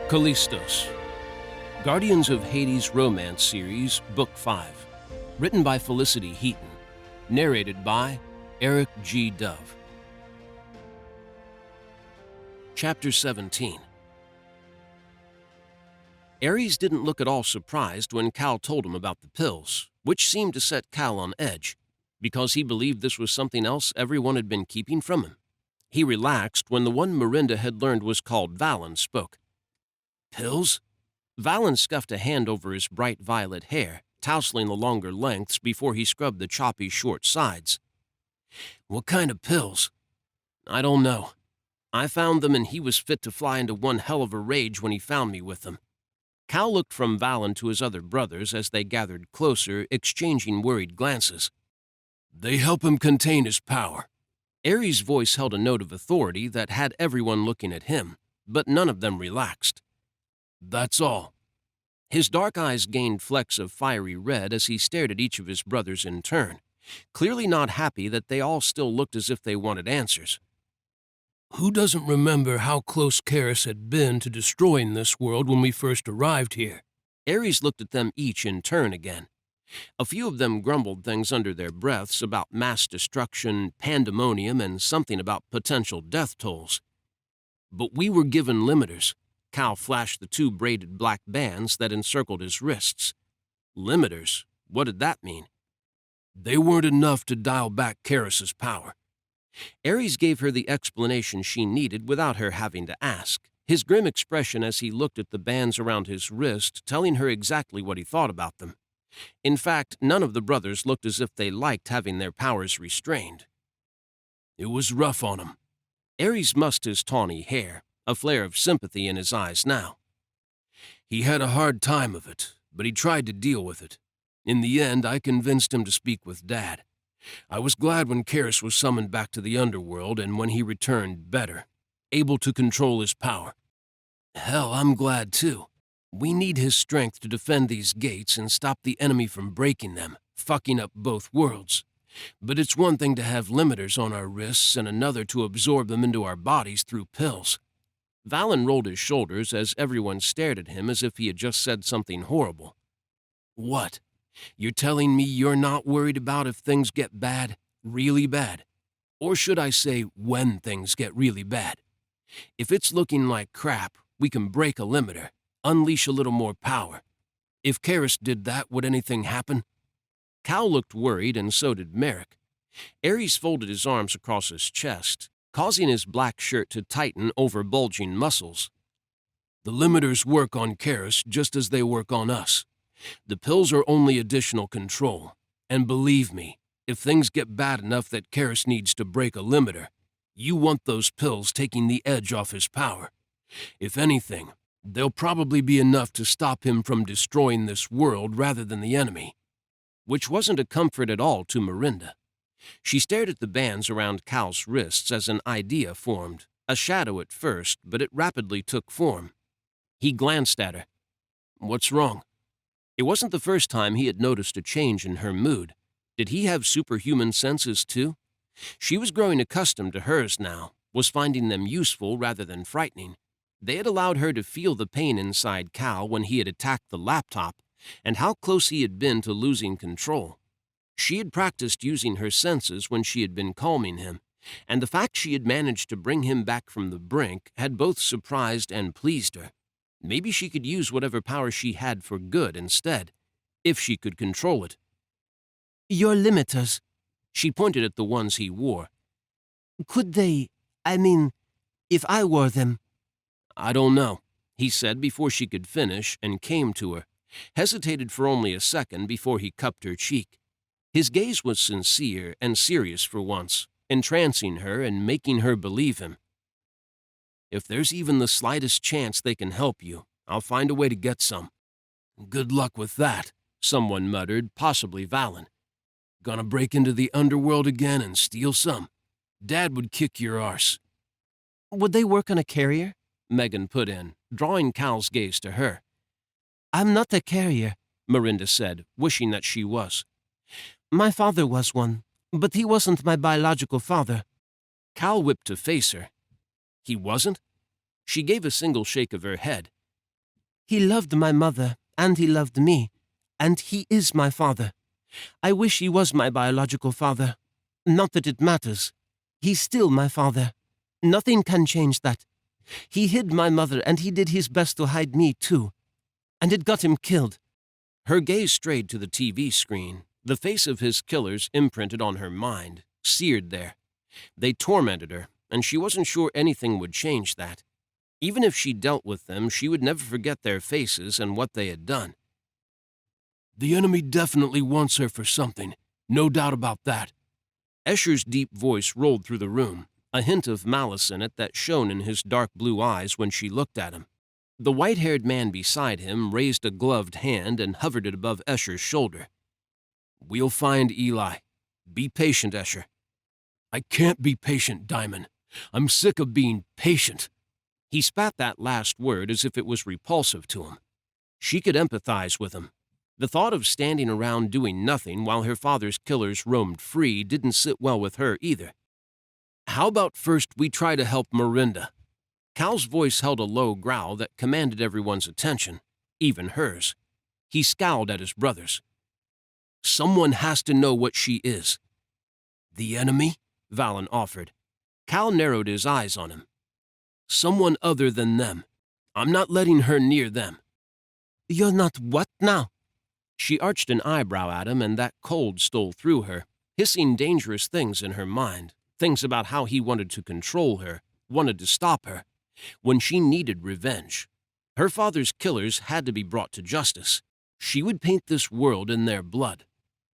Calistos, Guardians of Hades Romance Series, Book 5, written by Felicity Heaton, narrated by Eric G. Dove. Chapter 17. Ares didn't look at all surprised when Cal told him about the pills, which seemed to set Cal on edge, because he believed this was something else everyone had been keeping from him. He relaxed when the one Miranda had learned was called Valen spoke. Pills? Valen scuffed a hand over his bright violet hair, tousling the longer lengths before he scrubbed the choppy short sides. What kind of pills? I don't know. I found them and he was fit to fly into one hell of a rage when he found me with them. Cal looked from Valen to his other brothers as they gathered closer, exchanging worried glances. They help him contain his power. Ares' voice held a note of authority that had everyone looking at him, but none of them relaxed. That's all. His dark eyes gained flecks of fiery red as he stared at each of his brothers in turn, clearly not happy that they all still looked as if they wanted answers. Who doesn't remember how close Karis had been to destroying this world when we first arrived here? Ares looked at them each in turn again. A few of them grumbled things under their breaths about mass destruction, pandemonium, and something about potential death tolls. But we were given limiters. Cal flashed the two braided black bands that encircled his wrists. Limiters? What did that mean? They weren't enough to dial back Karis's power. Ares gave her the explanation she needed without her having to ask, his grim expression as he looked at the bands around his wrist telling her exactly what he thought about them. In fact, none of the brothers looked as if they liked having their powers restrained. It was rough on him. Ares mussed his tawny hair, a flare of sympathy in his eyes now. He had a hard time of it, but he tried to deal with it. In the end, I convinced him to speak with Dad. I was glad when Karis was summoned back to the underworld and when he returned better, able to control his power. Hell, I'm glad too. We need his strength to defend these gates and stop the enemy from breaking them, fucking up both worlds. But it's one thing to have limiters on our wrists and another to absorb them into our bodies through pills. Valen rolled his shoulders as everyone stared at him as if he had just said something horrible. What? You're telling me you're not worried about if things get bad, really bad? Or should I say when things get really bad? If it's looking like crap, we can break a limiter, unleash a little more power. If Karis did that, would anything happen? Cal looked worried and so did Merrick. Ares folded his arms across his chest, causing his black shirt to tighten over bulging muscles. The limiters work on Karis just as they work on us. The pills are only additional control. And believe me, if things get bad enough that Karis needs to break a limiter, you want those pills taking the edge off his power. If anything, they'll probably be enough to stop him from destroying this world rather than the enemy. Which wasn't a comfort at all to Miranda. She stared at the bands around Cal's wrists as an idea formed, a shadow at first, but it rapidly took form. He glanced at her. What's wrong? It wasn't the first time he had noticed a change in her mood. Did he have superhuman senses too? She was growing accustomed to hers now, was finding them useful rather than frightening. They had allowed her to feel the pain inside Cal when he had attacked the laptop, and how close he had been to losing control. She had practiced using her senses when she had been calming him, and the fact she had managed to bring him back from the brink had both surprised and pleased her. Maybe she could use whatever power she had for good instead, if she could control it. Your limiters, she pointed at the ones he wore. Could they, if I wore them? I don't know, he said before she could finish and came to her, hesitated for only a second before he cupped her cheek. His gaze was sincere and serious for once, entrancing her and making her believe him. If there's even the slightest chance they can help you, I'll find a way to get some. Good luck with that, someone muttered, possibly Valen. Gonna break into the underworld again and steal some? Dad would kick your arse. Would they work on a carrier? Megan put in, drawing Cal's gaze to her. I'm not a carrier, Miranda said, wishing that she was. My father was one, but he wasn't my biological father. Cal whipped to face her. He wasn't? She gave a single shake of her head. He loved my mother, and he loved me, and he is my father. I wish he was my biological father. Not that it matters. He's still my father. Nothing can change that. He hid my mother, and he did his best to hide me, too. And it got him killed." Her gaze strayed to the TV screen, the face of his killers imprinted on her mind, seared there. They tormented her, and she wasn't sure anything would change that. Even if she dealt with them, she would never forget their faces and what they had done. "The enemy definitely wants her for something, no doubt about that." Escher's deep voice rolled through the room, a hint of malice in it that shone in his dark blue eyes when she looked at him. The white-haired man beside him raised a gloved hand and hovered it above Escher's shoulder. "We'll find Eli. Be patient, Escher." "I can't be patient, Diamond. I'm sick of being patient." He spat that last word as if it was repulsive to him. She could empathize with him. The thought of standing around doing nothing while her father's killers roamed free didn't sit well with her either. "How about first we try to help Miranda?" Cal's voice held a low growl that commanded everyone's attention, even hers. He scowled at his brothers. "Someone has to know what she is." "The enemy?" Valen offered. Cal narrowed his eyes on him. "Someone other than them. I'm not letting her near them." "You're not what now?" She arched an eyebrow at him, and that cold stole through her, hissing dangerous things in her mind, things about how he wanted to control her, wanted to stop her, when she needed revenge. Her father's killers had to be brought to justice. She would paint this world in their blood.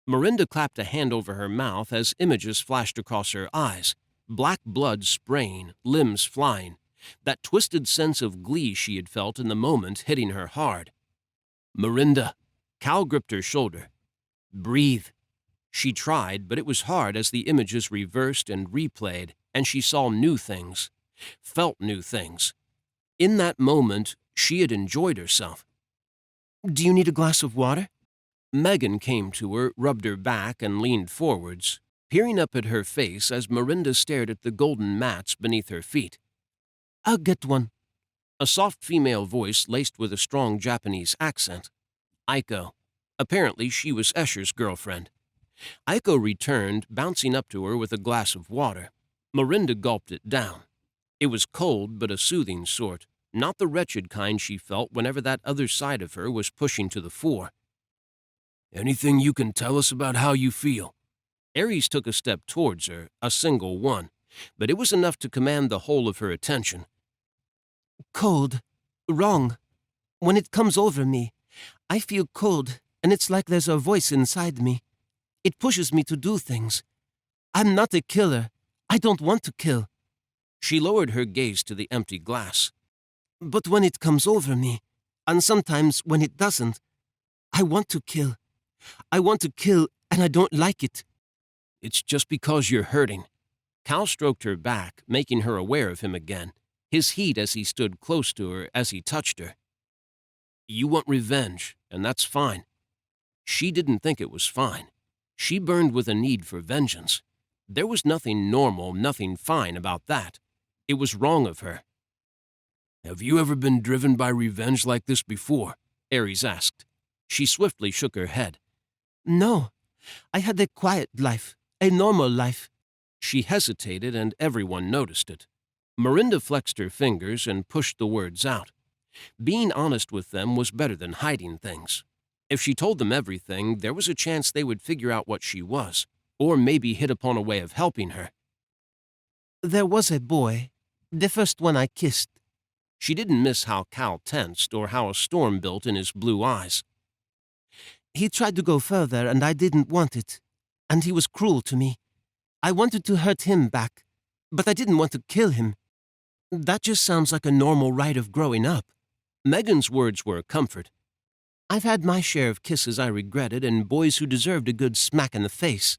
Miranda clapped a hand over her mouth as images flashed across her eyes, black blood spraying, limbs flying, that twisted sense of glee she had felt in the moment hitting her hard. "Miranda." Cal gripped her shoulder. "Breathe." She tried, but it was hard as the images reversed and replayed, and she saw new things, felt new things. In that moment, she had enjoyed herself. "Do you need a glass of water?" Megan came to her, rubbed her back, and leaned forwards, peering up at her face as Miranda stared at the golden mats beneath her feet. "I'll get one." A soft female voice laced with a strong Japanese accent. Aiko. Apparently, she was Escher's girlfriend. Aiko returned, bouncing up to her with a glass of water. Miranda gulped it down. It was cold, but a soothing sort, not the wretched kind she felt whenever that other side of her was pushing to the fore. "Anything you can tell us about how you feel?" Aries took a step towards her, a single one, but it was enough to command the whole of her attention. "Cold. Wrong. When it comes over me, I feel cold, and it's like there's a voice inside me. It pushes me to do things. I'm not a killer. I don't want to kill." She lowered her gaze to the empty glass. "But when it comes over me, and sometimes when it doesn't, I want to kill. I want to kill, and I don't like it." "It's just because you're hurting." Cal stroked her back, making her aware of him again, his heat as he stood close to her as he touched her. "You want revenge, and that's fine." She didn't think it was fine. She burned with a need for vengeance. There was nothing normal, nothing fine about that. It was wrong of her. "Have you ever been driven by revenge like this before?" Aries asked. She swiftly shook her head. "No. I had a quiet life, a normal life." She hesitated, and everyone noticed it. Miranda flexed her fingers and pushed the words out. Being honest with them was better than hiding things. If she told them everything, there was a chance they would figure out what she was, or maybe hit upon a way of helping her. "There was a boy, the first one I kissed." She didn't miss how Cal tensed or how a storm built in his blue eyes. "He tried to go further, and I didn't want it. And he was cruel to me. I wanted to hurt him back, but I didn't want to kill him." "That just sounds like a normal rite of growing up." Megan's words were a comfort. "I've had my share of kisses I regretted and boys who deserved a good smack in the face."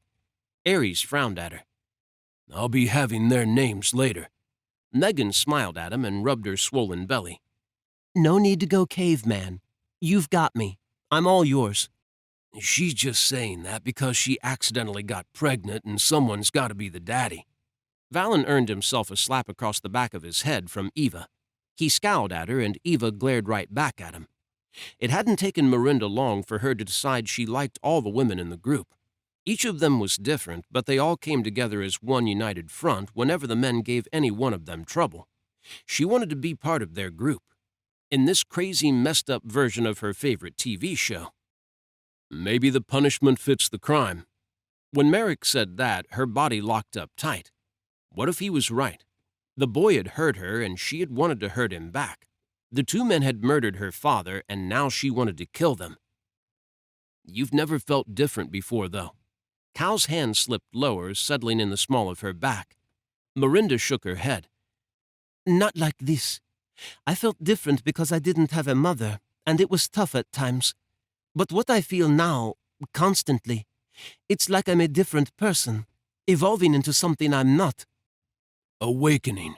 Aries frowned at her. "I'll be having their names later." Megan smiled at him and rubbed her swollen belly. "No need to go caveman. You've got me. I'm all yours." "She's just saying that because she accidentally got pregnant and someone's got to be the daddy." Valen earned himself a slap across the back of his head from Eva. He scowled at her, and Eva glared right back at him. It hadn't taken Miranda long for her to decide she liked all the women in the group. Each of them was different, but they all came together as one united front whenever the men gave any one of them trouble. She wanted to be part of their group, in this crazy, messed-up version of her favorite TV show. Maybe the punishment fits the crime. When Merrick said that, her body locked up tight. What if he was right? The boy had hurt her, and she had wanted to hurt him back. The two men had murdered her father, and now she wanted to kill them. You've never felt different before, though. Cal's hand slipped lower, settling in the small of her back. Miranda shook her head. Not like this. I felt different because I didn't have a mother, and it was tough at times. But what I feel now, constantly, it's like I'm a different person, evolving into something I'm not. Awakening.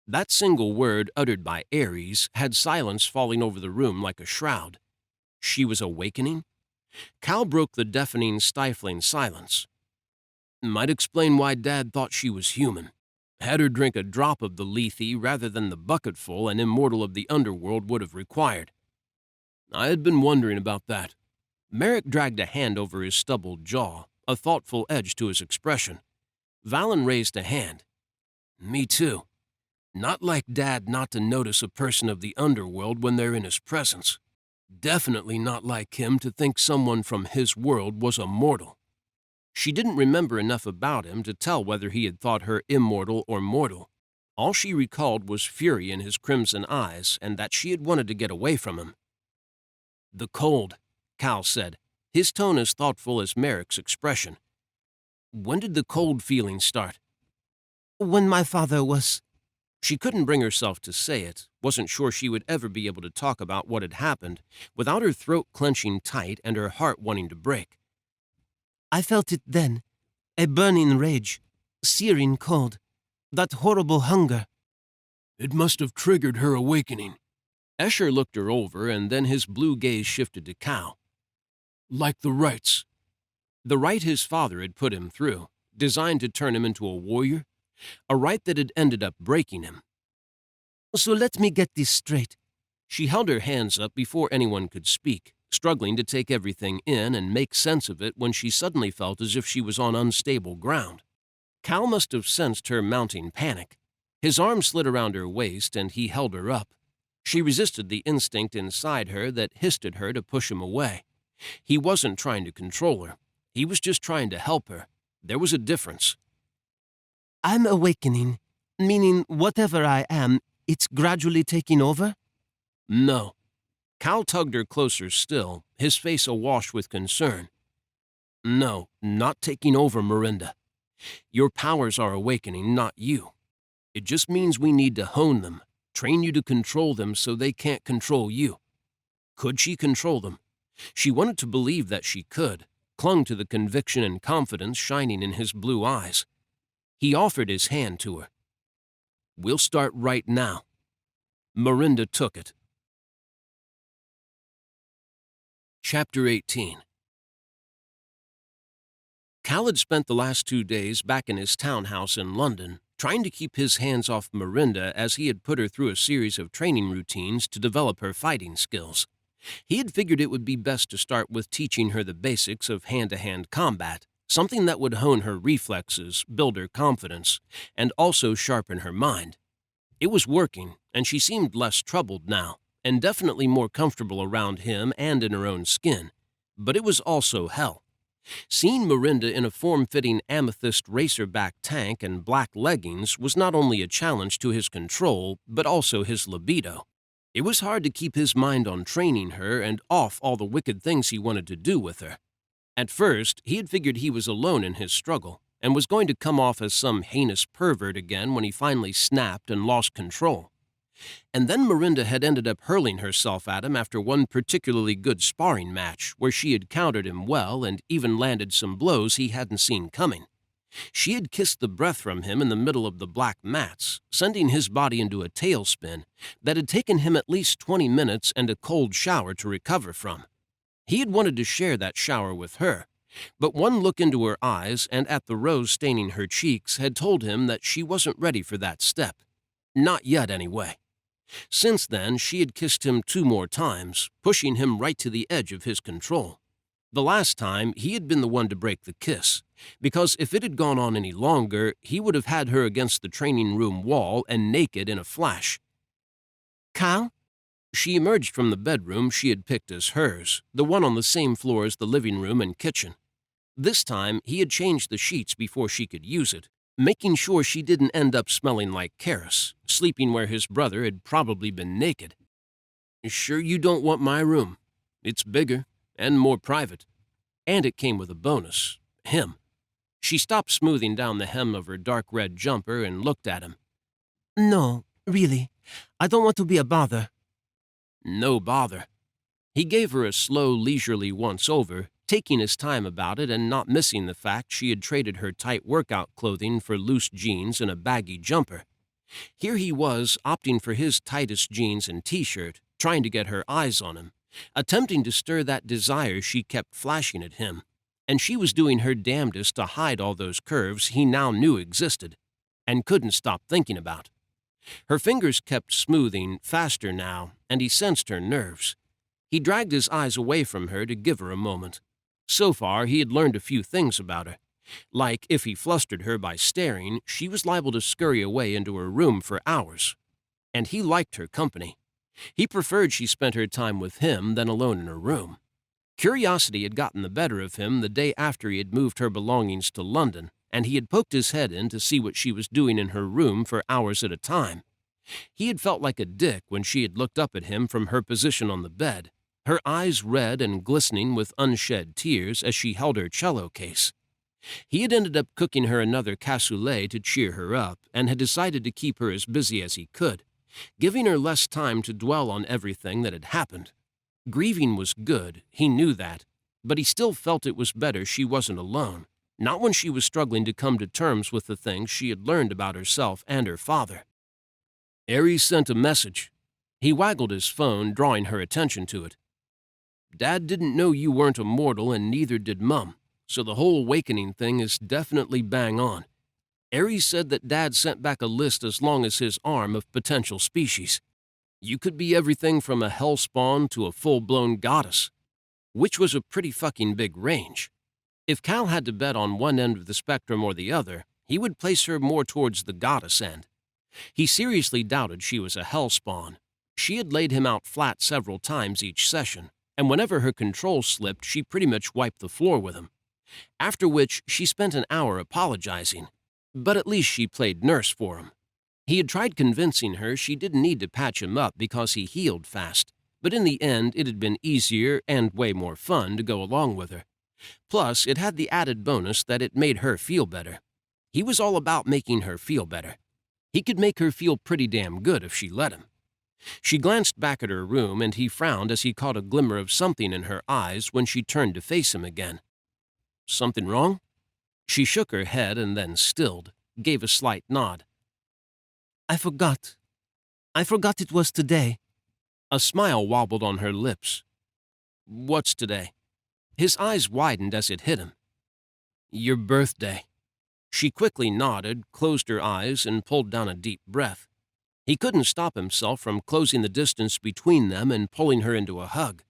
That single word, uttered by Ares, had silence falling over the room like a shroud. She was awakening? Cal broke the deafening, stifling silence. Might explain why Dad thought she was human. Had her drink a drop of the lethe rather than the bucketful an immortal of the underworld would have required. I had been wondering about that. Merrick dragged a hand over his stubbled jaw, a thoughtful edge to his expression. Valen raised a hand. Me too. Not like Dad not to notice a person of the underworld when they're in his presence. Definitely not like him to think someone from his world was a mortal. She didn't remember enough about him to tell whether he had thought her immortal or mortal. All she recalled was fury in his crimson eyes and that she had wanted to get away from him. The cold, Cal said, his tone as thoughtful as Merrick's expression. When did the cold feeling start? When my father was... She couldn't bring herself to say it, wasn't sure she would ever be able to talk about what had happened, without her throat clenching tight and her heart wanting to break. I felt it then, a burning rage, searing cold, that horrible hunger. It must have triggered her awakening. Escher looked her over, and then his blue gaze shifted to Cal. Like the rites. The rite his father had put him through, designed to turn him into a warrior, a rite that had ended up breaking him. So let me get this straight. She held her hands up before anyone could speak, struggling to take everything in and make sense of it when she suddenly felt as if she was on unstable ground. Cal must have sensed her mounting panic. His arm slid around her waist and he held her up. She resisted the instinct inside her that hissed at her to push him away. He wasn't trying to control her. He was just trying to help her. There was a difference. I'm awakening, meaning whatever I am, it's gradually taking over? No. Cal tugged her closer still, his face awash with concern. No, not taking over, Miranda. Your powers are awakening, not you. It just means we need to hone them, train you to control them so they can't control you. Could she control them? She wanted to believe that she could, clung to the conviction and confidence shining in his blue eyes. He offered his hand to her. We'll start right now. Miranda took it. Chapter 18. Cal had spent the last 2 days back in his townhouse in London, trying to keep his hands off Miranda as he had put her through a series of training routines to develop her fighting skills. He had figured it would be best to start with teaching her the basics of hand-to-hand combat, something that would hone her reflexes, build her confidence, and also sharpen her mind. It was working, and she seemed less troubled now, and definitely more comfortable around him and in her own skin. But it was also hell. Seeing Miranda in a form-fitting amethyst racerback tank and black leggings was not only a challenge to his control, but also his libido. It was hard to keep his mind on training her and off all the wicked things he wanted to do with her. At first, he had figured he was alone in his struggle and was going to come off as some heinous pervert again when he finally snapped and lost control. And then Miranda had ended up hurling herself at him after one particularly good sparring match where she had countered him well and even landed some blows he hadn't seen coming. She had kissed the breath from him in the middle of the black mats, sending his body into a tailspin that had taken him at least 20 minutes and a cold shower to recover from. He had wanted to share that shower with her, but one look into her eyes and at the rose staining her cheeks had told him that she wasn't ready for that step. Not yet, anyway. Since then, she had kissed him 2 more times, pushing him right to the edge of his control. The last time, he had been the one to break the kiss, because if it had gone on any longer, he would have had her against the training room wall and naked in a flash. "Cal?" She emerged from the bedroom she had picked as hers, the one on the same floor as the living room and kitchen. This time, he had changed the sheets before she could use it, making sure she didn't end up smelling like Karis, sleeping where his brother had probably been naked. "Sure you don't want my room? It's bigger and more private." And it came with a bonus, him. She stopped smoothing down the hem of her dark red jumper and looked at him. "No, really. I don't want to be a bother." "No bother." He gave her a slow, leisurely once-over, taking his time about it and not missing the fact she had traded her tight workout clothing for loose jeans and a baggy jumper. Here he was, opting for his tightest jeans and t-shirt, trying to get her eyes on him, attempting to stir that desire she kept flashing at him, and she was doing her damnedest to hide all those curves he now knew existed, and couldn't stop thinking about. Her fingers kept smoothing, faster now, and he sensed her nerves. He dragged his eyes away from her to give her a moment. So far, he had learned a few things about her. Like, if he flustered her by staring, she was liable to scurry away into her room for hours. And he liked her company. He preferred she spent her time with him than alone in her room. Curiosity had gotten the better of him the day after he had moved her belongings to London, and he had poked his head in to see what she was doing in her room for hours at a time. He had felt like a dick when she had looked up at him from her position on the bed, her eyes red and glistening with unshed tears as she held her cello case. He had ended up cooking her another cassoulet to cheer her up and had decided to keep her as busy as he could, giving her less time to dwell on everything that had happened. Grieving was good, he knew that, but he still felt it was better she wasn't alone, not when she was struggling to come to terms with the things she had learned about herself and her father. Aries sent a message. He waggled his phone, drawing her attention to it. "Dad didn't know you weren't immortal, and neither did Mum, so the whole awakening thing is definitely bang on. Aries said that Dad sent back a list as long as his arm of potential species. You could be everything from a hellspawn to a full-blown goddess," which was a pretty fucking big range. If Cal had to bet on one end of the spectrum or the other, he would place her more towards the goddess end. He seriously doubted she was a hellspawn. She had laid him out flat several times each session, and whenever her control slipped, she pretty much wiped the floor with him. After which, she spent an hour apologizing. But at least she played nurse for him. He had tried convincing her she didn't need to patch him up because he healed fast, but in the end it had been easier and way more fun to go along with her. Plus, it had the added bonus that it made her feel better. He was all about making her feel better. He could make her feel pretty damn good if she let him. She glanced back at her room, and he frowned as he caught a glimmer of something in her eyes when she turned to face him again. "Something wrong?" She shook her head and then stilled, gave a slight nod. I forgot it was today." A smile wobbled on her lips. "What's today?" His eyes widened as it hit him. "Your birthday." She quickly nodded, closed her eyes, and pulled down a deep breath. He couldn't stop himself from closing the distance between them and pulling her into a hug.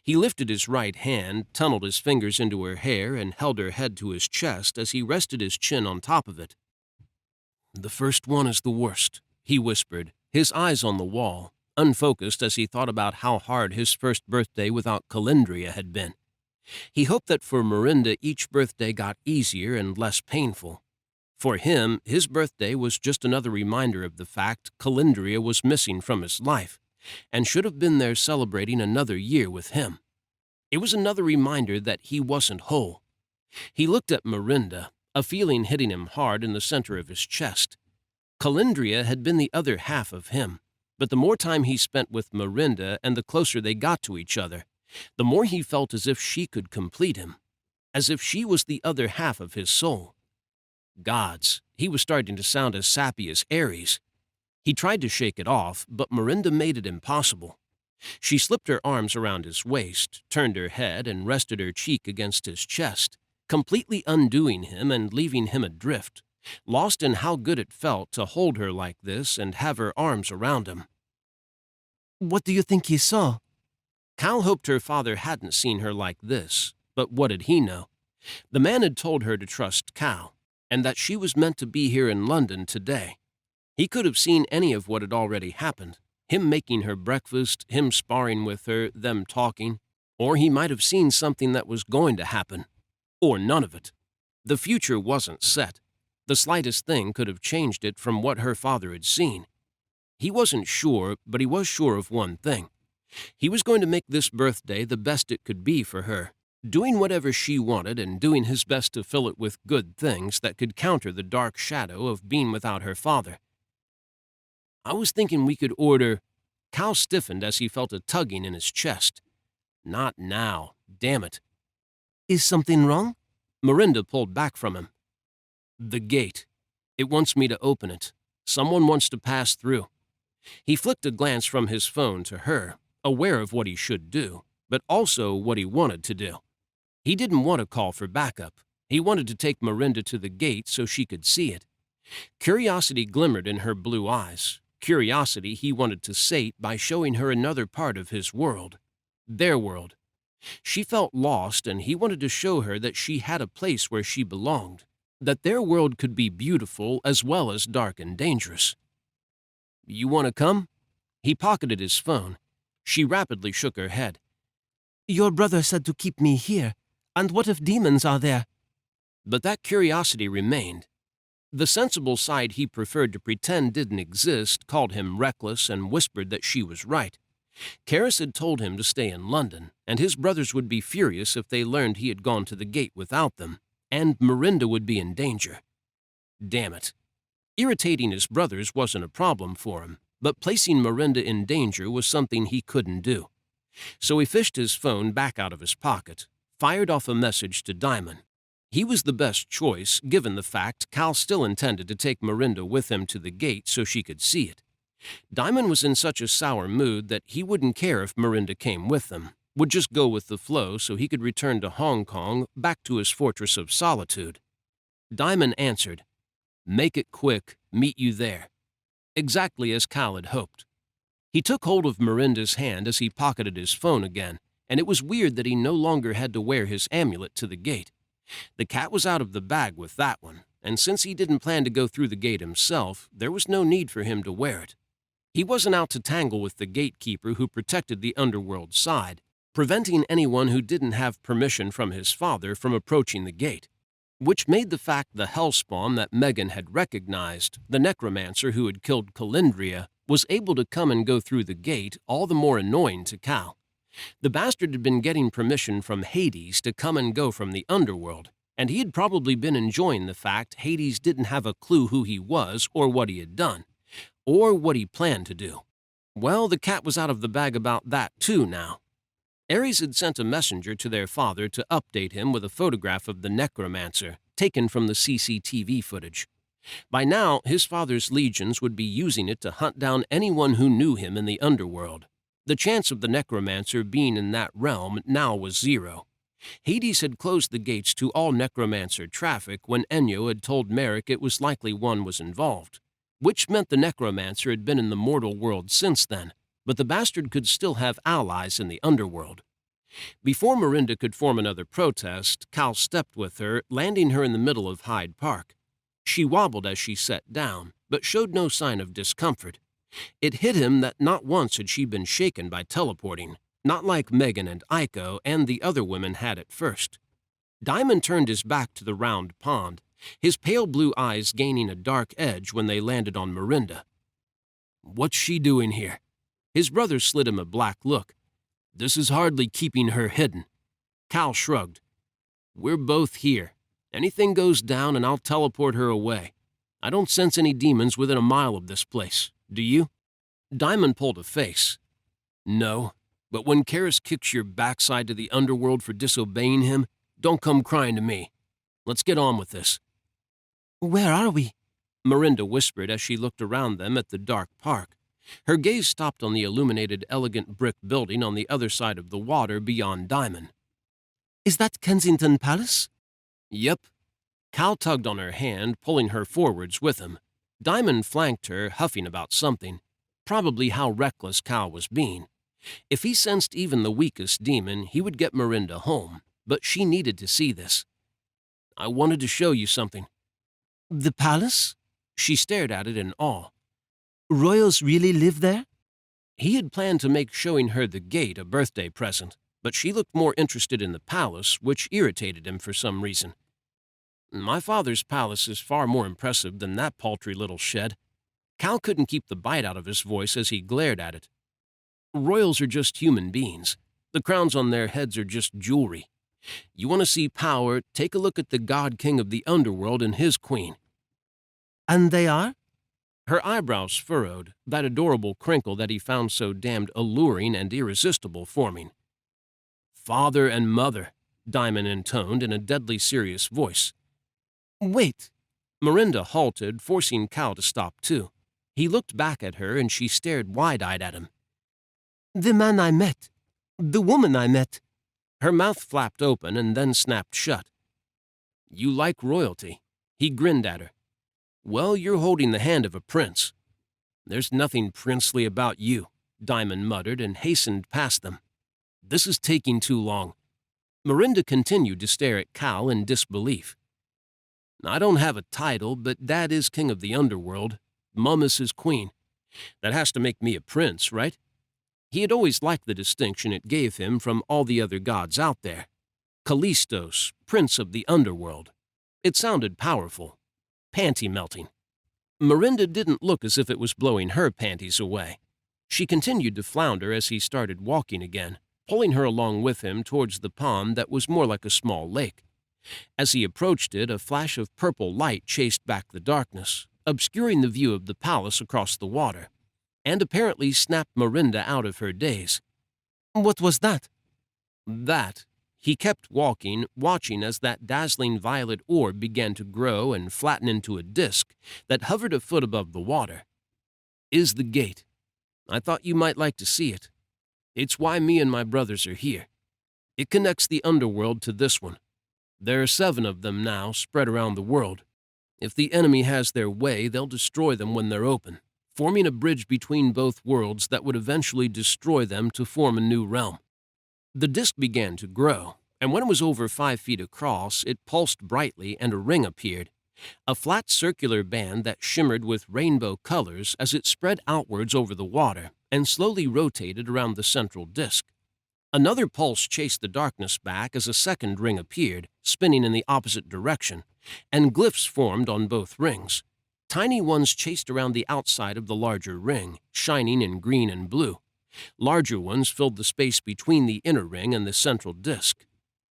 He lifted his right hand, tunneled his fingers into her hair, and held her head to his chest as he rested his chin on top of it. "The first one is the worst," he whispered, his eyes on the wall, unfocused as he thought about how hard his first birthday without Calendria had been. He hoped that for Miranda each birthday got easier and less painful. For him, his birthday was just another reminder of the fact Calendria was missing from his life, and should have been there celebrating another year with him. It was another reminder that he wasn't whole. He looked at Miranda, a feeling hitting him hard in the center of his chest. Calendria had been the other half of him, but the more time he spent with Miranda and the closer they got to each other, the more he felt as if she could complete him, as if she was the other half of his soul. Gods, he was starting to sound as sappy as Ares. He tried to shake it off, but Miranda made it impossible. She slipped her arms around his waist, turned her head, and rested her cheek against his chest, completely undoing him and leaving him adrift, lost in how good it felt to hold her like this and have her arms around him. What do you think he saw? Cal hoped her father hadn't seen her like this, but what did he know? The man had told her to trust Cal, and that she was meant to be here in London today. He could have seen any of what had already happened, him making her breakfast, him sparring with her, them talking, or he might have seen something that was going to happen, or none of it. The future wasn't set. The slightest thing could have changed it from what her father had seen. He wasn't sure, but he was sure of one thing. He was going to make this birthday the best it could be for her, doing whatever she wanted and doing his best to fill it with good things that could counter the dark shadow of being without her father. I was thinking we could order... Cal stiffened as he felt a tugging in his chest. Not now, damn it. Is something wrong? Miranda pulled back from him. The gate. It wants me to open it. Someone wants to pass through. He flicked a glance from his phone to her, aware of what he should do, but also what he wanted to do. He didn't want to call for backup. He wanted to take Miranda to the gate so she could see it. Curiosity glimmered in her blue eyes. Curiosity he wanted to sate by showing her another part of his world. Their world. She felt lost, and he wanted to show her that she had a place where she belonged, that their world could be beautiful as well as dark and dangerous. You want to come? He pocketed his phone. She rapidly shook her head. Your brother said to keep me here, and what if demons are there? But that curiosity remained. The sensible side he preferred to pretend didn't exist called him reckless and whispered that she was right. Karis had told him to stay in London, and his brothers would be furious if they learned he had gone to the gate without them, and Miranda would be in danger. Damn it. Irritating his brothers wasn't a problem for him, but placing Miranda in danger was something he couldn't do. So he fished his phone back out of his pocket, fired off a message to Diamond. He was the best choice, given the fact Cal still intended to take Miranda with him to the gate so she could see it. Diamond was in such a sour mood that he wouldn't care if Miranda came with them, would just go with the flow so he could return to Hong Kong, back to his fortress of solitude. Diamond answered, "Make it quick, meet you there." Exactly as Cal had hoped. He took hold of Miranda's hand as he pocketed his phone again, and it was weird that he no longer had to wear his amulet to the gate. The cat was out of the bag with that one, and since he didn't plan to go through the gate himself, there was no need for him to wear it. He wasn't out to tangle with the gatekeeper who protected the underworld side, preventing anyone who didn't have permission from his father from approaching the gate, which made the fact the hellspawn that Megan had recognized, the necromancer who had killed Calindria, was able to come and go through the gate all the more annoying to Cal. The bastard had been getting permission from Hades to come and go from the underworld, and he had probably been enjoying the fact Hades didn't have a clue who he was or what he had done, or what he planned to do. Well, the cat was out of the bag about that too now. Ares had sent a messenger to their father to update him with a photograph of the necromancer, taken from the CCTV footage. By now, his father's legions would be using it to hunt down anyone who knew him in the underworld. The chance of the necromancer being in that realm now was 0. Hades had closed the gates to all necromancer traffic when Ennio had told Merrick it was likely one was involved, which meant the necromancer had been in the mortal world since then, but the bastard could still have allies in the underworld. Before Miranda could form another protest, Cal stepped with her, landing her in the middle of Hyde Park. She wobbled as she sat down, but showed no sign of discomfort. It hit him that not once had she been shaken by teleporting, not like Megan and Aiko and the other women had at first. Diamond turned his back to the round pond, his pale blue eyes gaining a dark edge when they landed on Miranda. What's she doing here? His brother slid him a black look. This is hardly keeping her hidden. Cal shrugged. We're both here. Anything goes down and I'll teleport her away. I don't sense any demons within a mile of this place. Do you? Diamond pulled a face. No, but when Karis kicks your backside to the underworld for disobeying him, don't come crying to me. Let's get on with this. Where are we? Miranda whispered as she looked around them at the dark park. Her gaze stopped on the illuminated, elegant brick building on the other side of the water beyond Diamond. Is that Kensington Palace? Yep. Cal tugged on her hand, pulling her forwards with him. Diamond flanked her, huffing about something. probably how reckless Cal was being. If he sensed even the weakest demon, he would get Miranda home, but she needed to see this. "I wanted to show you something." The palace? She stared at it in awe. Royals really live there? He had planned to make showing her the gate a birthday present, but she looked more interested in the palace, which irritated him for some reason. "My father's palace is far more impressive than that paltry little shed." Cal couldn't keep the bite out of his voice as he glared at it. "Royals are just human beings. The crowns on their heads are just jewelry. You want to see power, take a look at the god king of the underworld and his queen." And they are? Her eyebrows furrowed, that adorable crinkle that he found so damned alluring and irresistible forming. "Father and mother," Diamond intoned in a deadly serious voice. Wait. Miranda halted, forcing Cal to stop too. He looked back at her and she stared wide-eyed at him. The man I met. The woman I met. Her mouth flapped open and then snapped shut. "You like royalty?" He grinned at her. "Well, you're holding the hand of a prince." "There's nothing princely about you," Diamond muttered and hastened past them. "This is taking too long." Miranda continued to stare at Cal in disbelief. "I don't have a title, but Dad is king of the underworld. Mum is his queen. That has to make me a prince, right?" He had always liked the distinction it gave him from all the other gods out there. Calistos, prince of the underworld. It sounded powerful. Panty-melting. Miranda didn't look as if it was blowing her panties away. She continued to flounder as he started walking again, pulling her along with him towards the pond that was more like a small lake. As he approached it, a flash of purple light chased back the darkness, obscuring the view of the palace across the water, and apparently snapped Miranda out of her daze. What was that? That. He kept walking, watching as that dazzling violet orb began to grow and flatten into a disk that hovered a foot above the water. "Is the gate. I thought you might like to see it. It's why me and my brothers are here. It connects the underworld to this one. There are 7 of them now, spread around the world. If the enemy has their way, they'll destroy them when they're open, forming a bridge between both worlds that would eventually destroy them to form a new realm." The disk began to grow, and when it was over 5 feet across, it pulsed brightly and a ring appeared, a flat circular band that shimmered with rainbow colors as it spread outwards over the water and slowly rotated around the central disk. Another pulse chased the darkness back as a second ring appeared, spinning in the opposite direction, and glyphs formed on both rings. Tiny ones chased around the outside of the larger ring, shining in green and blue. Larger ones filled the space between the inner ring and the central disk.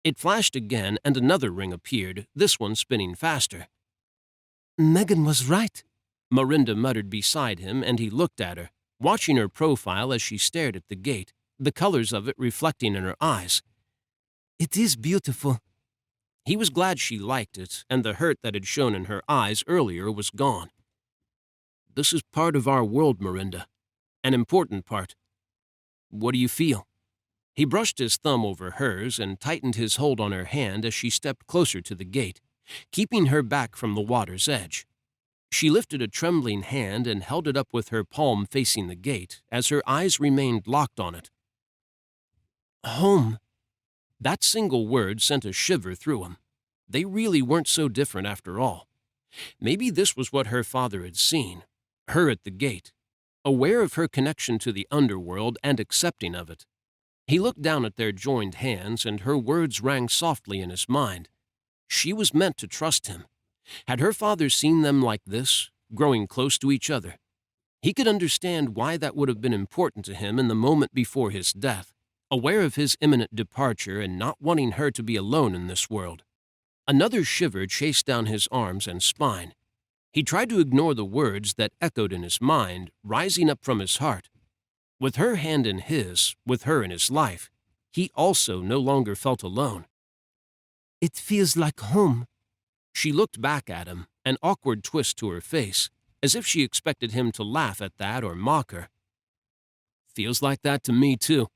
It flashed again and another ring appeared, this one spinning faster. Megan was right. Miranda muttered beside him, and he looked at her, watching her profile as she stared at the gate, the colors of it reflecting in her eyes. It is beautiful. He was glad she liked it, and the hurt that had shown in her eyes earlier was gone. "This is part of our world, Miranda. An important part. What do you feel?" He brushed his thumb over hers and tightened his hold on her hand as she stepped closer to the gate, keeping her back from the water's edge. She lifted a trembling hand and held it up with her palm facing the gate as her eyes remained locked on it. Home. That single word sent a shiver through him. They really weren't so different after all. Maybe this was what her father had seen, her at the gate, aware of her connection to the underworld and accepting of it. He looked down at their joined hands, and her words rang softly in his mind. She was meant to trust him. Had her father seen them like this, growing close to each other? He could understand why that would have been important to him in the moment before his death, aware of his imminent departure and not wanting her to be alone in this world. Another shiver chased down his arms and spine. He tried to ignore the words that echoed in his mind, rising up from his heart. With her hand in his, with her in his life, he also no longer felt alone. It feels like home. She looked back at him, an awkward twist to her face, as if she expected him to laugh at that or mock her. "Feels like that to me, too."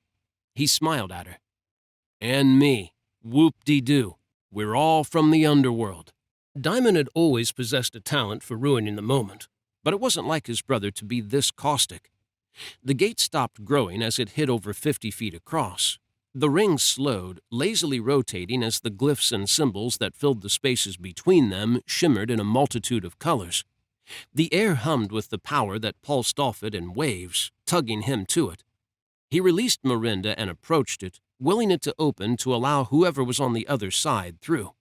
He smiled at her. "And me. Whoop-de-doo. We're all from the underworld." Diamond had always possessed a talent for ruining the moment, but it wasn't like his brother to be this caustic. The gate stopped growing as it hit over 50 feet across. The rings slowed, lazily rotating as the glyphs and symbols that filled the spaces between them shimmered in a multitude of colors. The air hummed with the power that pulsed off it in waves, tugging him to it. He released Miranda and approached it, willing it to open to allow whoever was on the other side through.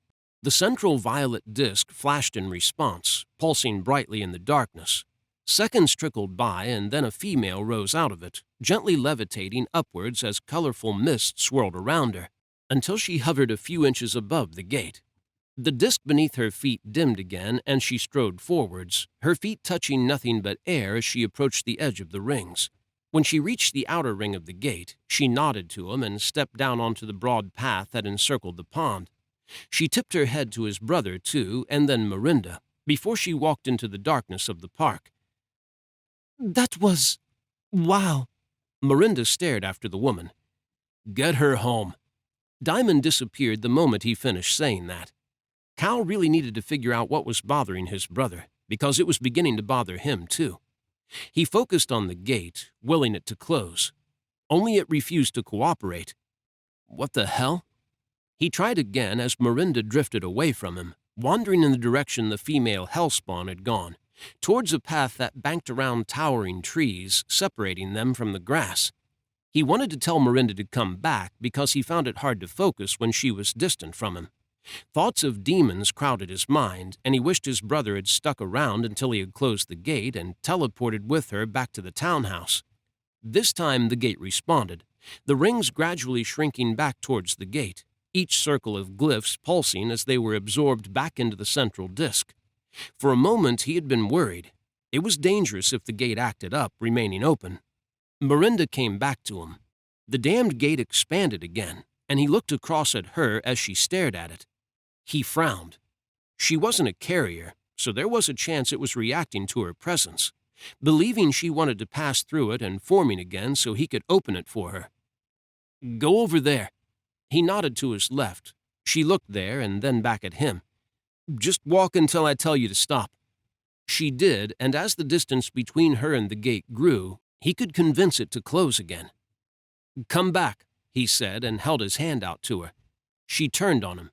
The central violet disk flashed in response, pulsing brightly in the darkness. Seconds trickled by, and then a female rose out of it, gently levitating upwards as colorful mist swirled around her, until she hovered a few inches above the gate. The disk beneath her feet dimmed again, and she strode forwards, her feet touching nothing but air as she approached the edge of the rings. When she reached the outer ring of the gate, she nodded to him and stepped down onto the broad path that encircled the pond. She tipped her head to his brother, too, and then Miranda, before she walked into the darkness of the park. That was... wow. Miranda stared after the woman. Get her home. Diamond disappeared the moment he finished saying that. Cal really needed to figure out what was bothering his brother, because it was beginning to bother him, too. He focused on the gate, willing it to close. Only it refused to cooperate. What the hell? He tried again as Miranda drifted away from him, wandering in the direction the female hellspawn had gone, towards a path that banked around towering trees, separating them from the grass. He wanted to tell Miranda to come back because he found it hard to focus when she was distant from him. Thoughts of demons crowded his mind, and he wished his brother had stuck around until he had closed the gate and teleported with her back to the townhouse. This time the gate responded, the rings gradually shrinking back towards the gate, each circle of glyphs pulsing as they were absorbed back into the central disk. For a moment he had been worried. It was dangerous if the gate acted up, remaining open. Miranda came back to him. The damned gate expanded again, and he looked across at her as she stared at it. He frowned. She wasn't a carrier, so there was a chance it was reacting to her presence, believing she wanted to pass through it and forming again so he could open it for her. Go over there. He nodded to his left. She looked there and then back at him. Just walk until I tell you to stop. She did, and as the distance between her and the gate grew, he could convince it to close again. Come back, he said, and held his hand out to her. She turned on him.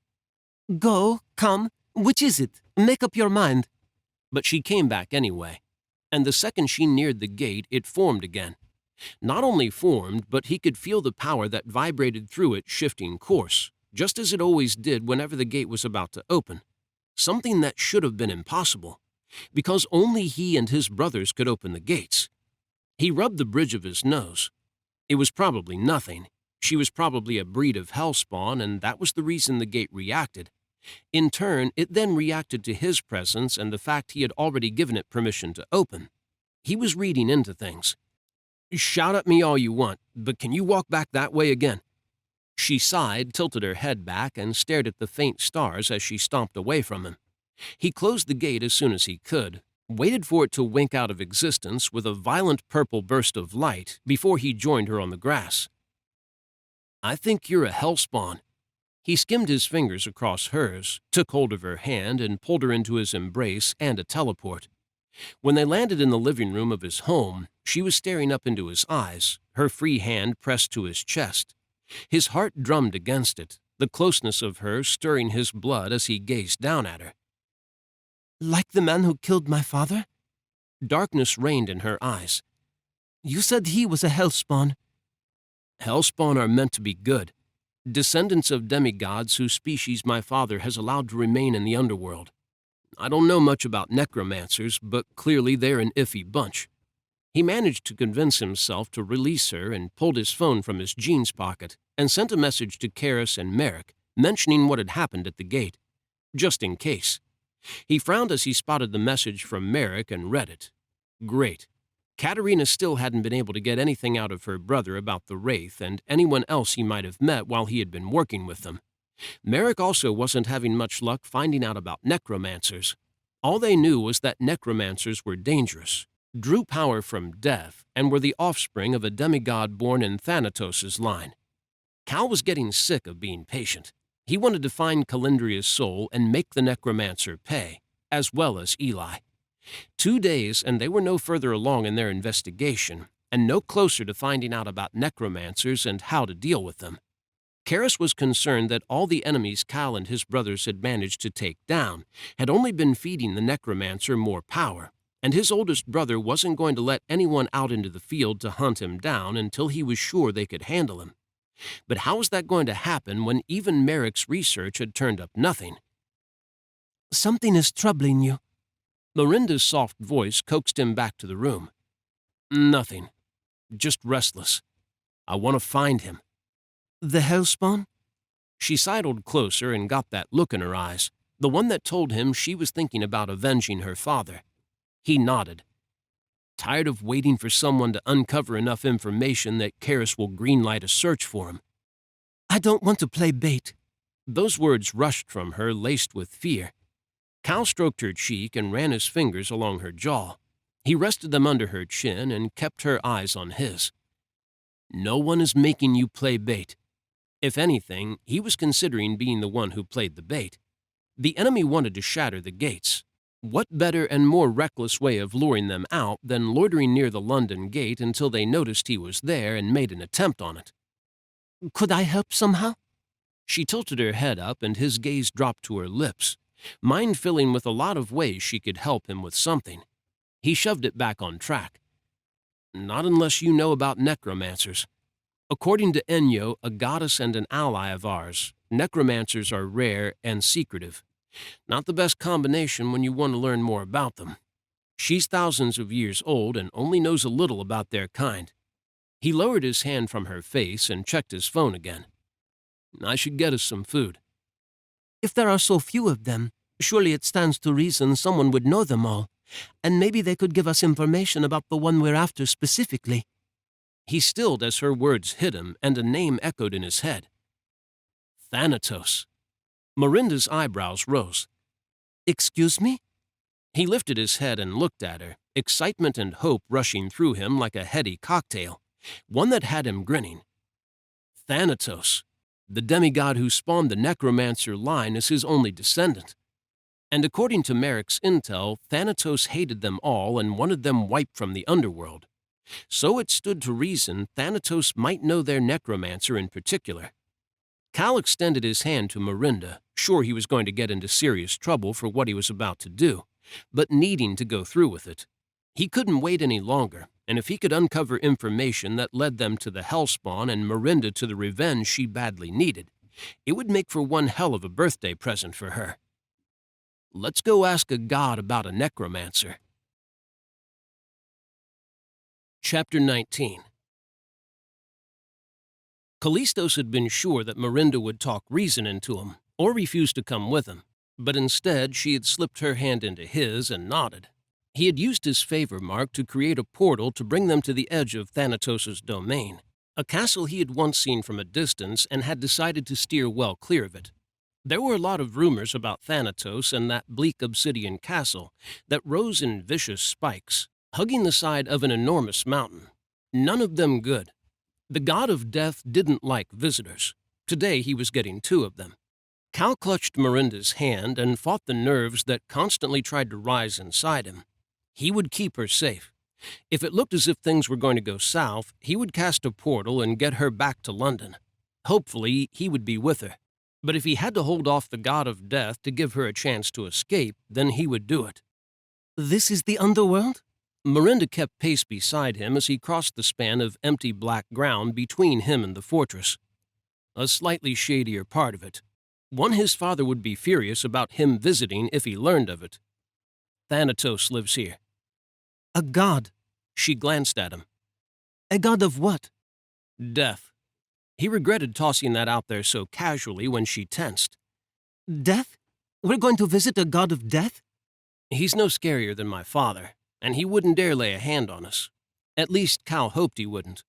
Go, come, which is it? Make up your mind. But she came back anyway, and the second she neared the gate, it formed again. Not only formed, but he could feel the power that vibrated through it shifting course, just as it always did whenever the gate was about to open. Something that should have been impossible, because only he and his brothers could open the gates. He rubbed the bridge of his nose. It was probably nothing. She was probably a breed of hellspawn, and that was the reason the gate reacted. In turn, it then reacted to his presence and the fact he had already given it permission to open. He was reading into things. Shout at me all you want, but can you walk back that way again? She sighed, tilted her head back, and stared at the faint stars as she stomped away from him. He closed the gate as soon as he could, waited for it to wink out of existence with a violent purple burst of light before he joined her on the grass. I think you're a hellspawn. He skimmed his fingers across hers, took hold of her hand, and pulled her into his embrace and a teleport. When they landed in the living room of his home, she was staring up into his eyes, her free hand pressed to his chest. His heart drummed against it, the closeness of her stirring his blood as he gazed down at her. Like the man who killed my father? Darkness reigned in her eyes. You said he was a hellspawn. Hellspawn are meant to be good, descendants of demigods whose species my father has allowed to remain in the underworld. I don't know much about necromancers, but clearly they're an iffy bunch. He managed to convince himself to release her and pulled his phone from his jeans pocket and sent a message to Karis and Merrick, mentioning what had happened at the gate, just in case. He frowned as he spotted the message from Merrick and read it. Great. Katerina still hadn't been able to get anything out of her brother about the Wraith and anyone else he might have met while he had been working with them. Merrick also wasn't having much luck finding out about necromancers. All they knew was that necromancers were dangerous, drew power from death, and were the offspring of a demigod born in Thanatos' line. Cal was getting sick of being patient. He wanted to find Calendria's soul and make the necromancer pay, as well as Eli. 2 days, and they were no further along in their investigation, and no closer to finding out about necromancers and how to deal with them. Karis was concerned that all the enemies Cal and his brothers had managed to take down had only been feeding the necromancer more power, and his oldest brother wasn't going to let anyone out into the field to hunt him down until he was sure they could handle him. But how was that going to happen when even Merrick's research had turned up nothing? Something is troubling you. Miranda's soft voice coaxed him back to the room. Nothing. Just restless. I want to find him. The hellspawn? She sidled closer and got that look in her eyes, the one that told him she was thinking about avenging her father. He nodded. Tired of waiting for someone to uncover enough information that Karis will greenlight a search for him. I don't want to play bait. Those words rushed from her, laced with fear. Cal stroked her cheek and ran his fingers along her jaw. He rested them under her chin and kept her eyes on his. No one is making you play bait. If anything, he was considering being the one who played the bait. The enemy wanted to shatter the gates. What better and more reckless way of luring them out than loitering near the London gate until they noticed he was there and made an attempt on it? Could I help somehow? She tilted her head up and his gaze dropped to her lips, mind filling with a lot of ways she could help him with something. He shoved it back on track. Not unless you know about necromancers. According to Enyo, a goddess and an ally of ours, necromancers are rare and secretive. Not the best combination when you want to learn more about them. She's thousands of years old and only knows a little about their kind. He lowered his hand from her face and checked his phone again. I should get us some food. If there are so few of them, surely it stands to reason someone would know them all, and maybe they could give us information about the one we're after specifically. He stilled as her words hit him, and a name echoed in his head. Thanatos. Miranda's eyebrows rose. Excuse me? He lifted his head and looked at her, excitement and hope rushing through him like a heady cocktail, one that had him grinning. Thanatos, the demigod who spawned the necromancer line, is his only descendant. And according to Merrick's intel, Thanatos hated them all and wanted them wiped from the underworld. So it stood to reason Thanatos might know their necromancer in particular. Cal extended his hand to Miranda, sure he was going to get into serious trouble for what he was about to do, but needing to go through with it. He couldn't wait any longer, and if he could uncover information that led them to the hellspawn and Miranda to the revenge she badly needed, it would make for one hell of a birthday present for her. Let's go ask a god about a necromancer. Chapter 19. Calistos had been sure that Miranda would talk reason into him, or refuse to come with him, but instead she had slipped her hand into his and nodded. He had used his favor mark to create a portal to bring them to the edge of Thanatos' domain, a castle he had once seen from a distance and had decided to steer well clear of it. There were a lot of rumors about Thanatos and that bleak obsidian castle that rose in vicious spikes, hugging the side of an enormous mountain. None of them good. The god of death didn't like visitors. Today he was getting 2 of them. Cal clutched Miranda's hand and fought the nerves that constantly tried to rise inside him. He would keep her safe. If it looked as if things were going to go south, he would cast a portal and get her back to London. Hopefully, he would be with her. But if he had to hold off the god of death to give her a chance to escape, then he would do it. This is the underworld? Miranda kept pace beside him as he crossed the span of empty black ground between him and the fortress. A slightly shadier part of it. One his father would be furious about him visiting if he learned of it. Thanatos lives here. A god? She glanced at him. A god of what? Death. He regretted tossing that out there so casually when she tensed. Death? We're going to visit a god of death? He's no scarier than my father, and he wouldn't dare lay a hand on us. At least Cal hoped he wouldn't.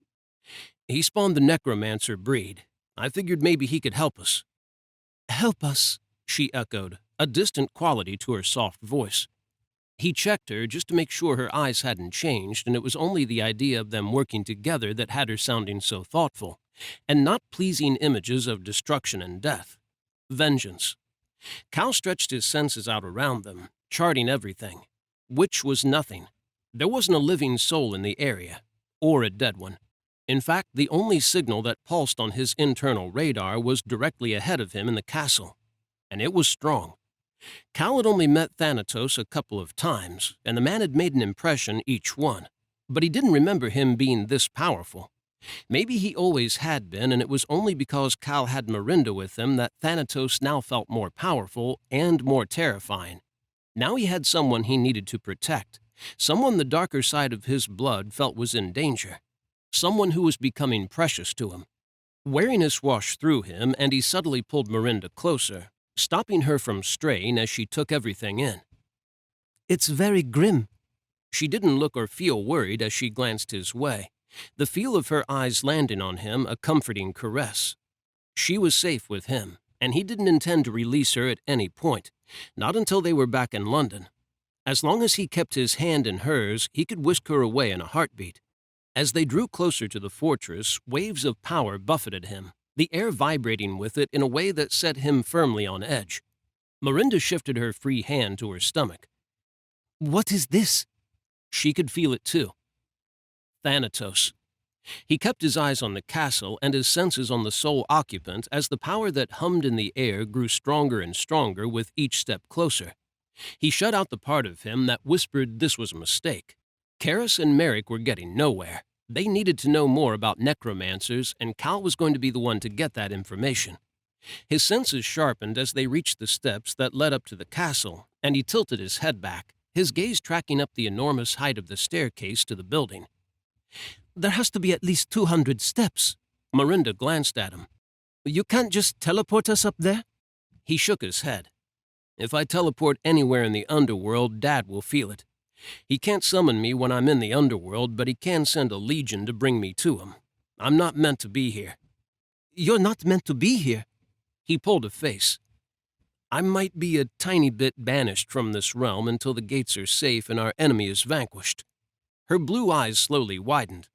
He spawned the necromancer breed. I figured maybe he could help us. Help us, she echoed, a distant quality to her soft voice. He checked her just to make sure her eyes hadn't changed, and it was only the idea of them working together that had her sounding so thoughtful, and not pleasing images of destruction and death. Vengeance. Cal stretched his senses out around them, charting everything. Which was nothing. There wasn't a living soul in the area. or a dead one. In fact, the only signal that pulsed on his internal radar was directly ahead of him in the castle, and it was strong. Cal had only met Thanatos a couple of times, and the man had made an impression each one, but he didn't remember him being this powerful. Maybe he always had been, and it was only because Cal had Miranda with him that Thanatos now felt more powerful and more terrifying. Now he had someone he needed to protect, someone the darker side of his blood felt was in danger, someone who was becoming precious to him. Wariness washed through him, and he subtly pulled Miranda closer, stopping her from straying as she took everything in. It's very grim. She didn't look or feel worried as she glanced his way, the feel of her eyes landing on him a comforting caress. She was safe with him, and he didn't intend to release her at any point, not until they were back in London. As long as he kept his hand in hers, he could whisk her away in a heartbeat. As they drew closer to the fortress, waves of power buffeted him, the air vibrating with it in a way that set him firmly on edge. Miranda shifted her free hand to her stomach. What is this? She could feel it too. Thanatos. He kept his eyes on the castle and his senses on the sole occupant as the power that hummed in the air grew stronger and stronger with each step closer. He shut out the part of him that whispered this was a mistake. Karis and Merrick were getting nowhere. They needed to know more about necromancers, and Cal was going to be the one to get that information. His senses sharpened as they reached the steps that led up to the castle, and he tilted his head back, his gaze tracking up the enormous height of the staircase to the building. There has to be at least 200 steps. Miranda glanced at him. You can't just teleport us up there? He shook his head. If I teleport anywhere in the underworld, Dad will feel it. He can't summon me when I'm in the underworld, but he can send a legion to bring me to him. I'm not meant to be here. You're not meant to be here. He pulled a face. I might be a tiny bit banished from this realm until the gates are safe and our enemy is vanquished. Her blue eyes slowly widened.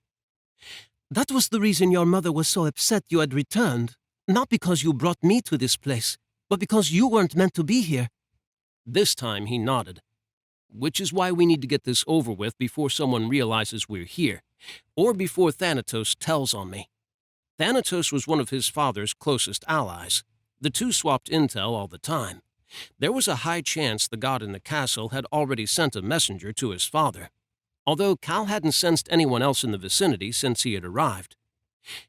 That was the reason your mother was so upset you had returned. Not because you brought me to this place, but because you weren't meant to be here. This time he nodded. Which is why we need to get this over with before someone realizes we're here, or before Thanatos tells on me. Thanatos was one of his father's closest allies. The two swapped intel all the time. There was a high chance the god in the castle had already sent a messenger to his father, although Cal hadn't sensed anyone else in the vicinity since he had arrived.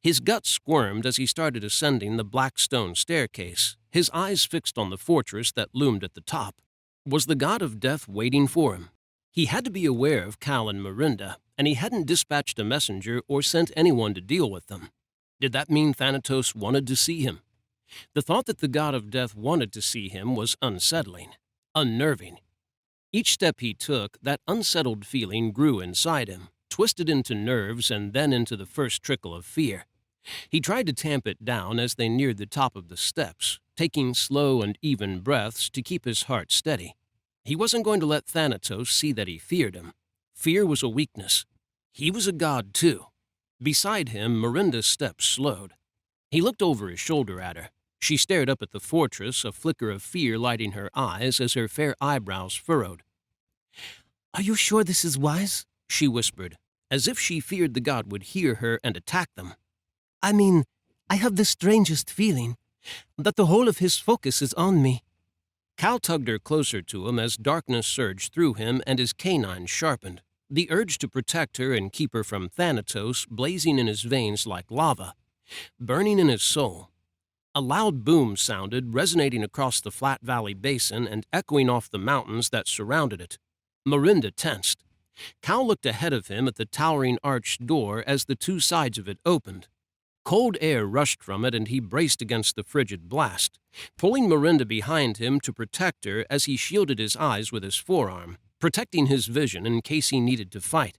His gut squirmed as he started ascending the black stone staircase, his eyes fixed on the fortress that loomed at the top. Was the god of death waiting for him? He had to be aware of Cal and Miranda, and he hadn't dispatched a messenger or sent anyone to deal with them. Did that mean Thanatos wanted to see him? The thought that the god of death wanted to see him was unsettling, unnerving. Each step he took, that unsettled feeling grew inside him, twisted into nerves and then into the first trickle of fear. He tried to tamp it down as they neared the top of the steps, taking slow and even breaths to keep his heart steady. He wasn't going to let Thanatos see that he feared him. Fear was a weakness. He was a god, too. Beside him, Miranda's steps slowed. He looked over his shoulder at her. She stared up at the fortress, a flicker of fear lighting her eyes as her fair eyebrows furrowed. Are you sure this is wise? She whispered, as if she feared the god would hear her and attack them. I mean, I have the strangest feeling that the whole of his focus is on me. Cal tugged her closer to him as darkness surged through him and his canines sharpened, the urge to protect her and keep her from Thanatos blazing in his veins like lava, burning in his soul. A loud boom sounded, resonating across the flat valley basin and echoing off the mountains that surrounded it. Miranda tensed. Cal looked ahead of him at the towering arched door as the two sides of it opened. Cold air rushed from it, and he braced against the frigid blast, pulling Miranda behind him to protect her as he shielded his eyes with his forearm, protecting his vision in case he needed to fight.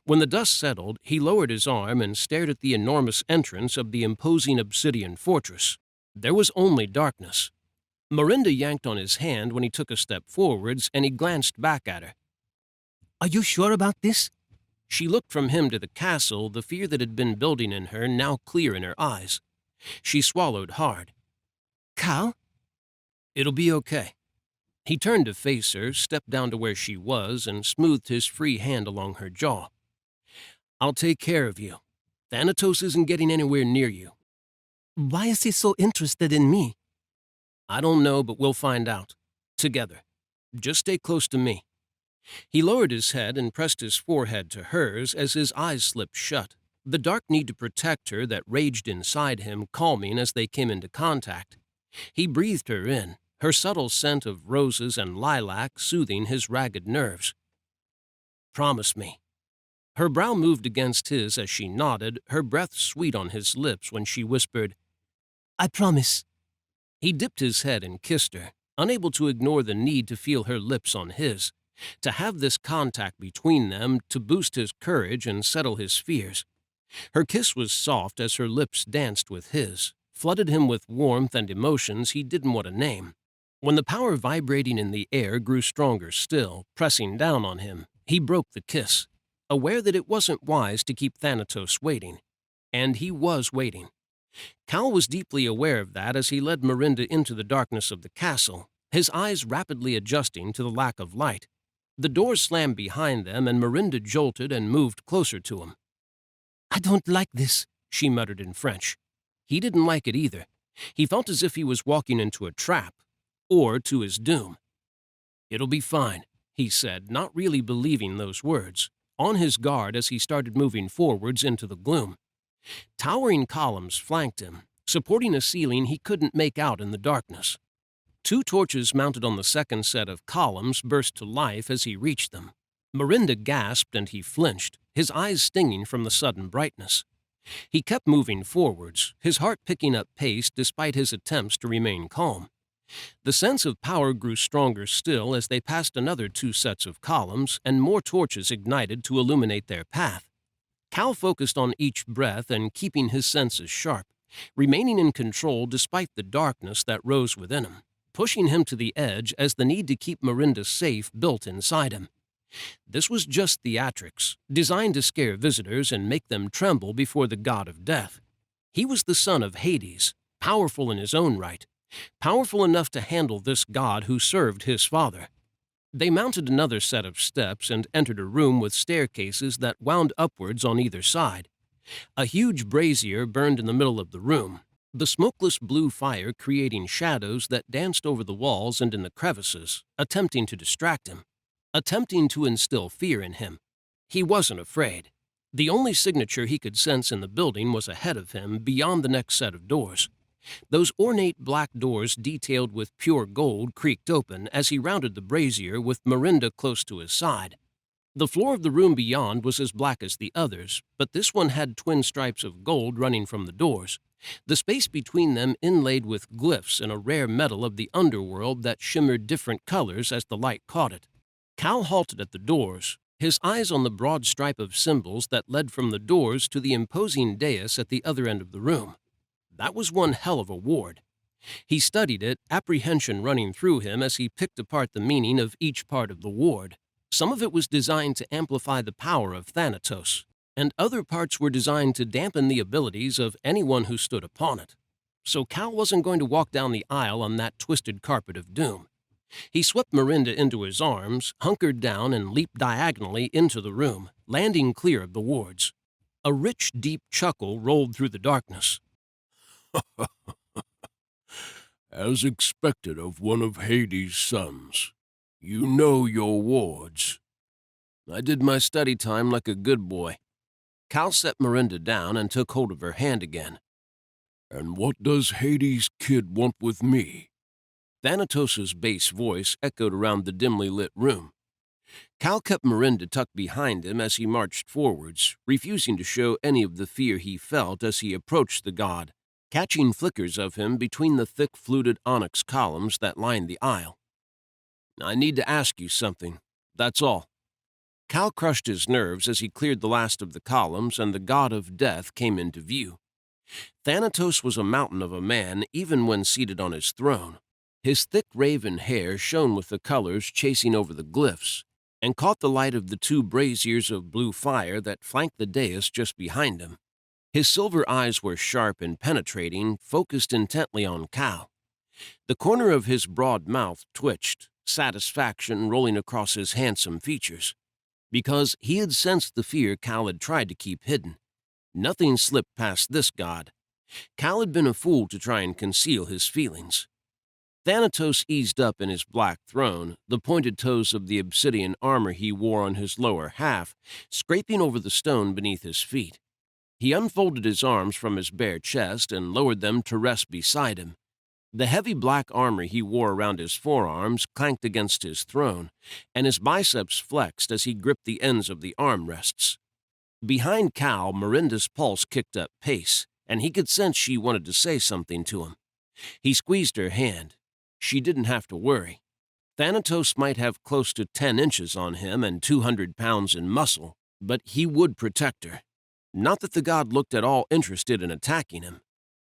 When the dust settled, he lowered his arm and stared at the enormous entrance of the imposing obsidian fortress. There was only darkness. Miranda yanked on his hand when he took a step forwards, and he glanced back at her. Are you sure about this? She looked from him to the castle, the fear that had been building in her now clear in her eyes. She swallowed hard. Cal? It'll be okay. He turned to face her, stepped down to where she was, and smoothed his free hand along her jaw. I'll take care of you. Thanatos isn't getting anywhere near you. Why is he so interested in me? I don't know, but we'll find out. Together. Just stay close to me. He lowered his head and pressed his forehead to hers as his eyes slipped shut, the dark need to protect her that raged inside him calming as they came into contact. He breathed her in, her subtle scent of roses and lilac soothing his ragged nerves. Promise me. Her brow moved against his as she nodded, her breath sweet on his lips when she whispered, I promise. He dipped his head and kissed her, unable to ignore the need to feel her lips on his, to have this contact between them to boost his courage and settle his fears. Her kiss was soft as her lips danced with his, flooded him with warmth and emotions he didn't want to name. When the power vibrating in the air grew stronger still, pressing down on him, he broke the kiss, aware that it wasn't wise to keep Thanatos waiting. And he was waiting. Cal was deeply aware of that as he led Miranda into the darkness of the castle, his eyes rapidly adjusting to the lack of light. The doors slammed behind them and Miranda jolted and moved closer to him. I don't like this, she muttered in French. He didn't like it either. He felt as if he was walking into a trap, or to his doom. It'll be fine, he said, not really believing those words, on his guard as he started moving forwards into the gloom. Towering columns flanked him, supporting a ceiling he couldn't make out in the darkness. 2 torches mounted on the second set of columns burst to life as he reached them. Miranda gasped and he flinched, his eyes stinging from the sudden brightness. He kept moving forwards, his heart picking up pace despite his attempts to remain calm. The sense of power grew stronger still as they passed another 2 sets of columns and more torches ignited to illuminate their path. Cal focused on each breath and keeping his senses sharp, remaining in control despite the darkness that rose within him, pushing him to the edge as the need to keep Miranda safe built inside him. This was just theatrics, designed to scare visitors and make them tremble before the god of death. He was the son of Hades, powerful in his own right, powerful enough to handle this god who served his father. They mounted another set of steps and entered a room with staircases that wound upwards on either side. A huge brazier burned in the middle of the room, the smokeless blue fire creating shadows that danced over the walls and in the crevices, attempting to distract him, attempting to instill fear in him. He wasn't afraid. The only signature he could sense in the building was ahead of him beyond the next set of doors. Those ornate black doors detailed with pure gold creaked open as he rounded the brazier with Miranda close to his side. The floor of the room beyond was as black as the others, but this one had twin stripes of gold running from the doors, the space between them inlaid with glyphs in a rare metal of the underworld that shimmered different colors as the light caught it. Cal halted at the doors, his eyes on the broad stripe of symbols that led from the doors to the imposing dais at the other end of the room. That was one hell of a ward. He studied it, apprehension running through him as he picked apart the meaning of each part of the ward. Some of it was designed to amplify the power of Thanatos, and other parts were designed to dampen the abilities of anyone who stood upon it. So Cal wasn't going to walk down the aisle on that twisted carpet of doom. He swept Miranda into his arms, hunkered down, and leaped diagonally into the room, landing clear of the wards. A rich, deep chuckle rolled through the darkness. As expected of one of Hades' sons, you know your wards. I did my study time like a good boy. Cal set Miranda down and took hold of her hand again. And what does Hades' kid want with me? Thanatos' bass voice echoed around the dimly lit room. Cal kept Miranda tucked behind him as he marched forwards, refusing to show any of the fear he felt as he approached the god, catching flickers of him between the thick fluted onyx columns that lined the aisle. I need to ask you something, that's all. Cal crushed his nerves as he cleared the last of the columns and the god of death came into view. Thanatos was a mountain of a man even when seated on his throne. His thick raven hair shone with the colors chasing over the glyphs and caught the light of the 2 braziers of blue fire that flanked the dais just behind him. His silver eyes were sharp and penetrating, focused intently on Cal. The corner of his broad mouth twitched, satisfaction rolling across his handsome features. because he had sensed the fear Cal had tried to keep hidden. Nothing slipped past this god. Cal had been a fool to try and conceal his feelings. Thanatos eased up in his black throne, the pointed toes of the obsidian armor he wore on his lower half, scraping over the stone beneath his feet. He unfolded his arms from his bare chest and lowered them to rest beside him. The heavy black armor he wore around his forearms clanked against his throne, and his biceps flexed as he gripped the ends of the armrests. Behind Cal, Miranda's pulse kicked up pace, and he could sense she wanted to say something to him. He squeezed her hand. She didn't have to worry. Thanatos might have close to 10 inches on him and 200 pounds in muscle, but he would protect her. Not that the god looked at all interested in attacking him.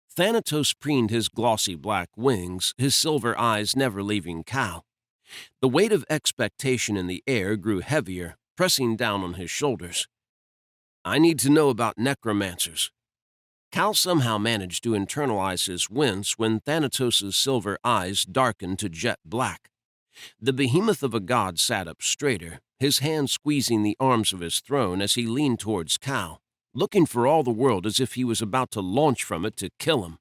Thanatos preened his glossy black wings, his silver eyes never leaving Cal. The weight of expectation in the air grew heavier, pressing down on his shoulders. I need to know about necromancers. Cal somehow managed to internalize his wince when Thanatos' silver eyes darkened to jet black. The behemoth of a god sat up straighter, his hand squeezing the arms of his throne as he leaned towards Cal, looking for all the world as if he was about to launch from it to kill him.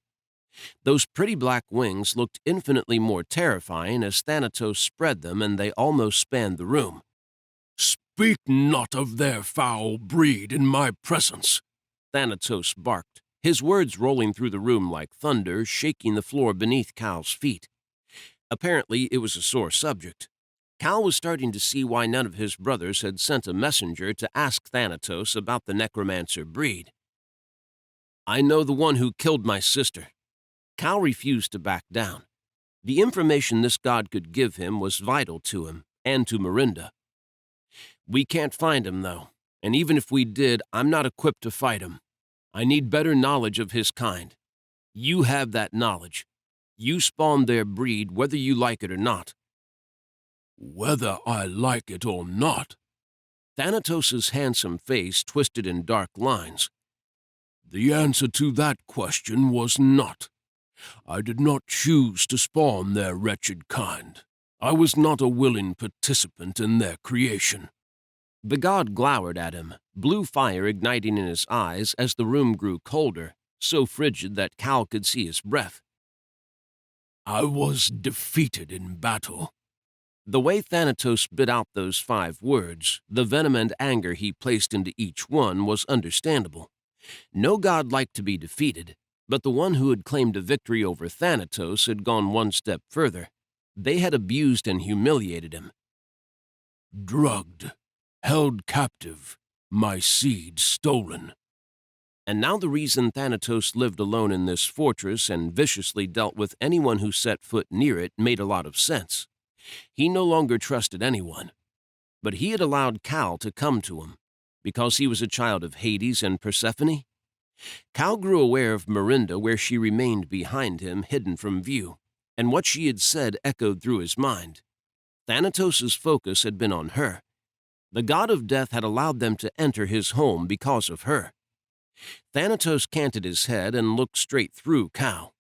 Those pretty black wings looked infinitely more terrifying as Thanatos spread them, and they almost spanned the room. Speak not of their foul breed in my presence, Thanatos barked, his words rolling through the room like thunder, shaking the floor beneath Cal's feet. Apparently, it was a sore subject. Cal was starting to see why none of his brothers had sent a messenger to ask Thanatos about the necromancer breed. I know the one who killed my sister. Cal refused to back down. The information this god could give him was vital to him and to Miranda. We can't find him, though, and even if we did, I'm not equipped to fight him. I need better knowledge of his kind. You have that knowledge. You spawned their breed whether you like it or not. Whether I like it or not. Thanatos' handsome face twisted in dark lines. The answer to that question was not. I did not choose to spawn their wretched kind. I was not a willing participant in their creation. The god glowered at him, blue fire igniting in his eyes as the room grew colder, so frigid that Cal could see his breath. I was defeated in battle. The way Thanatos bit out those 5 words, the venom and anger he placed into each one, was understandable. No god liked to be defeated, but the one who had claimed a victory over Thanatos had gone one step further. They had abused and humiliated him. Drugged, held captive, my seed stolen. And now the reason Thanatos lived alone in this fortress and viciously dealt with anyone who set foot near it made a lot of sense. He no longer trusted anyone. But he had allowed Cal to come to him, because he was a child of Hades and Persephone. Cal grew aware of Miranda where she remained behind him, hidden from view, and what she had said echoed through his mind. Thanatos' focus had been on her. The god of death had allowed them to enter his home because of her. Thanatos canted his head and looked straight through Cal.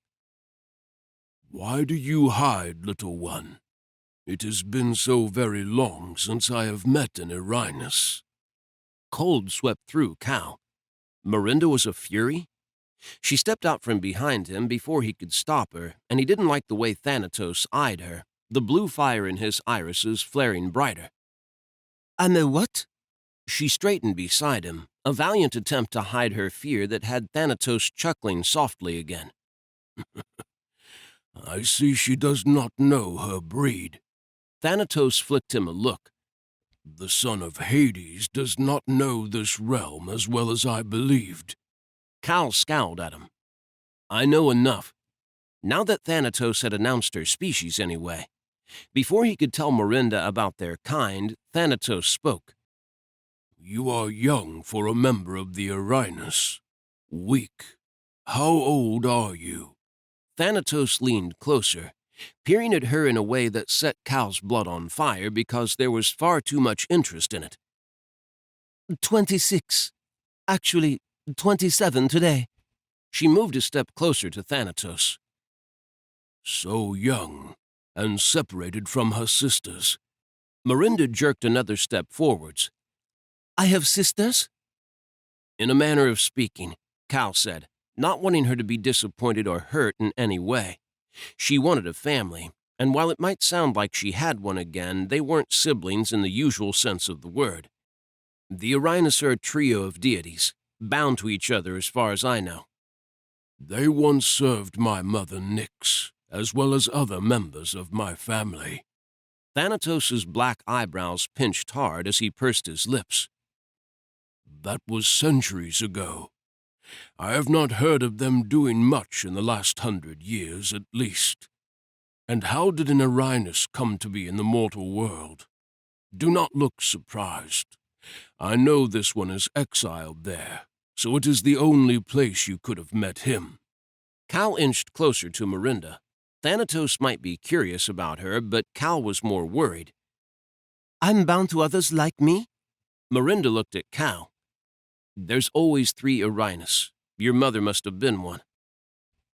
Why do you hide, little one? It has been so very long since I have met an Erinus. Cold swept through Cal. Miranda was a fury? She stepped out from behind him before he could stop her, and he didn't like the way Thanatos eyed her, the blue fire in his irises flaring brighter. I'm a what? She straightened beside him, a valiant attempt to hide her fear that had Thanatos chuckling softly again. I see she does not know her breed. Thanatos flicked him a look. The son of Hades does not know this realm as well as I believed. Cal scowled at him. I know enough. Now that Thanatos had announced her species anyway. Before he could tell Miranda about their kind, Thanatos spoke. You are young for a member of the Erinus. Weak. How old are you? Thanatos leaned closer, peering at her in a way that set Cal's blood on fire because there was far too much interest in it. 26. Actually, 27 today. She moved a step closer to Thanatos. So young, and separated from her sisters. Miranda jerked another step forwards. I have sisters? In a manner of speaking, Cal said, not wanting her to be disappointed or hurt in any way. She wanted a family, and while it might sound like she had one again, they weren't siblings in the usual sense of the word. The Uranus are a trio of deities, bound to each other as far as I know. They once served my mother Nyx, as well as other members of my family. Thanatos' black eyebrows pinched hard as he pursed his lips. That was centuries ago. I have not heard of them doing much in the last 100 years, at least. And how did an Uranus come to be in the mortal world? Do not look surprised. I know this one is exiled there, so it is the only place you could have met him. Cal inched closer to Miranda. Thanatos might be curious about her, but Cal was more worried. I'm bound to others like me? Miranda looked at Cal. There's always 3 Uranus. Your mother must have been one.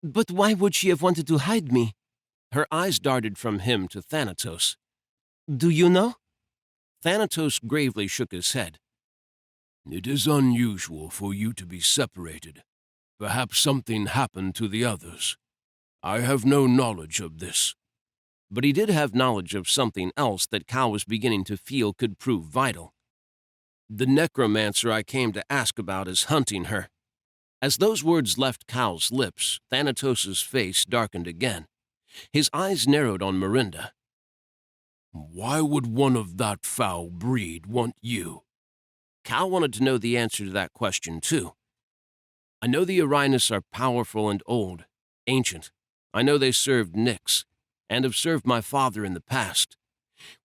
But why would she have wanted to hide me? Her eyes darted from him to Thanatos. Do you know? Thanatos gravely shook his head. It is unusual for you to be separated. Perhaps something happened to the others. I have no knowledge of this. But he did have knowledge of something else that Cal was beginning to feel could prove vital. The necromancer I came to ask about is hunting her. As those words left Cal's lips, Thanatos' face darkened again. His eyes narrowed on Miranda. Why would one of that foul breed want you? Cal wanted to know the answer to that question, too. I know the Uranus are powerful and old, ancient. I know they served Nyx, and have served my father in the past.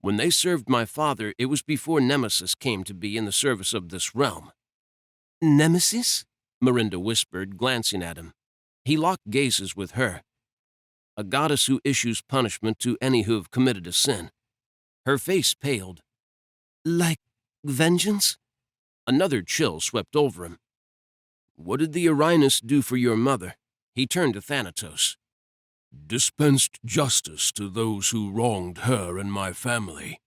When they served my father, it was before Nemesis came to be in the service of this realm. Nemesis? Miranda whispered, glancing at him. He locked gazes with her. A goddess who issues punishment to any who have committed a sin. Her face paled. Like vengeance? Another chill swept over him. What did the Uranus do for your mother? He turned to Thanatos. Dispensed justice to those who wronged her and my family.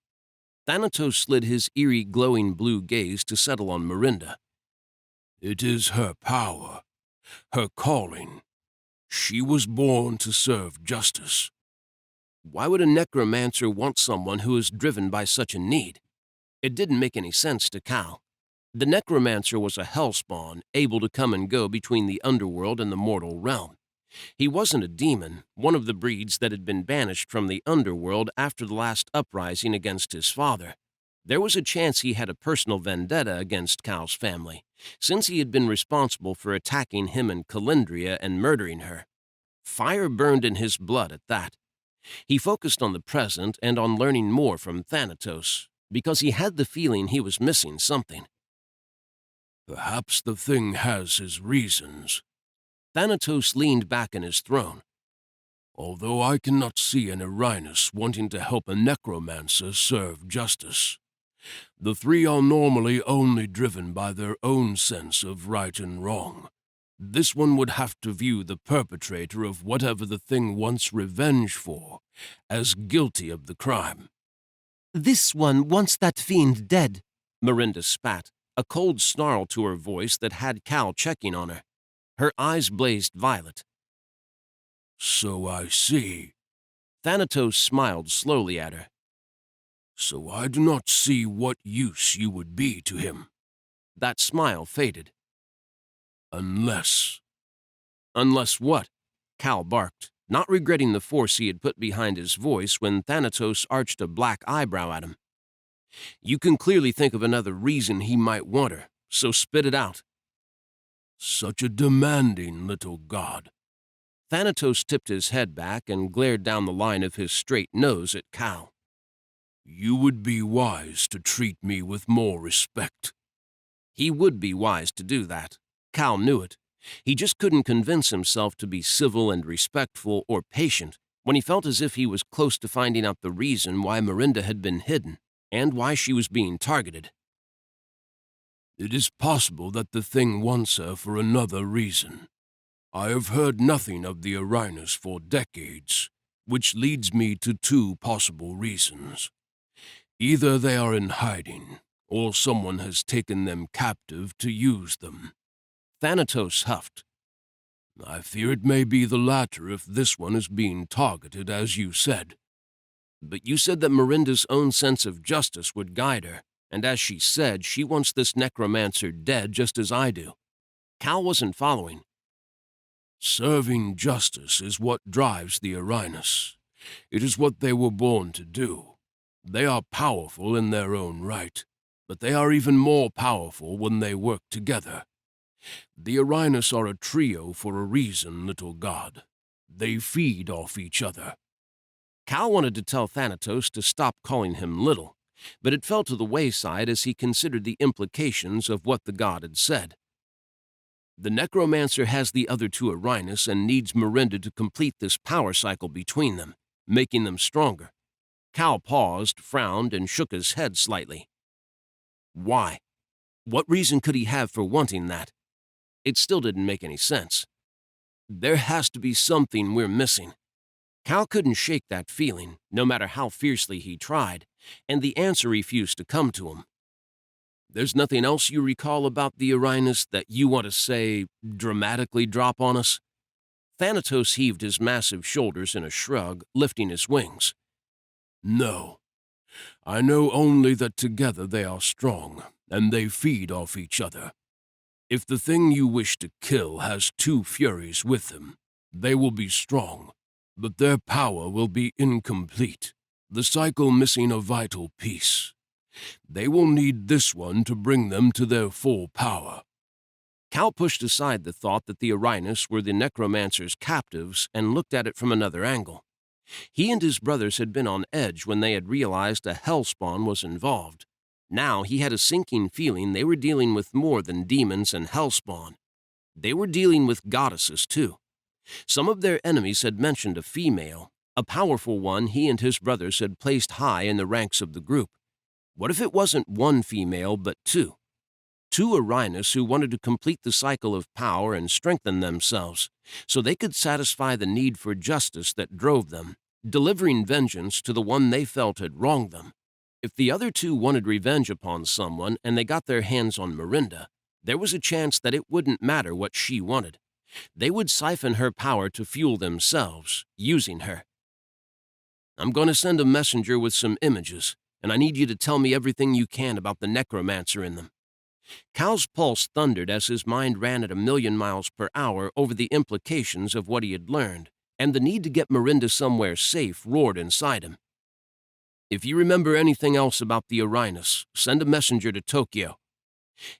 Thanatos slid his eerie, glowing blue gaze to settle on Miranda. It is her power, her calling. She was born to serve justice. Why would a necromancer want someone who is driven by such a need? It didn't make any sense to Cal. The necromancer was a hellspawn, able to come and go between the underworld and the mortal realm. He wasn't a demon, one of the breeds that had been banished from the underworld after the last uprising against his father. There was a chance he had a personal vendetta against Cal's family, since he had been responsible for attacking him and Calendria and murdering her. Fire burned in his blood at that. He focused on the present and on learning more from Thanatos, because he had the feeling he was missing something. Perhaps the thing has his reasons. Thanatos leaned back in his throne. Although I cannot see an Uranus wanting to help a necromancer serve justice. The 3 are normally only driven by their own sense of right and wrong. This one would have to view the perpetrator of whatever the thing wants revenge for as guilty of the crime. This one wants that fiend dead, Miranda spat, a cold snarl to her voice that had Cal checking on her. Her eyes blazed violet. So I see. Thanatos smiled slowly at her. So I do not see what use you would be to him. That smile faded. Unless what? Cal barked, not regretting the force he had put behind his voice when Thanatos arched a black eyebrow at him. You can clearly think of another reason he might want her, so spit it out. Such a demanding little god. Thanatos tipped his head back and glared down the line of his straight nose at Cal. You would be wise to treat me with more respect. He would be wise to do that. Cal knew it. He just couldn't convince himself to be civil and respectful or patient when he felt as if he was close to finding out the reason why Miranda had been hidden and why she was being targeted. It is possible that the thing wants her for another reason. I have heard nothing of the Uranus for decades, which leads me to 2 possible reasons. Either they are in hiding, or someone has taken them captive to use them. Thanatos huffed. I fear it may be the latter if this one is being targeted, as you said. But you said that Miranda's own sense of justice would guide her, and as she said, she wants this necromancer dead just as I do. Cal wasn't following. Serving justice is what drives the Arinus. It is what they were born to do. They are powerful in their own right, but they are even more powerful when they work together. The Arinus are a trio for a reason, little god. They feed off each other. Cal wanted to tell Thanatos to stop calling him little, but it fell to the wayside as he considered the implications of what the god had said. The necromancer has the other two Arinus and needs Miranda to complete this power cycle between them, making them stronger. Cal paused, frowned, and shook his head slightly. Why? What reason could he have for wanting that? It still didn't make any sense. There has to be something we're missing. Cal couldn't shake that feeling, no matter how fiercely he tried, and the answer refused to come to him. There's nothing else you recall about the Arinus that you want to say, dramatically drop on us? Thanatos heaved his massive shoulders in a shrug, lifting his wings. No. I know only that together they are strong, and they feed off each other. If the thing you wish to kill has two Furies with them, they will be strong, but their power will be incomplete, the cycle missing a vital piece. They will need this one to bring them to their full power. Cal pushed aside the thought that the Arinus were the necromancer's captives and looked at it from another angle. He and his brothers had been on edge when they had realized a hellspawn was involved. Now he had a sinking feeling they were dealing with more than demons and hellspawn. They were dealing with goddesses, too. Some of their enemies had mentioned a female, a powerful one he and his brothers had placed high in the ranks of the group. What if it wasn't one female, but two? Two Arinus who wanted to complete the cycle of power and strengthen themselves, so they could satisfy the need for justice that drove them, delivering vengeance to the one they felt had wronged them. If the other two wanted revenge upon someone and they got their hands on Miranda, there was a chance that it wouldn't matter what she wanted. They would siphon her power to fuel themselves, using her. I'm going to send a messenger with some images, and I need you to tell me everything you can about the necromancer in them. Cal's pulse thundered as his mind ran at 1,000,000 miles per hour over the implications of what he had learned, and the need to get Miranda somewhere safe roared inside him. If you remember anything else about the Arinus, send a messenger to Tokyo.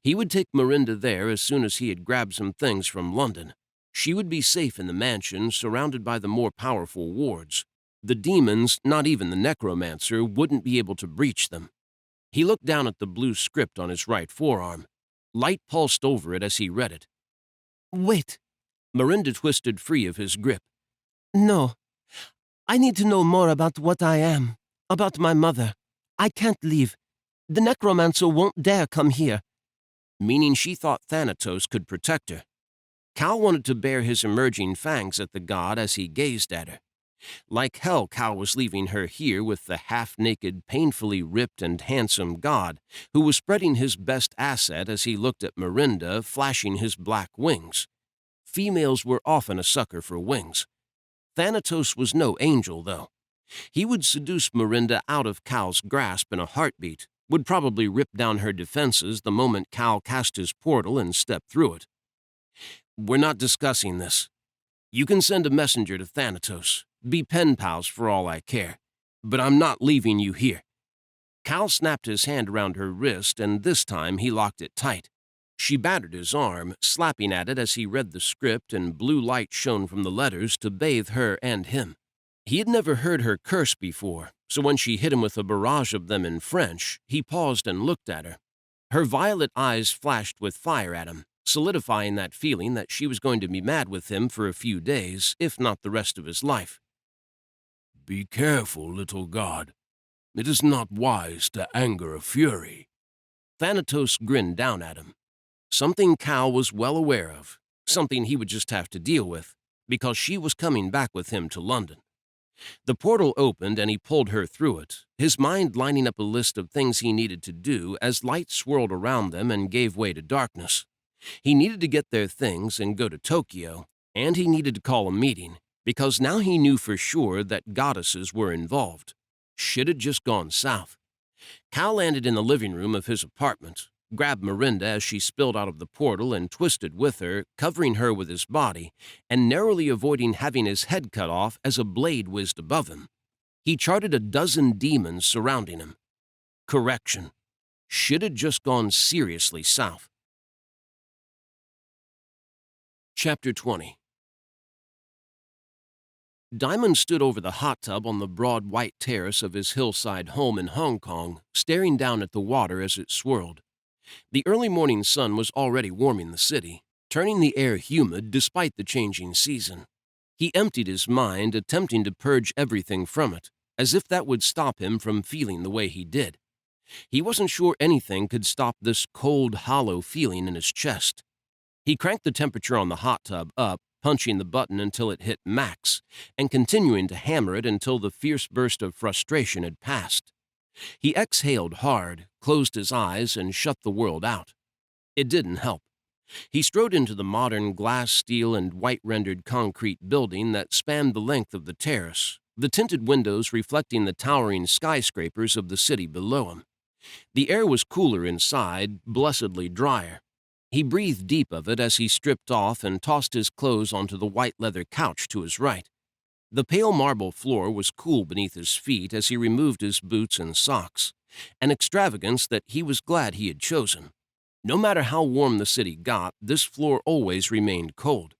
He would take Miranda there as soon as he had grabbed some things from London. She would be safe in the mansion, surrounded by the more powerful wards. The demons, not even the necromancer, wouldn't be able to breach them. He looked down at the blue script on his right forearm. Light pulsed over it as he read it. Wait. Miranda twisted free of his grip. No. I need to know more about what I am, about my mother. I can't leave. The necromancer won't dare come here. Meaning she thought Thanatos could protect her. Cal wanted to bare his emerging fangs at the god as he gazed at her. Like hell, Cal was leaving her here with the half-naked, painfully ripped and handsome god, who was spreading his best asset as he looked at Miranda, flashing his black wings. Females were often a sucker for wings. Thanatos was no angel, though. He would seduce Miranda out of Cal's grasp in a heartbeat, would probably rip down her defenses the moment Cal cast his portal and stepped through it. We're not discussing this. You can send a messenger to Thanatos. Be pen pals for all I care. But I'm not leaving you here. Cal snapped his hand around her wrist, and this time he locked it tight. She battered his arm, slapping at it as he read the script, and blue light shone from the letters to bathe her and him. He had never heard her curse before, so when she hit him with a barrage of them in French, he paused and looked at her. Her violet eyes flashed with fire at him, solidifying that feeling that she was going to be mad with him for a few days, if not the rest of his life. Be careful, little god. It is not wise to anger a Fury. Thanatos grinned down at him. Something Cal was well aware of, something he would just have to deal with, because she was coming back with him to London. The portal opened and he pulled her through it, his mind lining up a list of things he needed to do as light swirled around them and gave way to darkness. He needed to get their things and go to Tokyo, and he needed to call a meeting, because now he knew for sure that goddesses were involved. Shit had just gone south. Cal landed in the living room of his apartment, grabbed Miranda as she spilled out of the portal and twisted with her, covering her with his body, and narrowly avoiding having his head cut off as a blade whizzed above him. He charted a dozen demons surrounding him. Correction. Shit had just gone seriously south. Chapter 20. Diamond stood over the hot tub on the broad white terrace of his hillside home in Hong Kong, staring down at the water as it swirled. The early morning sun was already warming the city, turning the air humid despite the changing season. He emptied his mind, attempting to purge everything from it, as if that would stop him from feeling the way he did. He wasn't sure anything could stop this cold, hollow feeling in his chest. He cranked the temperature on the hot tub up, punching the button until it hit max, and continuing to hammer it until the fierce burst of frustration had passed. He exhaled hard, closed his eyes, and shut the world out. It didn't help. He strode into the modern glass, steel, and white-rendered concrete building that spanned the length of the terrace, the tinted windows reflecting the towering skyscrapers of the city below him. The air was cooler inside, blessedly drier. He breathed deep of it as he stripped off and tossed his clothes onto the white leather couch to his right. The pale marble floor was cool beneath his feet as he removed his boots and socks, an extravagance that he was glad he had chosen. No matter how warm the city got, this floor always remained cold.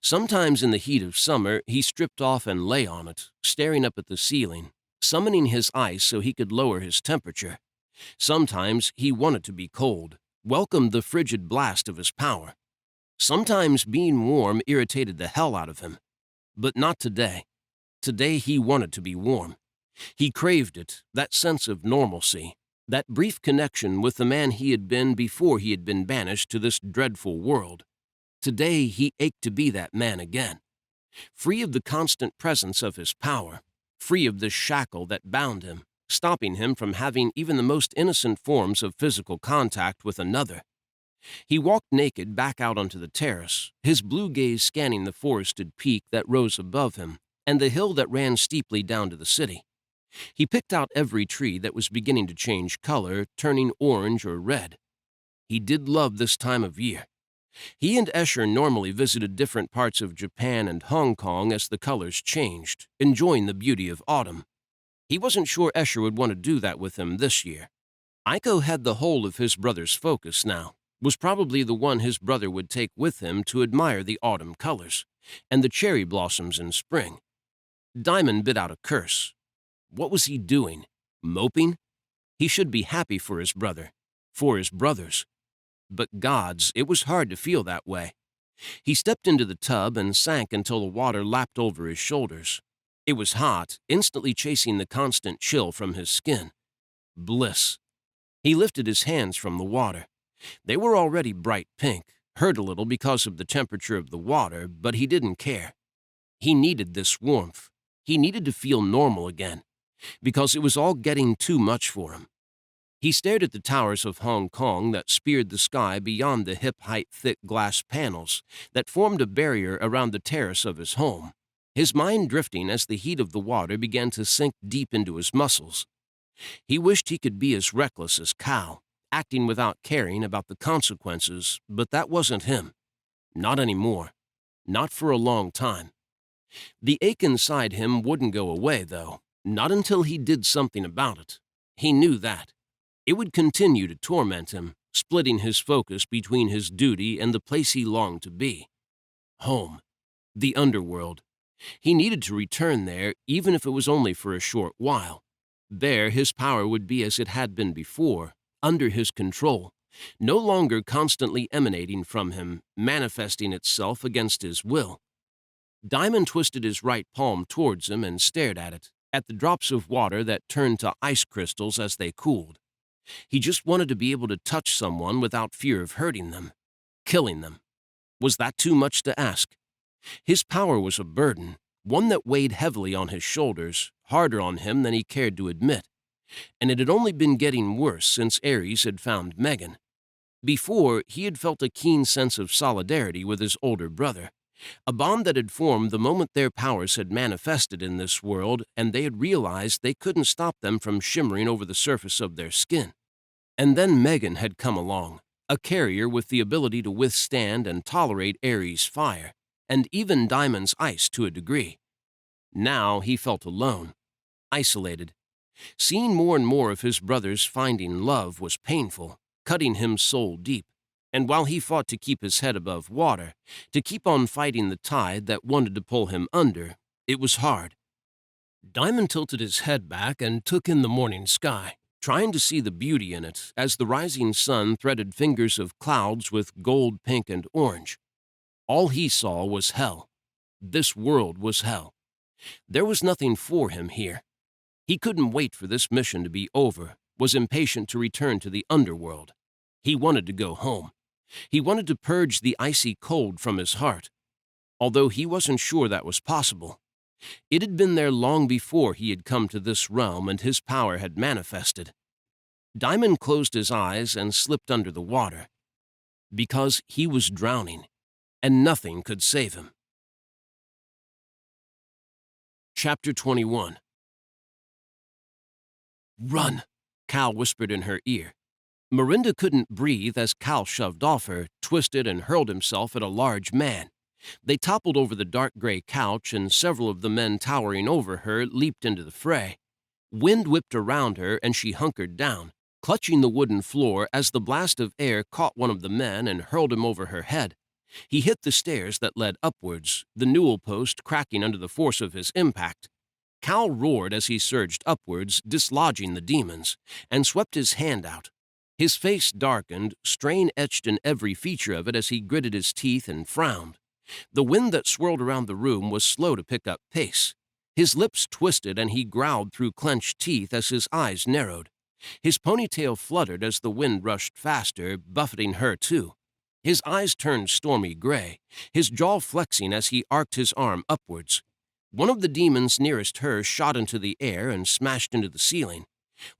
Sometimes in the heat of summer, he stripped off and lay on it, staring up at the ceiling, summoning his ice so he could lower his temperature. Sometimes he wanted to be cold, welcomed the frigid blast of his power. Sometimes being warm irritated the hell out of him. But not today. Today he wanted to be warm. He craved it, that sense of normalcy, that brief connection with the man he had been before he had been banished to this dreadful world. Today he ached to be that man again, free of the constant presence of his power, free of the shackle that bound him, stopping him from having even the most innocent forms of physical contact with another. He walked naked back out onto the terrace, his blue gaze scanning the forested peak that rose above him and the hill that ran steeply down to the city. He picked out every tree that was beginning to change color, turning orange or red. He did love this time of year. He and Escher normally visited different parts of Japan and Hong Kong as the colors changed, enjoying the beauty of autumn. He wasn't sure Escher would want to do that with him this year. Aiko had the whole of his brother's focus now, was probably the one his brother would take with him to admire the autumn colors, and the cherry blossoms in spring. Diamond bit out a curse. What was he doing? Moping? He should be happy for his brother, for his brothers. But gods, it was hard to feel that way. He stepped into the tub and sank until the water lapped over his shoulders. It was hot, instantly chasing the constant chill from his skin. Bliss. He lifted his hands from the water. They were already bright pink, hurt a little because of the temperature of the water, but he didn't care. He needed this warmth. He needed to feel normal again, because it was all getting too much for him. He stared at the towers of Hong Kong that speared the sky beyond the hip-height thick glass panels that formed a barrier around the terrace of his home, his mind drifting as the heat of the water began to sink deep into his muscles. He wished he could be as reckless as Cal, acting without caring about the consequences, but that wasn't him. Not anymore. Not for a long time. The ache inside him wouldn't go away, though, not until he did something about it. He knew that. It would continue to torment him, splitting his focus between his duty and the place he longed to be. Home. The underworld. He needed to return there, even if it was only for a short while. There his power would be as it had been before, under his control, no longer constantly emanating from him, manifesting itself against his will. Diamond twisted his right palm towards him and stared at the drops of water that turned to ice crystals as they cooled. He just wanted to be able to touch someone without fear of hurting them, killing them. Was that too much to ask? His power was a burden, one that weighed heavily on his shoulders, harder on him than he cared to admit. And it had only been getting worse since Ares had found Megan. Before, he had felt a keen sense of solidarity with his older brother, a bond that had formed the moment their powers had manifested in this world and they had realized they couldn't stop them from shimmering over the surface of their skin. And then Megan had come along, a carrier with the ability to withstand and tolerate Ares' fire, and even Diamond's ice to a degree. Now he felt alone, isolated. Seeing more and more of his brothers finding love was painful, cutting him soul deep. And while he fought to keep his head above water, to keep on fighting the tide that wanted to pull him under, it was hard. Diamond tilted his head back and took in the morning sky, trying to see the beauty in it as the rising sun threaded fingers of clouds with gold, pink, and orange. All he saw was hell. This world was hell. There was nothing for him here. He couldn't wait for this mission to be over, was impatient to return to the underworld. He wanted to go home. He wanted to purge the icy cold from his heart, although he wasn't sure that was possible. It had been there long before he had come to this realm and his power had manifested. Diamond closed his eyes and slipped under the water, because he was drowning, and nothing could save him. Chapter 21. "Run," Cal whispered in her ear. Miranda couldn't breathe as Cal shoved off her, twisted, and hurled himself at a large man. They toppled over the dark gray couch, and several of the men towering over her leaped into the fray. Wind whipped around her, and she hunkered down, clutching the wooden floor as the blast of air caught one of the men and hurled him over her head. He hit the stairs that led upwards, the newel post cracking under the force of his impact. Cal roared as he surged upwards, dislodging the demons, and swept his hand out. His face darkened, strain etched in every feature of it as he gritted his teeth and frowned. The wind that swirled around the room was slow to pick up pace. His lips twisted and he growled through clenched teeth as his eyes narrowed. His ponytail fluttered as the wind rushed faster, buffeting her too. His eyes turned stormy gray, his jaw flexing as he arced his arm upwards. One of the demons nearest her shot into the air and smashed into the ceiling.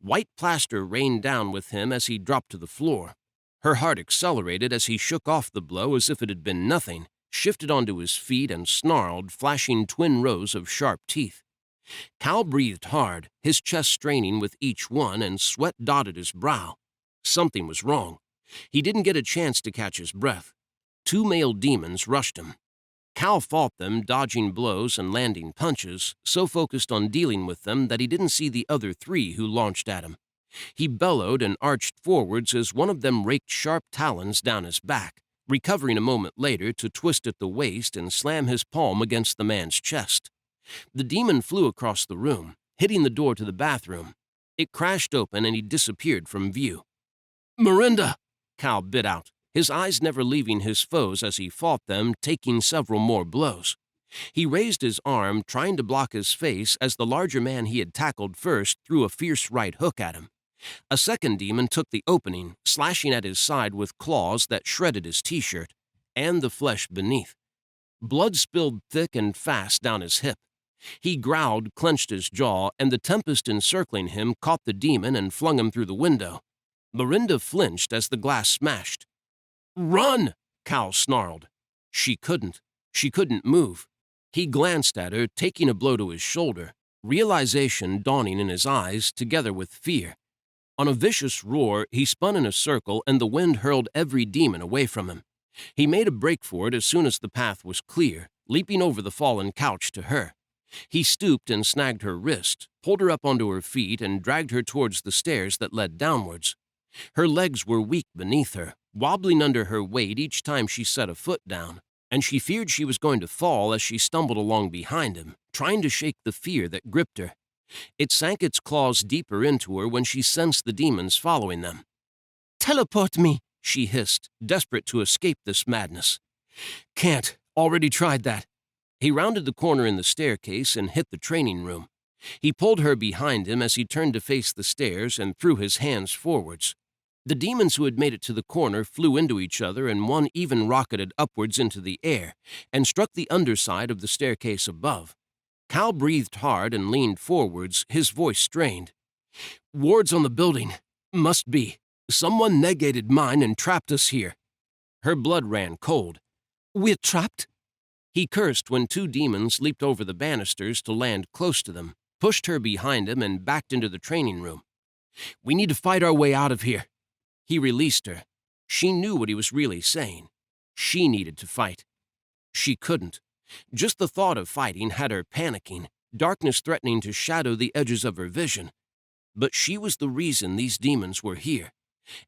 White plaster rained down with him as he dropped to the floor. Her heart accelerated as he shook off the blow as if it had been nothing, shifted onto his feet and snarled, flashing twin rows of sharp teeth. Cal breathed hard, his chest straining with each one, and sweat dotted his brow. Something was wrong. He didn't get a chance to catch his breath. Two male demons rushed him. Cal fought them, dodging blows and landing punches, so focused on dealing with them that he didn't see the other three who launched at him. He bellowed and arched forwards as one of them raked sharp talons down his back, recovering a moment later to twist at the waist and slam his palm against the man's chest. The demon flew across the room, hitting the door to the bathroom. It crashed open and he disappeared from view. "Miranda!" Cal bit out, his eyes never leaving his foes as he fought them, taking several more blows. He raised his arm, trying to block his face as the larger man he had tackled first threw a fierce right hook at him. A second demon took the opening, slashing at his side with claws that shredded his t-shirt and the flesh beneath. Blood spilled thick and fast down his hip. He growled, clenched his jaw, and the tempest encircling him caught the demon and flung him through the window. Miranda flinched as the glass smashed. "Run!" Cal snarled. She couldn't. She couldn't move. He glanced at her, taking a blow to his shoulder, realization dawning in his eyes together with fear. On a vicious roar, he spun in a circle and the wind hurled every demon away from him. He made a break for it as soon as the path was clear, leaping over the fallen couch to her. He stooped and snagged her wrist, pulled her up onto her feet, and dragged her towards the stairs that led downwards. Her legs were weak beneath her, wobbling under her weight each time she set a foot down, and she feared she was going to fall as she stumbled along behind him, trying to shake the fear that gripped her. It sank its claws deeper into her when she sensed the demons following them. "Teleport me," she hissed, desperate to escape this madness. "Can't. Already tried that." He rounded the corner in the staircase and hit the training room. He pulled her behind him as he turned to face the stairs and threw his hands forwards. The demons who had made it to the corner flew into each other, and one even rocketed upwards into the air and struck the underside of the staircase above. Cal breathed hard and leaned forwards, his voice strained. "Wards on the building. Must be. Someone negated mine and trapped us here." Her blood ran cold. "We're trapped?" He cursed when two demons leaped over the banisters to land close to them, pushed her behind him, and backed into the training room. "We need to fight our way out of here." He released her. She knew what he was really saying. She needed to fight. She couldn't. Just the thought of fighting had her panicking, darkness threatening to shadow the edges of her vision. But she was the reason these demons were here.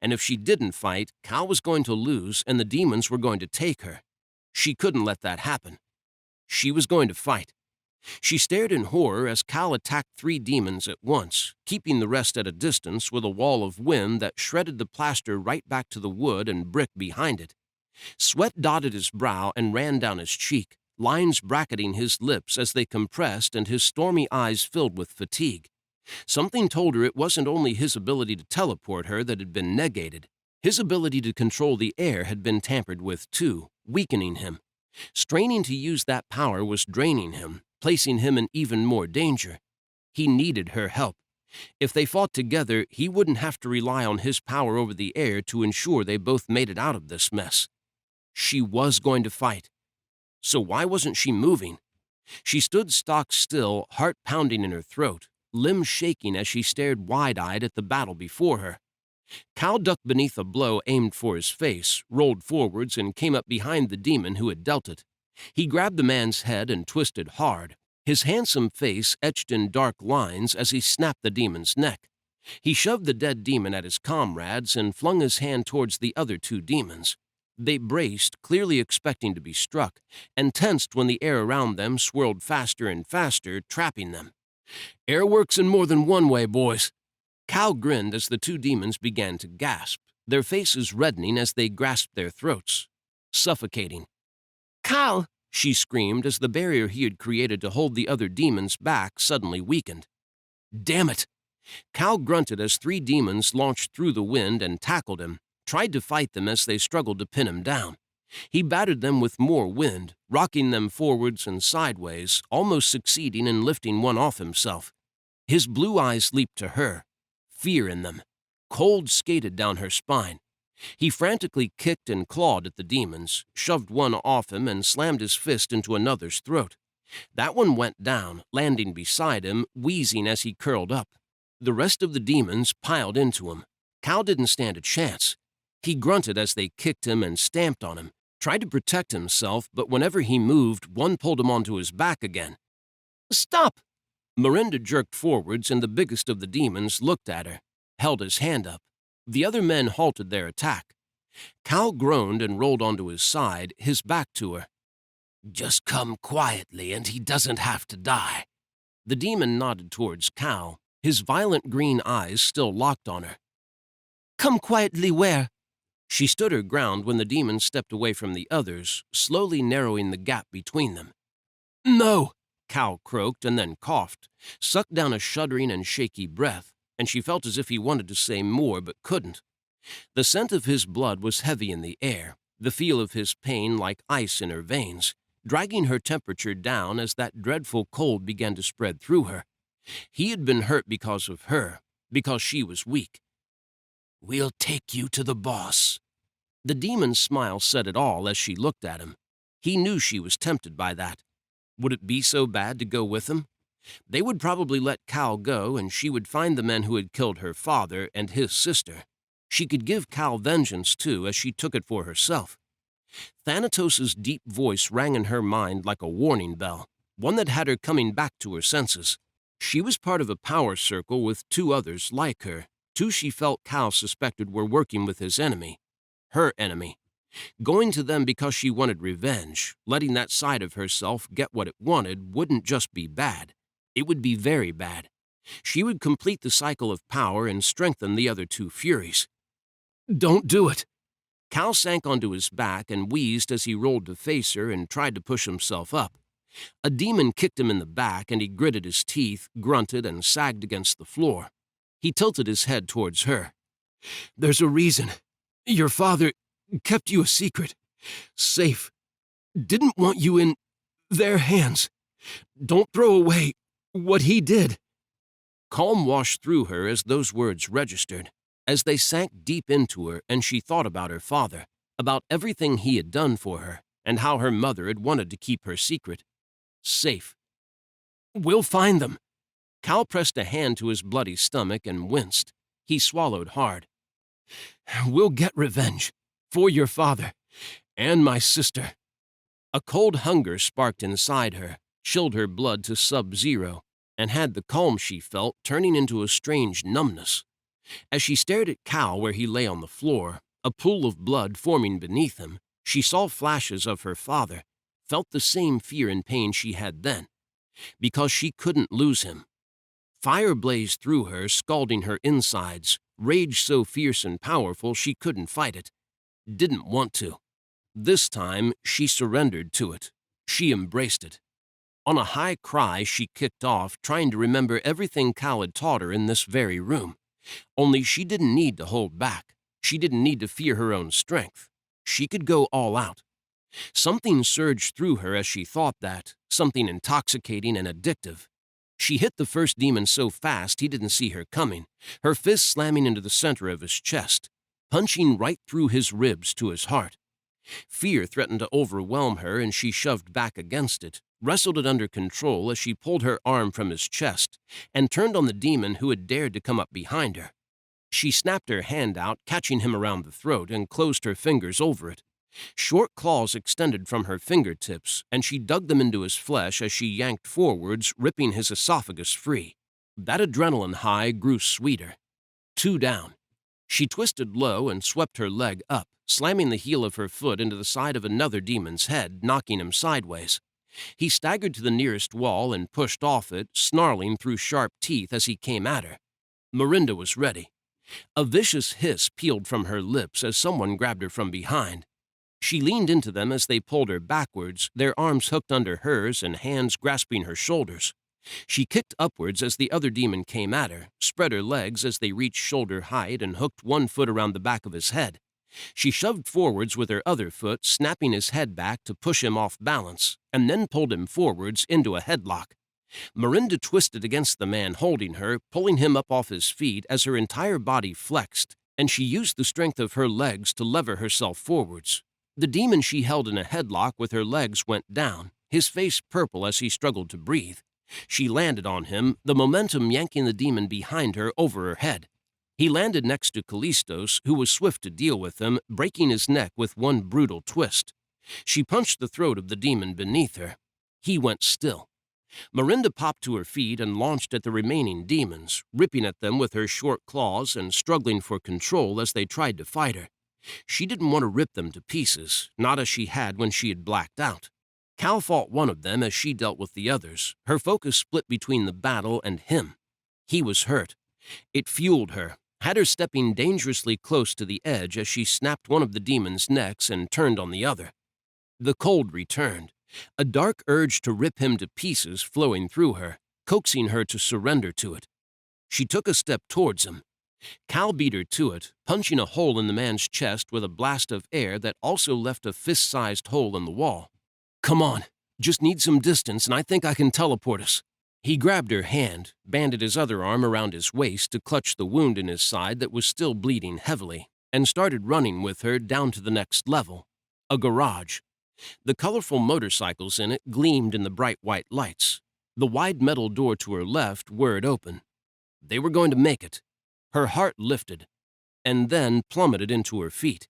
And if she didn't fight, Cal was going to lose and the demons were going to take her. She couldn't let that happen. She was going to fight. She stared in horror as Cal attacked 3 demons at once, keeping the rest at a distance with a wall of wind that shredded the plaster right back to the wood and brick behind it. Sweat dotted his brow and ran down his cheek, lines bracketing his lips as they compressed and his stormy eyes filled with fatigue. Something told her it wasn't only his ability to teleport her that had been negated. His ability to control the air had been tampered with too, weakening him. Straining to use that power was draining him, placing him in even more danger. He needed her help. If they fought together, he wouldn't have to rely on his power over the air to ensure they both made it out of this mess. She was going to fight. So why wasn't she moving? She stood stock still, heart pounding in her throat, limbs shaking as she stared wide-eyed at the battle before her. Cal ducked beneath a blow aimed for his face, rolled forwards, and came up behind the demon who had dealt it. He grabbed the man's head and twisted hard, his handsome face etched in dark lines as he snapped the demon's neck. He shoved the dead demon at his comrades and flung his hand towards the other 2 demons. They braced, clearly expecting to be struck, and tensed when the air around them swirled faster and faster, trapping them. "Air works in more than one way, boys." Cal grinned as the 2 demons began to gasp, their faces reddening as they grasped their throats. Suffocating. "Cal!" she screamed as the barrier he had created to hold the other demons back suddenly weakened. "Damn it!" Cal grunted as 3 demons launched through the wind and tackled him, tried to fight them as they struggled to pin him down. He battered them with more wind, rocking them forwards and sideways, almost succeeding in lifting one off himself. His blue eyes leaped to her, fear in them. Cold skated down her spine. He frantically kicked and clawed at the demons, shoved one off him and slammed his fist into another's throat. That one went down, landing beside him, wheezing as he curled up. The rest of the demons piled into him. Cal didn't stand a chance. He grunted as they kicked him and stamped on him, tried to protect himself, but whenever he moved, one pulled him onto his back again. "Stop!" Miranda jerked forwards, and the biggest of the demons looked at her, held his hand up. The other men halted their attack. Cal groaned and rolled onto his side, his back to her. "Just come quietly, and he doesn't have to die." The demon nodded towards Cal, his violent green eyes still locked on her. "Come quietly where?" She stood her ground when the demon stepped away from the others, slowly narrowing the gap between them. "No!" Cal croaked and then coughed, sucked down a shuddering and shaky breath, and she felt as if he wanted to say more but couldn't. The scent of his blood was heavy in the air, the feel of his pain like ice in her veins, dragging her temperature down as that dreadful cold began to spread through her. He had been hurt because of her, because she was weak. "We'll take you to the boss." The demon's smile said it all as she looked at him. He knew she was tempted by that. Would it be so bad to go with him? They would probably let Cal go, and she would find the men who had killed her father and his sister. She could give Cal vengeance, too, as she took it for herself. Thanatos's deep voice rang in her mind like a warning bell, one that had her coming back to her senses. She was part of a power circle with 2 others like her, 2 she felt Cal suspected were working with his enemy, her enemy. Going to them because she wanted revenge, letting that side of herself get what it wanted, wouldn't just be bad. It would be very bad. She would complete the cycle of power and strengthen the other 2 furies. "Don't do it!" Cal sank onto his back and wheezed as he rolled to face her and tried to push himself up. A demon kicked him in the back and he gritted his teeth, grunted, and sagged against the floor. He tilted his head towards her. "There's a reason. Your father kept you a secret. Safe. Didn't want you in their hands." Don't throw away what he did." Calm washed through her as those words registered, as they sank deep into her and she thought about her father, about everything he had done for her, and how her mother had wanted to keep her secret. Safe. "We'll find them." Cal pressed a hand to his bloody stomach and winced. He swallowed hard. "We'll get revenge. For your father. And my sister." A cold hunger sparked inside her, chilled her blood to sub-zero, and had the calm she felt turning into a strange numbness. As she stared at Cal where he lay on the floor, a pool of blood forming beneath him, she saw flashes of her father, felt the same fear and pain she had then, because she couldn't lose him. Fire blazed through her, scalding her insides, rage so fierce and powerful she couldn't fight it. Didn't want to. This time, she surrendered to it. She embraced it. On a high cry, she kicked off, trying to remember everything Cal had taught her in this very room. Only she didn't need to hold back. She didn't need to fear her own strength. She could go all out. Something surged through her as she thought that, something intoxicating and addictive. She hit the first demon so fast he didn't see her coming, her fist slamming into the center of his chest, punching right through his ribs to his heart. Fear threatened to overwhelm her, and she shoved back against it, wrestled it under control as she pulled her arm from his chest and turned on the demon who had dared to come up behind her. She snapped her hand out, catching him around the throat, and closed her fingers over it. Short claws extended from her fingertips, and she dug them into his flesh as she yanked forwards, ripping his esophagus free. That adrenaline high grew sweeter. 2 down. She twisted low and swept her leg up, slamming the heel of her foot into the side of another demon's head, knocking him sideways. He staggered to the nearest wall and pushed off it, snarling through sharp teeth as he came at her. Miranda was ready. A vicious hiss peeled from her lips as someone grabbed her from behind. She leaned into them as they pulled her backwards, their arms hooked under hers and hands grasping her shoulders. She kicked upwards as the other demon came at her, spread her legs as they reached shoulder height, and hooked one foot around the back of his head. She shoved forwards with her other foot, snapping his head back to push him off balance, and then pulled him forwards into a headlock. Miranda twisted against the man holding her, pulling him up off his feet as her entire body flexed, and she used the strength of her legs to lever herself forwards. The demon she held in a headlock with her legs went down, his face purple as he struggled to breathe. She landed on him, the momentum yanking the demon behind her over her head. He landed next to Calistos, who was swift to deal with him, breaking his neck with one brutal twist. She punched the throat of the demon beneath her. He went still. Miranda popped to her feet and launched at the remaining demons, ripping at them with her short claws and struggling for control as they tried to fight her. She didn't want to rip them to pieces, not as she had when she had blacked out. Cal fought one of them as she dealt with the others, her focus split between the battle and him. He was hurt. It fueled her, had her stepping dangerously close to the edge as she snapped one of the demon's necks and turned on the other. The cold returned, a dark urge to rip him to pieces flowing through her, coaxing her to surrender to it. She took a step towards him. Cal beat her to it, punching a hole in the man's chest with a blast of air that also left a fist-sized hole in the wall. "Come on, just need some distance and I think I can teleport us." He grabbed her hand, banded his other arm around his waist to clutch the wound in his side that was still bleeding heavily, and started running with her down to the next level, a garage. The colorful motorcycles in it gleamed in the bright white lights. The wide metal door to her left whirred open. They were going to make it. Her heart lifted, and then plummeted into her feet.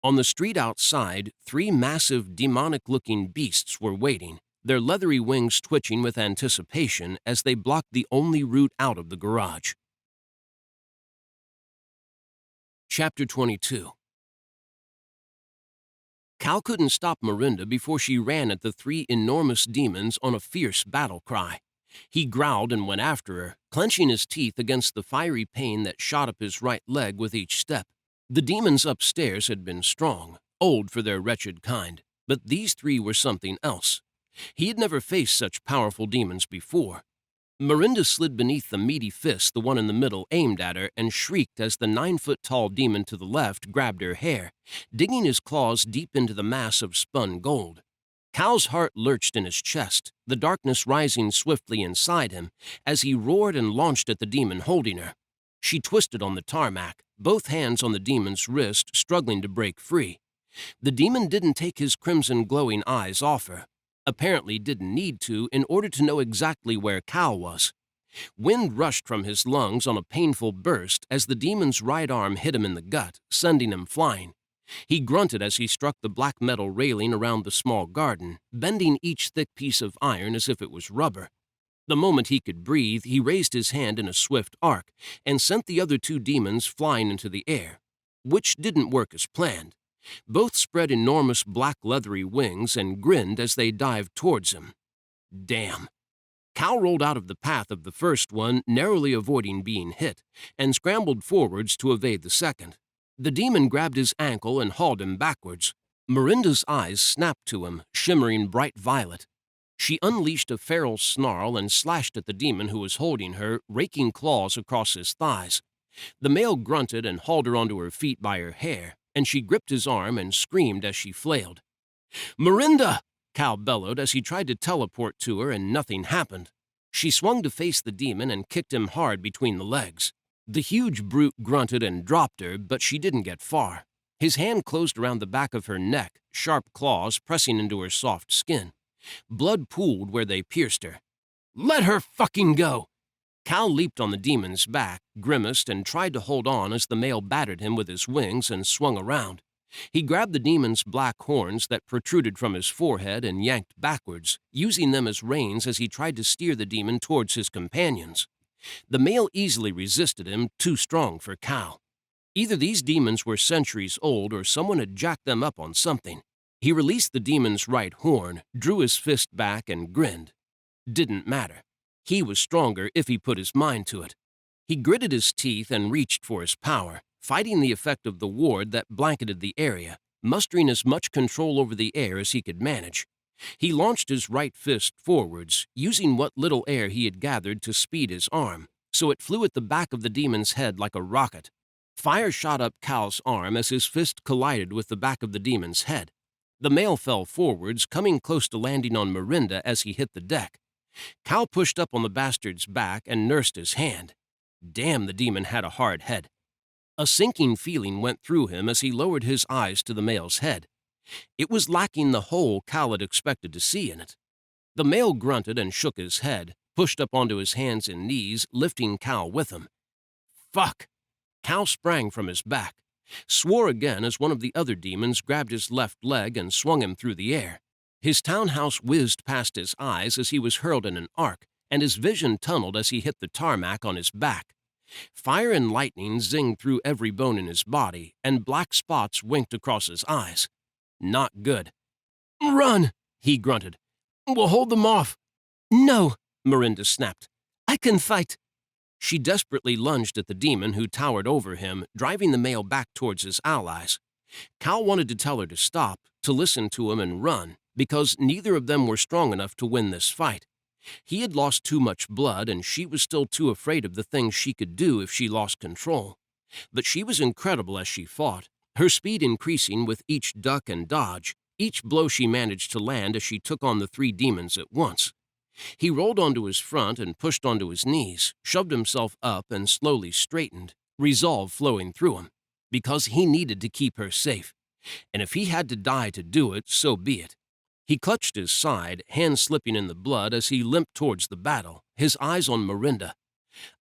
On the street outside, 3 massive, demonic-looking beasts were waiting, their leathery wings twitching with anticipation as they blocked the only route out of the garage. Chapter 22. Cal couldn't stop Miranda before she ran at the 3 enormous demons on a fierce battle cry. He growled and went after her, clenching his teeth against the fiery pain that shot up his right leg with each step. The demons upstairs had been strong, old for their wretched kind, but these 3 were something else. He had never faced such powerful demons before. Miranda slid beneath the meaty fist the one in the middle aimed at her and shrieked as the 9-foot-tall demon to the left grabbed her hair, digging his claws deep into the mass of spun gold. Cal's heart lurched in his chest, the darkness rising swiftly inside him as he roared and launched at the demon holding her. She twisted on the tarmac, both hands on the demon's wrist, struggling to break free. The demon didn't take his crimson glowing eyes off her. Apparently didn't need to in order to know exactly where Cal was. Wind rushed from his lungs on a painful burst as the demon's right arm hit him in the gut, sending him flying. He grunted as he struck the black metal railing around the small garden, bending each thick piece of iron as if it was rubber. The moment he could breathe, he raised his hand in a swift arc and sent the other two demons flying into the air, which didn't work as planned. Both spread enormous black leathery wings and grinned as they dived towards him. Damn. Cal rolled out of the path of the first one, narrowly avoiding being hit, and scrambled forwards to evade the second. The demon grabbed his ankle and hauled him backwards. Miranda's eyes snapped to him, shimmering bright violet. She unleashed a feral snarl and slashed at the demon who was holding her, raking claws across his thighs. The male grunted and hauled her onto her feet by her hair, and she gripped his arm and screamed as she flailed. "Miranda!" Cal bellowed as he tried to teleport to her, and nothing happened. She swung to face the demon and kicked him hard between the legs. The huge brute grunted and dropped her, but she didn't get far. His hand closed around the back of her neck, sharp claws pressing into her soft skin. Blood pooled where they pierced her. "Let her fucking go!" Cal leaped on the demon's back, grimaced, and tried to hold on as the male battered him with his wings and swung around. He grabbed the demon's black horns that protruded from his forehead and yanked backwards, using them as reins as he tried to steer the demon towards his companions. The male easily resisted him, too strong for Cal. Either these demons were centuries old or someone had jacked them up on something. He released the demon's right horn, drew his fist back, and grinned. Didn't matter. He was stronger if he put his mind to it. He gritted his teeth and reached for his power, fighting the effect of the ward that blanketed the area, mustering as much control over the air as he could manage. He launched his right fist forwards, using what little air he had gathered to speed his arm, so it flew at the back of the demon's head like a rocket. Fire shot up Cal's arm as his fist collided with the back of the demon's head. The male fell forwards, coming close to landing on Miranda as he hit the deck. Cal pushed up on the bastard's back and nursed his hand. Damn, the demon had a hard head. A sinking feeling went through him as he lowered his eyes to the male's head. It was lacking the hole Cal had expected to see in it. The male grunted and shook his head, pushed up onto his hands and knees, lifting Cal with him. Fuck! Cal sprang from his back, swore again as one of the other demons grabbed his left leg and swung him through the air. His townhouse whizzed past his eyes as he was hurled in an arc, and his vision tunneled as he hit the tarmac on his back. Fire and lightning zinged through every bone in his body, and black spots winked across his eyes. Not good. "Run!" he grunted. "We'll hold them off." "No," Miranda snapped. "I can fight." She desperately lunged at the demon who towered over him, driving the male back towards his allies. Cal wanted to tell her to stop, to listen to him and run, because neither of them were strong enough to win this fight. He had lost too much blood, and she was still too afraid of the things she could do if she lost control. But she was incredible as she fought, her speed increasing with each duck and dodge, each blow she managed to land as she took on the three demons at once. He rolled onto his front and pushed onto his knees, shoved himself up and slowly straightened, resolve flowing through him, because he needed to keep her safe. And if he had to die to do it, so be it. He clutched his side, hands slipping in the blood as he limped towards the battle, his eyes on Miranda.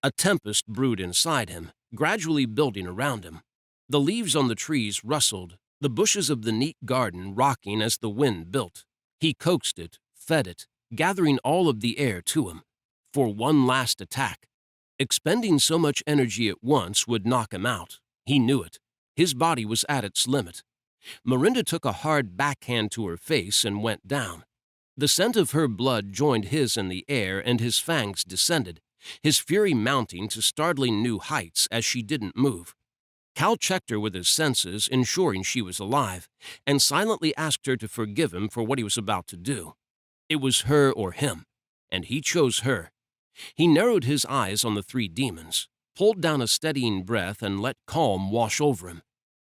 A tempest brewed inside him, gradually building around him. The leaves on the trees rustled, the bushes of the neat garden rocking as the wind built. He coaxed it, fed it, gathering all of the air to him, for one last attack. Expending so much energy at once would knock him out. He knew it. His body was at its limit. Miranda took a hard backhand to her face and went down. The scent of her blood joined his in the air, and his fangs descended, his fury mounting to startling new heights as she didn't move. Cal checked her with his senses, ensuring she was alive, and silently asked her to forgive him for what he was about to do. It was her or him, and he chose her. He narrowed his eyes on the three demons, pulled down a steadying breath, and let calm wash over him.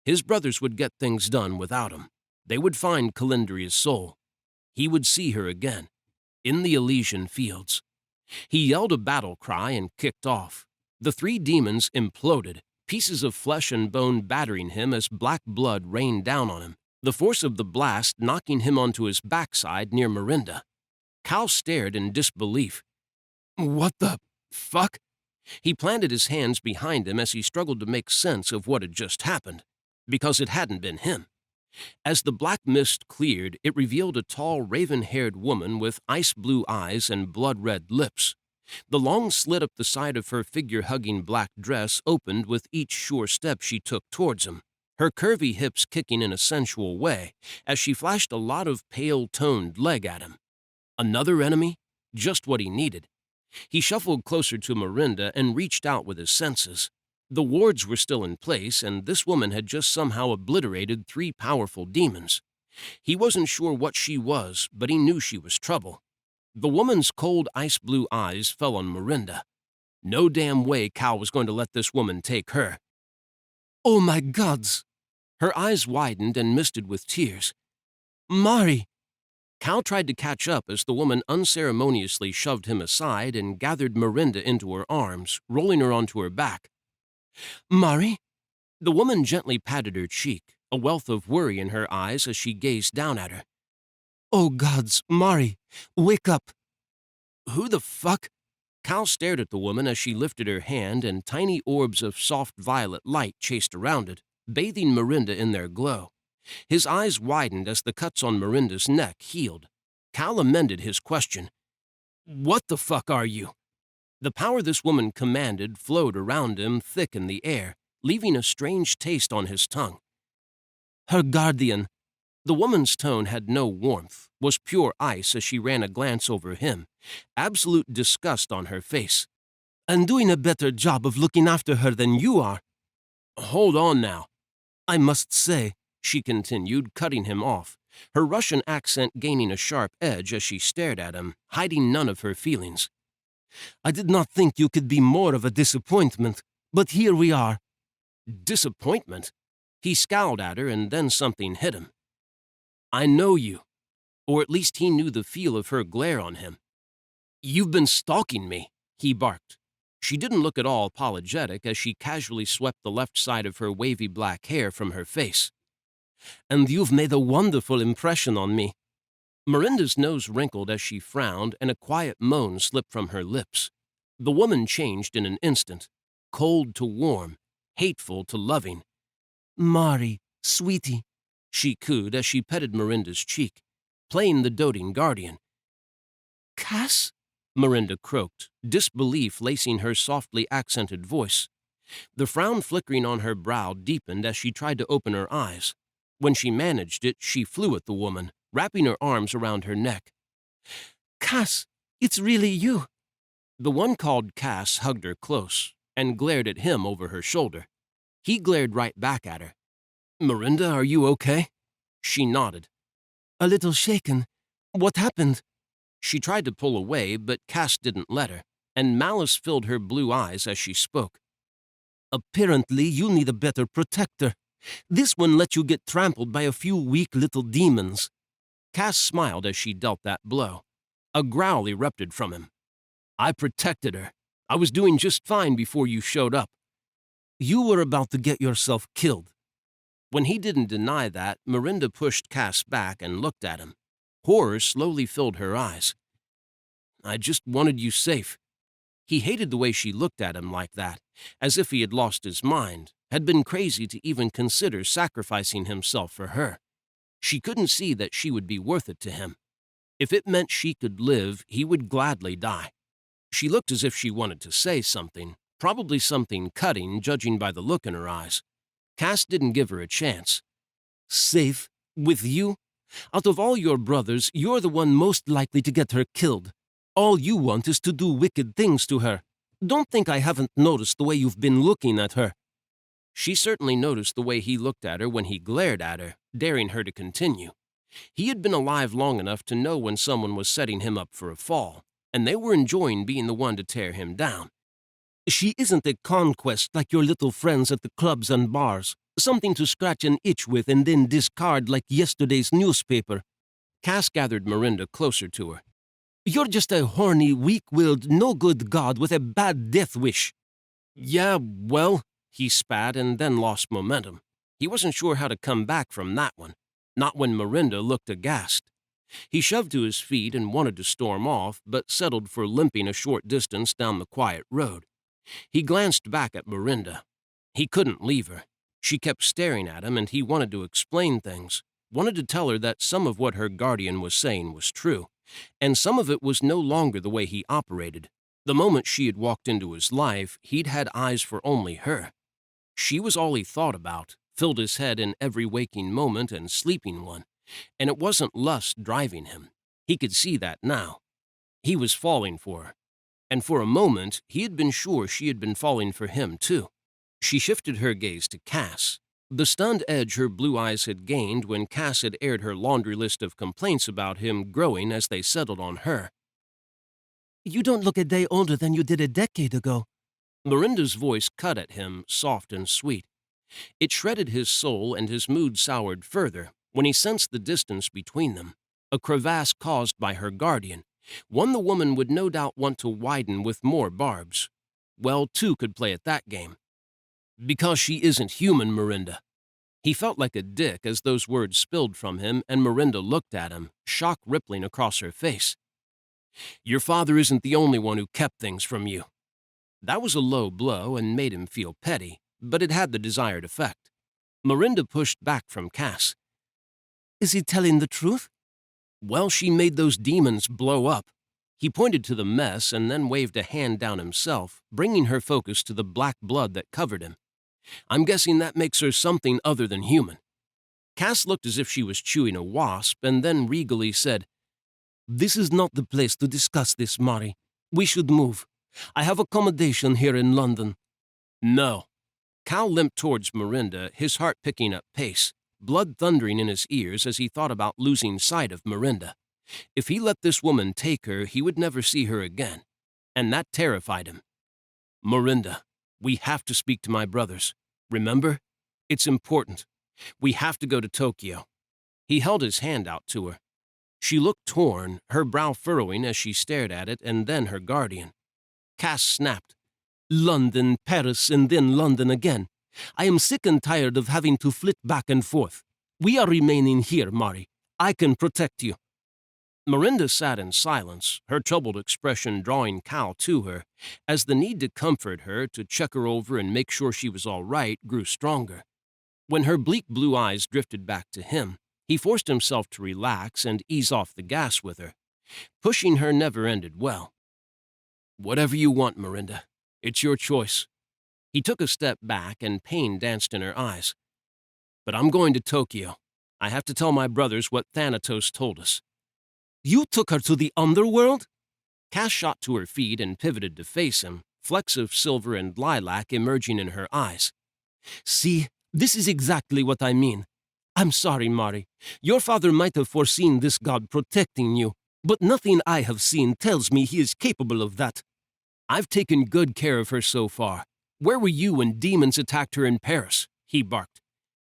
His brothers would get things done without him. They would find Calendria's soul. He would see her again, in the Elysian fields. He yelled a battle cry and kicked off. The three demons imploded, pieces of flesh and bone battering him as black blood rained down on him, the force of the blast knocking him onto his backside near Miranda. Cal stared in disbelief. What the fuck? He planted his hands behind him as he struggled to make sense of what had just happened, because it hadn't been him. As the black mist cleared, it revealed a tall, raven-haired woman with ice-blue eyes and blood-red lips. The long slit up the side of her figure-hugging black dress opened with each sure step she took towards him, her curvy hips kicking in a sensual way as she flashed a lot of pale-toned leg at him. Another enemy? Just what he needed. He shuffled closer to Miranda and reached out with his senses. The wards were still in place, and this woman had just somehow obliterated 3 powerful demons. He wasn't sure what she was, but he knew she was trouble. The woman's cold ice-blue eyes fell on Miranda. No damn way Cal was going to let this woman take her. Oh my gods! Her eyes widened and misted with tears. Mari! Cal tried to catch up as the woman unceremoniously shoved him aside and gathered Miranda into her arms, rolling her onto her back. Mari? The woman gently patted her cheek, a wealth of worry in her eyes as she gazed down at her. Oh gods, Mari, wake up! Who the fuck? Cal stared at the woman as she lifted her hand and tiny orbs of soft violet light chased around it, bathing Miranda in their glow. His eyes widened as the cuts on Miranda's neck healed. Cal amended his question. What the fuck are you? The power this woman commanded flowed around him thick in the air, leaving a strange taste on his tongue. Her guardian. The woman's tone had no warmth, was pure ice as she ran a glance over him, absolute disgust on her face. And doing a better job of looking after her than you are. Hold on now. I must say, she continued, cutting him off, her Russian accent gaining a sharp edge as she stared at him, hiding none of her feelings. I did not think you could be more of a disappointment, but here we are. Disappointment? He scowled at her and then something hit him. I know you. Or at least he knew the feel of her glare on him. You've been stalking me, he barked. She didn't look at all apologetic as she casually swept the left side of her wavy black hair from her face. And you've made a wonderful impression on me. Miranda's nose wrinkled as she frowned and a quiet moan slipped from her lips. The woman changed in an instant, cold to warm, hateful to loving. Mari, sweetie, she cooed as she petted Miranda's cheek, playing the doting guardian. Cass? Miranda croaked, disbelief lacing her softly accented voice. The frown flickering on her brow deepened as she tried to open her eyes. When she managed it, she flew at the woman, wrapping her arms around her neck. Cass, it's really you. The one called Cass hugged her close and glared at him over her shoulder. He glared right back at her. Miranda, are you okay? She nodded. A little shaken. What happened? She tried to pull away, but Cass didn't let her, and malice filled her blue eyes as she spoke. Apparently, you need a better protector. This one let you get trampled by a few weak little demons. Cass smiled as she dealt that blow. A growl erupted from him. I protected her. I was doing just fine before you showed up. You were about to get yourself killed. When he didn't deny that, Miranda pushed Cass back and looked at him. Horror slowly filled her eyes. I just wanted you safe. He hated the way she looked at him like that, as if he had lost his mind, had been crazy to even consider sacrificing himself for her. She couldn't see that she would be worth it to him. If it meant she could live, he would gladly die. She looked as if she wanted to say something, probably something cutting, judging by the look in her eyes. Cass didn't give her a chance. Safe? With you? Out of all your brothers, you're the one most likely to get her killed. All you want is to do wicked things to her. Don't think I haven't noticed the way you've been looking at her. She certainly noticed the way he looked at her when he glared at her, daring her to continue. He had been alive long enough to know when someone was setting him up for a fall, and they were enjoying being the one to tear him down. She isn't a conquest like your little friends at the clubs and bars, something to scratch an itch with and then discard like yesterday's newspaper. Cass gathered Miranda closer to her. You're just a horny, weak-willed, no-good god with a bad death wish. Yeah, well, he spat and then lost momentum. He wasn't sure how to come back from that one, not when Miranda looked aghast. He shoved to his feet and wanted to storm off, but settled for limping a short distance down the quiet road. He glanced back at Miranda. He couldn't leave her. She kept staring at him, and he wanted to explain things, wanted to tell her that some of what her guardian was saying was true, and some of it was no longer the way he operated. The moment she had walked into his life, he'd had eyes for only her. She was all he thought about, filled his head in every waking moment and sleeping one, and it wasn't lust driving him. He could see that now. He was falling for her, and for a moment he had been sure she had been falling for him too. She shifted her gaze to Cass. The stunned edge her blue eyes had gained when Cass had aired her laundry list of complaints about him growing as they settled on her. You don't look a day older than you did a decade ago. Miranda's voice cut at him, soft and sweet. It shredded his soul, and his mood soured further when he sensed the distance between them, a crevasse caused by her guardian, one the woman would no doubt want to widen with more barbs. Well, two could play at that game. Because she isn't human, Miranda. He felt like a dick as those words spilled from him, and Miranda looked at him, shock rippling across her face. Your father isn't the only one who kept things from you. That was a low blow and made him feel petty, but it had the desired effect. Miranda pushed back from Cass. Is he telling the truth? Well, she made those demons blow up. He pointed to the mess and then waved a hand down himself, bringing her focus to the black blood that covered him. I'm guessing that makes her something other than human. Cass looked as if she was chewing a wasp and then regally said, This is not the place to discuss this, Mari. We should move. I have accommodation here in London. No. Cal limped towards Miranda, his heart picking up pace, blood thundering in his ears as he thought about losing sight of Miranda. If he let this woman take her, he would never see her again, and that terrified him. Miranda, we have to speak to my brothers. Remember? It's important. We have to go to Tokyo. He held his hand out to her. She looked torn, her brow furrowing as she stared at it, and then her guardian. Cass snapped. London, Paris, and then London again. I am sick and tired of having to flit back and forth. We are remaining here, Mari. I can protect you. Miranda sat in silence, her troubled expression drawing Cal to her, as the need to comfort her, to check her over and make sure she was all right, grew stronger. When her bleak blue eyes drifted back to him, he forced himself to relax and ease off the gas with her. Pushing her never ended well. Whatever you want, Miranda. It's your choice. He took a step back, and pain danced in her eyes. But I'm going to Tokyo. I have to tell my brothers what Thanatos told us. You took her to the underworld? Cass shot to her feet and pivoted to face him, flecks of silver and lilac emerging in her eyes. See, this is exactly what I mean. I'm sorry, Mari. Your father might have foreseen this god protecting you, but nothing I have seen tells me he is capable of that. I've taken good care of her so far. Where were you when demons attacked her in Paris? He barked.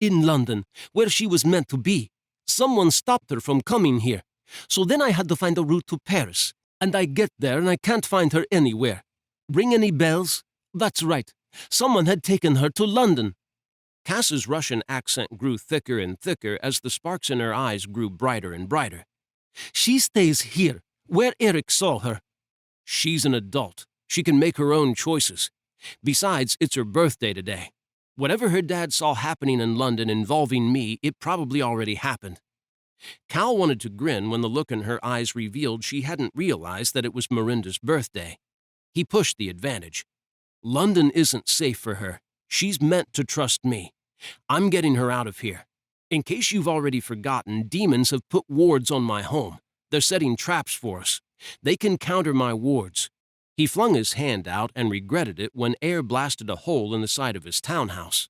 In London, where she was meant to be. Someone stopped her from coming here. So then I had to find a route to Paris, and I get there and I can't find her anywhere. Ring any bells? That's right. Someone had taken her to London. Cass's Russian accent grew thicker and thicker as the sparks in her eyes grew brighter and brighter. She stays here, where Eric saw her. She's an adult. She can make her own choices. Besides, it's her birthday today. Whatever her dad saw happening in London involving me, it probably already happened. Cal wanted to grin when the look in her eyes revealed she hadn't realized that it was Miranda's birthday. He pushed the advantage. London isn't safe for her. She's meant to trust me. I'm getting her out of here. In case you've already forgotten, demons have put wards on my home. They're setting traps for us. They can counter my wards. He flung his hand out and regretted it when air blasted a hole in the side of his townhouse.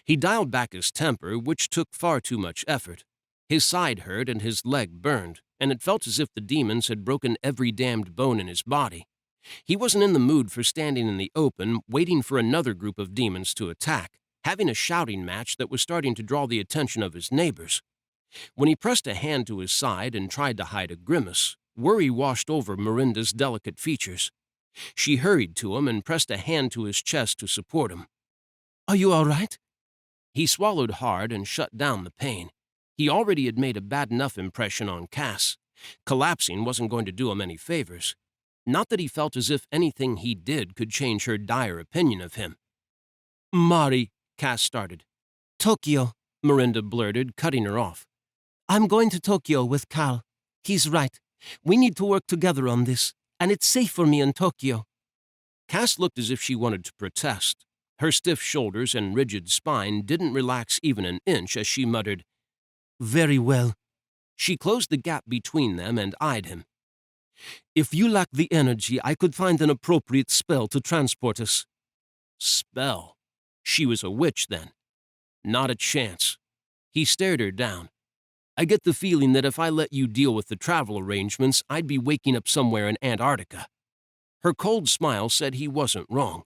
He dialed back his temper, which took far too much effort. His side hurt and his leg burned, and it felt as if the demons had broken every damned bone in his body. He wasn't in the mood for standing in the open, waiting for another group of demons to attack, having a shouting match that was starting to draw the attention of his neighbors. When he pressed a hand to his side and tried to hide a grimace, worry washed over Miranda's delicate features. She hurried to him and pressed a hand to his chest to support him. Are you all right? He swallowed hard and shut down the pain. He already had made a bad enough impression on Cass. Collapsing wasn't going to do him any favors. Not that he felt as if anything he did could change her dire opinion of him. Mari, Cass started. Tokyo, Miranda blurted, cutting her off. I'm going to Tokyo with Cal. He's right. We need to work together on this, and it's safe for me in Tokyo. Cass looked as if she wanted to protest. Her stiff shoulders and rigid spine didn't relax even an inch as she muttered, Very well. She closed the gap between them and eyed him. If you lack the energy, I could find an appropriate spell to transport us. Spell? She was a witch, then. Not a chance. He stared her down. I get the feeling that if I let you deal with the travel arrangements, I'd be waking up somewhere in Antarctica. Her cold smile said he wasn't wrong.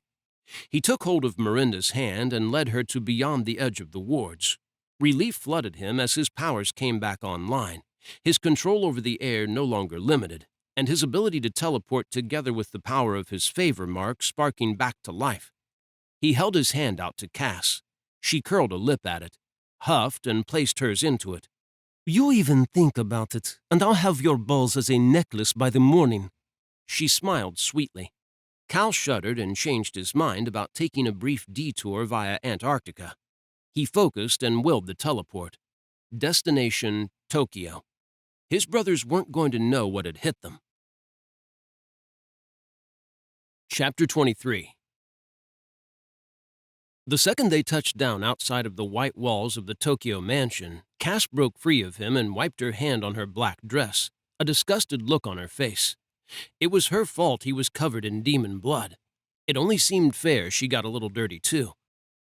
He took hold of Miranda's hand and led her to beyond the edge of the wards. Relief flooded him as his powers came back online, his control over the air no longer limited, and his ability to teleport together with the power of his favor mark sparking back to life. He held his hand out to Cass. She curled a lip at it, huffed, and placed hers into it. You even think about it, and I'll have your balls as a necklace by the morning. She smiled sweetly. Cal shuddered and changed his mind about taking a brief detour via Antarctica. He focused and willed the teleport. Destination, Tokyo. His brothers weren't going to know what had hit them. Chapter 23. The second they touched down outside of the white walls of the Tokyo mansion, Cass broke free of him and wiped her hand on her black dress, a disgusted look on her face. It was her fault he was covered in demon blood. It only seemed fair she got a little dirty, too.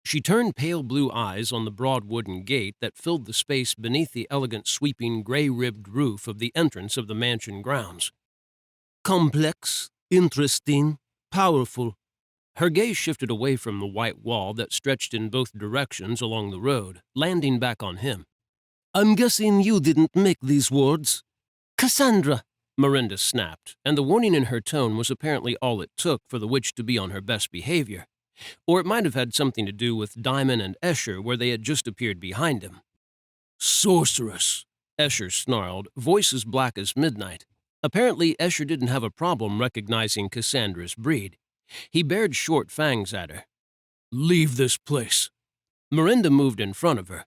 She turned pale blue eyes on the broad wooden gate that filled the space beneath the elegant sweeping gray-ribbed roof of the entrance of the mansion grounds. Complex, interesting, powerful. Her gaze shifted away from the white wall that stretched in both directions along the road, landing back on him. I'm guessing you didn't make these words. Cassandra! Miranda snapped, and the warning in her tone was apparently all it took for the witch to be on her best behavior. Or it might have had something to do with Diamond and Escher where they had just appeared behind him. Sorceress, Escher snarled, voice as black as midnight. Apparently, Escher didn't have a problem recognizing Cassandra's breed. He bared short fangs at her. Leave this place. Miranda moved in front of her.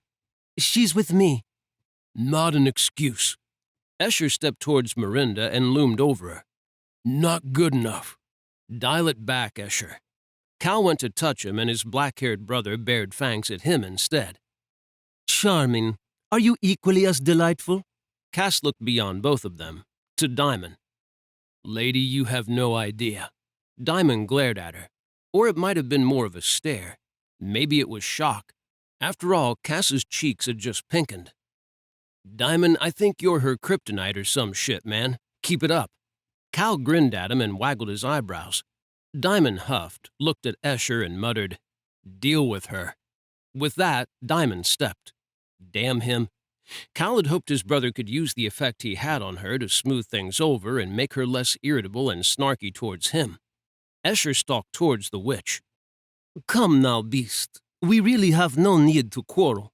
She's with me. Not an excuse. Escher stepped towards Miranda and loomed over her. Not good enough. Dial it back, Escher. Cal went to touch him, and his black-haired brother bared fangs at him instead. Charming. Are you equally as delightful? Cass looked beyond both of them, to Diamond. Lady, you have no idea. Diamond glared at her. Or it might have been more of a stare. Maybe it was shock. After all, Cass's cheeks had just pinkened. Diamond, I think you're her kryptonite or some shit, man. Keep it up. Cal grinned at him and waggled his eyebrows. Diamond huffed, looked at Escher, and muttered, Deal with her. With that, Diamond stepped. Damn him. Cal had hoped his brother could use the effect he had on her to smooth things over and make her less irritable and snarky towards him. Escher stalked towards the witch. Come now, beast. We really have no need to quarrel.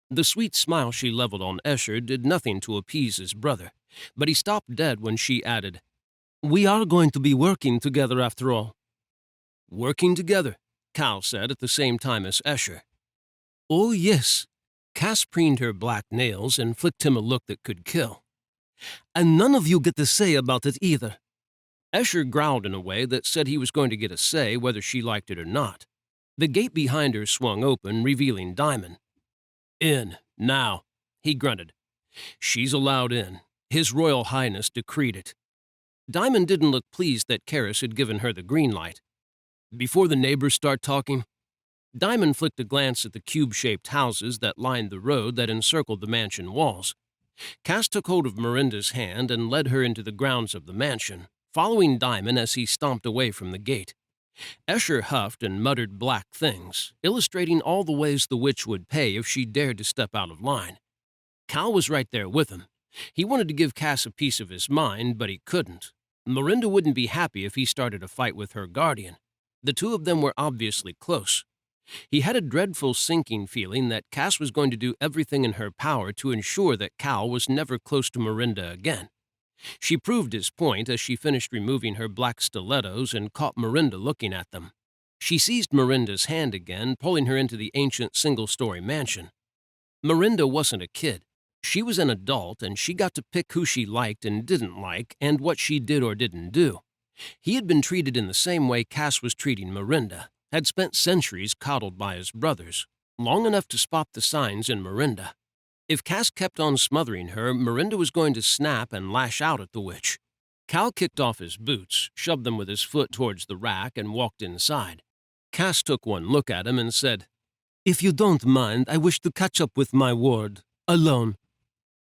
The sweet smile she leveled on Escher did nothing to appease his brother, but he stopped dead when she added, We are going to be working together after all. Working together, Cal said at the same time as Escher. Oh, yes. Cass preened her black nails and flicked him a look that could kill. And none of you get a say about it either. Escher growled in a way that said he was going to get a say whether she liked it or not. The gate behind her swung open, revealing Diamond. In, now, he grunted. She's allowed in. His Royal Highness decreed it. Diamond didn't look pleased that Karis had given her the green light. Before the neighbors start talking, Diamond flicked a glance at the cube-shaped houses that lined the road that encircled the mansion walls. Cass took hold of Miranda's hand and led her into the grounds of the mansion, following Diamond as he stomped away from the gate. Escher huffed and muttered black things, illustrating all the ways the witch would pay if she dared to step out of line. Cal was right there with him. He wanted to give Cass a piece of his mind, but he couldn't. Miranda wouldn't be happy if he started a fight with her guardian. The two of them were obviously close. He had a dreadful sinking feeling that Cass was going to do everything in her power to ensure that Cal was never close to Miranda again. She proved his point as she finished removing her black stilettos and caught Miranda looking at them. She seized Miranda's hand again, pulling her into the ancient single-story mansion. Miranda wasn't a kid. She was an adult, and she got to pick who she liked and didn't like and what she did or didn't do. He had been treated in the same way Cass was treating Miranda, had spent centuries coddled by his brothers, long enough to spot the signs in Miranda. If Cass kept on smothering her, Miranda was going to snap and lash out at the witch. Cal kicked off his boots, shoved them with his foot towards the rack, and walked inside. Cass took one look at him and said, If you don't mind, I wish to catch up with my ward, alone.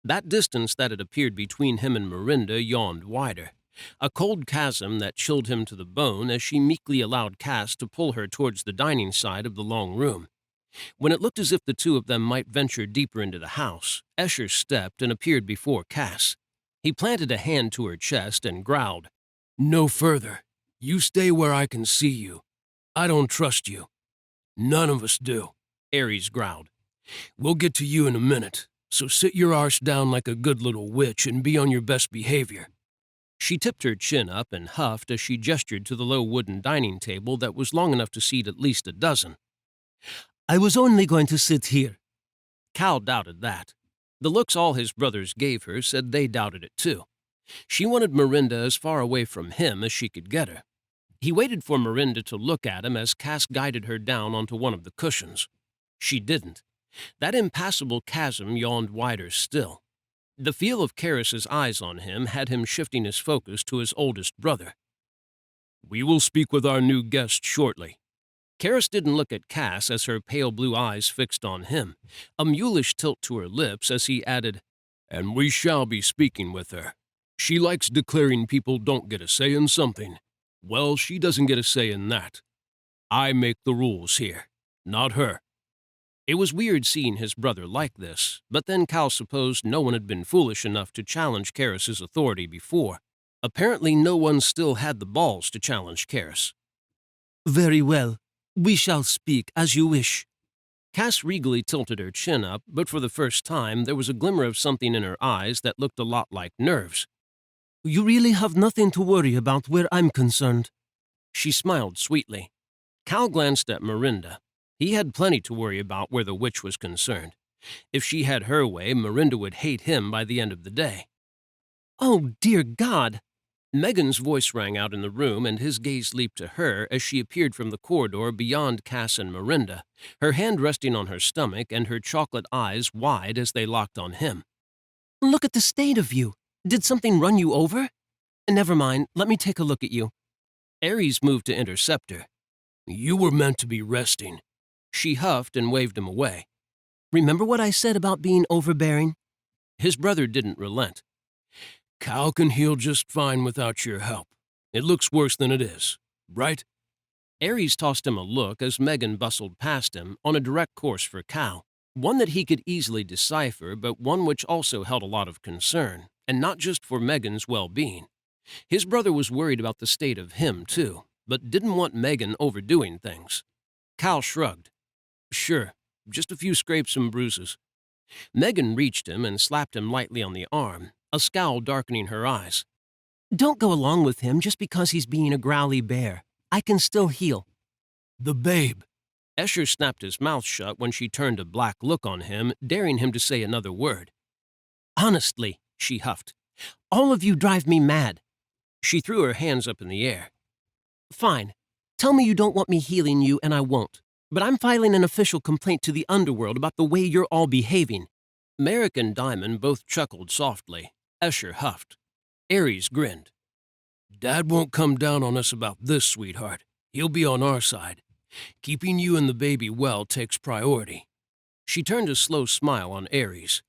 That distance that had appeared between him and Miranda yawned wider, a cold chasm that chilled him to the bone as she meekly allowed Cass to pull her towards the dining side of the long room. When it looked as if the two of them might venture deeper into the house, Escher stepped and appeared before Cass. He planted a hand to her chest and growled, No further. You stay where I can see you. I don't trust you. None of us do, Ares growled. We'll get to you in a minute, so sit your arse down like a good little witch and be on your best behavior. She tipped her chin up and huffed as she gestured to the low wooden dining table that was long enough to seat at least a dozen. I was only going to sit here. Cal doubted that. The looks all his brothers gave her said they doubted it too. She wanted Miranda as far away from him as she could get her. He waited for Miranda to look at him as Cass guided her down onto one of the cushions. She didn't. That impassable chasm yawned wider still. The feel of Karis's eyes on him had him shifting his focus to his oldest brother. We will speak with our new guest shortly. Karis didn't look at Cass as her pale blue eyes fixed on him, a mulish tilt to her lips as he added, And we shall be speaking with her. She likes declaring people don't get a say in something. Well, she doesn't get a say in that. I make the rules here, not her. It was weird seeing his brother like this, but then Cal supposed no one had been foolish enough to challenge Karis's authority before. Apparently no one still had the balls to challenge Karis. Very well. We shall speak as you wish. Cass regally tilted her chin up, but for the first time there was a glimmer of something in her eyes that looked a lot like nerves. You really have nothing to worry about where I'm concerned. She smiled sweetly. Cal glanced at Miranda. He had plenty to worry about where the witch was concerned. If she had her way, Miranda would hate him by the end of the day. Oh, dear God! Megan's voice rang out in the room, and his gaze leaped to her as she appeared from the corridor beyond Cass and Miranda, her hand resting on her stomach and her chocolate eyes wide as they locked on him. Look at the state of you. Did something run you over? Never mind, let me take a look at you. Ares moved to intercept her. You were meant to be resting. She huffed and waved him away. Remember what I said about being overbearing? His brother didn't relent. Cal can heal just fine without your help. It looks worse than it is, right? Ares tossed him a look as Megan bustled past him on a direct course for Cal, one that he could easily decipher, but one which also held a lot of concern, and not just for Megan's well-being. His brother was worried about the state of him, too, but didn't want Megan overdoing things. Cal shrugged. Sure, just a few scrapes and bruises. Megan reached him and slapped him lightly on the arm, a scowl darkening her eyes. Don't go along with him just because he's being a growly bear. I can still heal. The babe. Escher snapped his mouth shut when she turned a black look on him, daring him to say another word. Honestly, she huffed, all of you drive me mad. She threw her hands up in the air. Fine. Tell me you don't want me healing you and I won't. But I'm filing an official complaint to the underworld about the way you're all behaving. Merrick and Diamond both chuckled softly. Escher huffed. Ares grinned. Dad won't come down on us about this, sweetheart. He'll be on our side. Keeping you and the baby well takes priority. She turned a slow smile on Ares.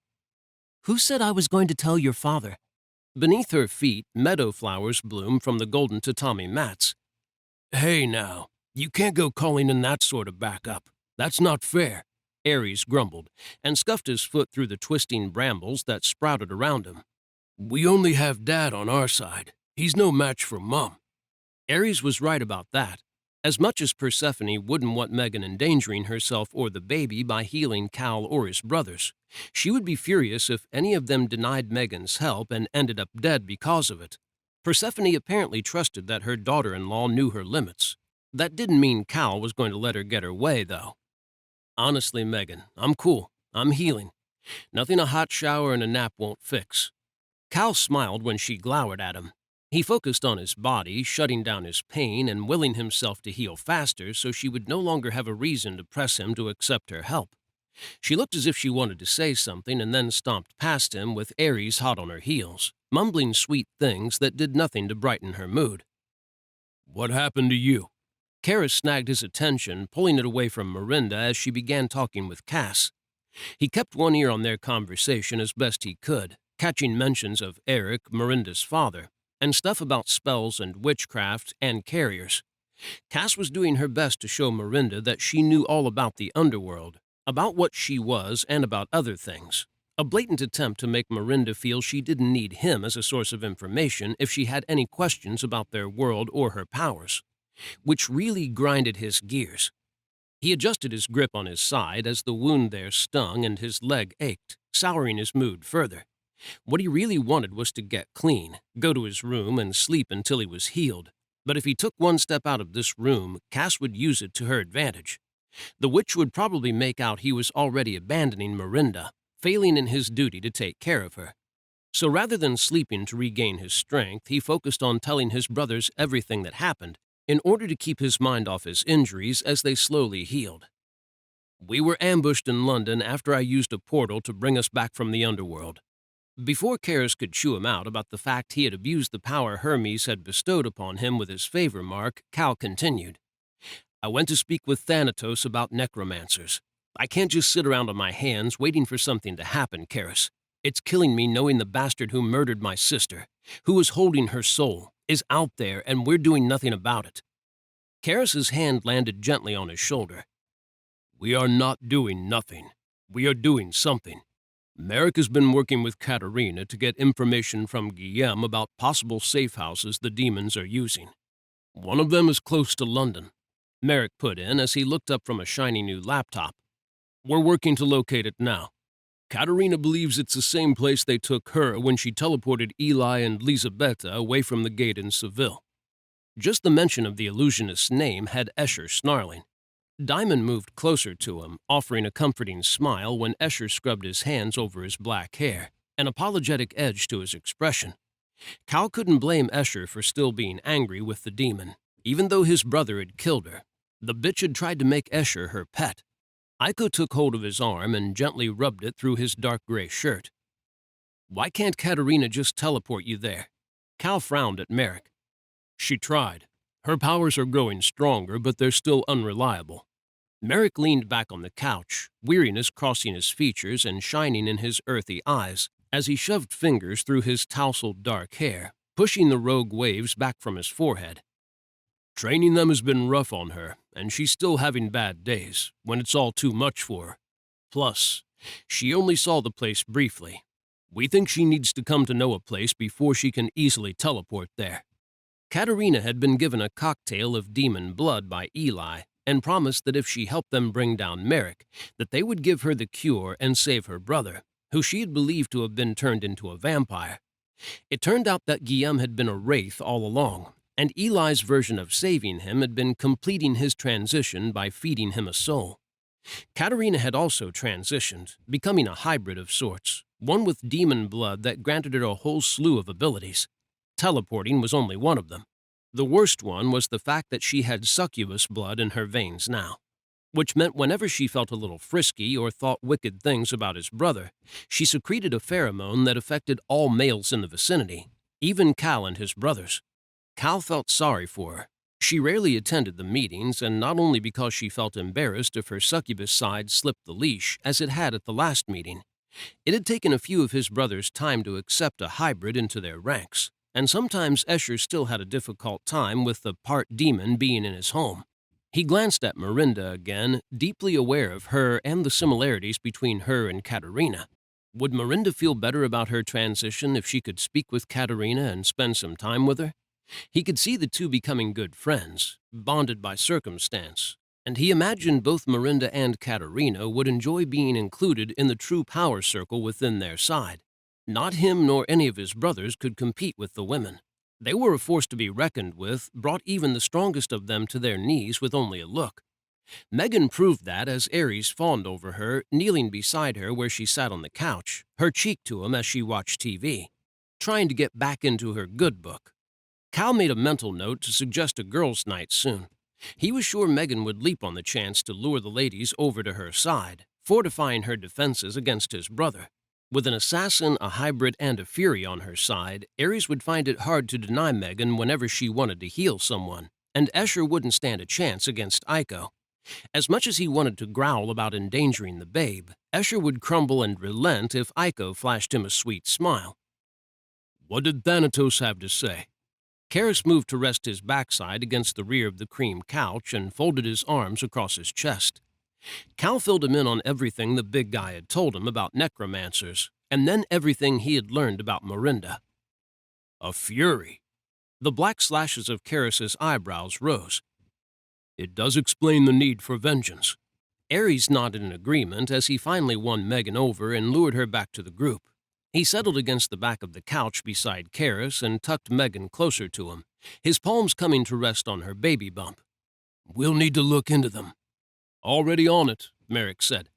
Who said I was going to tell your father? Beneath her feet, meadow flowers bloomed from the golden tatami mats. Hey now, you can't go calling in that sort of backup. That's not fair. Ares grumbled, and scuffed his foot through the twisting brambles that sprouted around him. We only have Dad on our side. He's no match for Mom. Ares was right about that. As much as Persephone wouldn't want Megan endangering herself or the baby by healing Cal or his brothers, she would be furious if any of them denied Megan's help and ended up dead because of it. Persephone apparently trusted that her daughter-in-law knew her limits. That didn't mean Cal was going to let her get her way, though. Honestly, Megan, I'm cool. I'm healing. Nothing a hot shower and a nap won't fix. Cal smiled when she glowered at him. He focused on his body, shutting down his pain and willing himself to heal faster so she would no longer have a reason to press him to accept her help. She looked as if she wanted to say something and then stomped past him with Ares hot on her heels, mumbling sweet things that did nothing to brighten her mood. What happened to you? Kara snagged his attention, pulling it away from Miranda as she began talking with Cass. He kept one ear on their conversation as best he could, catching mentions of Eric, Miranda's father, and stuff about spells and witchcraft and carriers. Cass was doing her best to show Miranda that she knew all about the underworld, about what she was and about other things. A blatant attempt to make Miranda feel she didn't need him as a source of information if she had any questions about their world or her powers, which really grinded his gears. He adjusted his grip on his side as the wound there stung and his leg ached, souring his mood further. What he really wanted was to get clean, go to his room, and sleep until he was healed. But if he took one step out of this room, Cass would use it to her advantage. The witch would probably make out he was already abandoning Miranda, failing in his duty to take care of her. So rather than sleeping to regain his strength, he focused on telling his brothers everything that happened in order to keep his mind off his injuries as they slowly healed. We were ambushed in London after I used a portal to bring us back from the underworld. Before Karis could chew him out about the fact he had abused the power Hermes had bestowed upon him with his favor mark, Cal continued. I went to speak with Thanatos about necromancers. I can't just sit around on my hands waiting for something to happen, Karis. It's killing me knowing the bastard who murdered my sister, who is holding her soul, is out there and we're doing nothing about it. Karis's hand landed gently on his shoulder. We are not doing nothing. We are doing something. Merrick has been working with Katerina to get information from Guillaume about possible safe houses the demons are using. One of them is close to London, Merrick put in as he looked up from a shiny new laptop. We're working to locate it now. Katerina believes it's the same place they took her when she teleported Eli and Lisabetta away from the gate in Seville. Just the mention of the illusionist's name had Escher snarling. Diamond moved closer to him, offering a comforting smile when Escher scrubbed his hands over his black hair, an apologetic edge to his expression. Cal couldn't blame Escher for still being angry with the demon, even though his brother had killed her. The bitch had tried to make Escher her pet. Aiko took hold of his arm and gently rubbed it through his dark gray shirt. Why can't Katerina just teleport you there? Cal frowned at Merrick. She tried. Her powers are growing stronger, but they're still unreliable. Merrick leaned back on the couch, weariness crossing his features and shining in his earthy eyes, as he shoved fingers through his tousled dark hair, pushing the rogue waves back from his forehead. Training them has been rough on her, and she's still having bad days, when it's all too much for her. Plus, she only saw the place briefly. We think she needs to come to know a place before she can easily teleport there. Katerina had been given a cocktail of demon blood by Eli, and promised that if she helped them bring down Merrick, that they would give her the cure and save her brother, who she had believed to have been turned into a vampire. It turned out that Guillaume had been a wraith all along, and Eli's version of saving him had been completing his transition by feeding him a soul. Katerina had also transitioned, becoming a hybrid of sorts, one with demon blood that granted her a whole slew of abilities. Teleporting was only one of them. The worst one was the fact that she had succubus blood in her veins now, which meant whenever she felt a little frisky or thought wicked things about his brother, she secreted a pheromone that affected all males in the vicinity, even Cal and his brothers. Cal felt sorry for her. She rarely attended the meetings, and not only because she felt embarrassed if her succubus side slipped the leash, as it had at the last meeting. It had taken a few of his brothers time to accept a hybrid into their ranks, and sometimes Escher still had a difficult time with the part demon being in his home. He glanced at Miranda again, deeply aware of her and the similarities between her and Katerina. Would Miranda feel better about her transition if she could speak with Katerina and spend some time with her? He could see the two becoming good friends, bonded by circumstance, and he imagined both Miranda and Katerina would enjoy being included in the true power circle within their side. Not him nor any of his brothers could compete with the women. They were a force to be reckoned with, brought even the strongest of them to their knees with only a look. Megan proved that as Ares fawned over her, kneeling beside her where she sat on the couch, her cheek to him as she watched TV, trying to get back into her good book. Cal made a mental note to suggest a girls' night soon. He was sure Megan would leap on the chance to lure the ladies over to her side, fortifying her defenses against his brother. With an assassin, a hybrid, and a fury on her side, Ares would find it hard to deny Megan whenever she wanted to heal someone, and Escher wouldn't stand a chance against Aiko. As much as he wanted to growl about endangering the babe, Escher would crumble and relent if Aiko flashed him a sweet smile. What did Thanatos have to say? Karis moved to rest his backside against the rear of the cream couch and folded his arms across his chest. Cal filled him in on everything the big guy had told him about necromancers, and then everything he had learned about Miranda. A fury. The black slashes of Karis's eyebrows rose. It does explain the need for vengeance. Ares nodded in agreement as he finally won Megan over and lured her back to the group. He settled against the back of the couch beside Karis and tucked Megan closer to him, his palms coming to rest on her baby bump. We'll need to look into them. Already on it, Merrick said.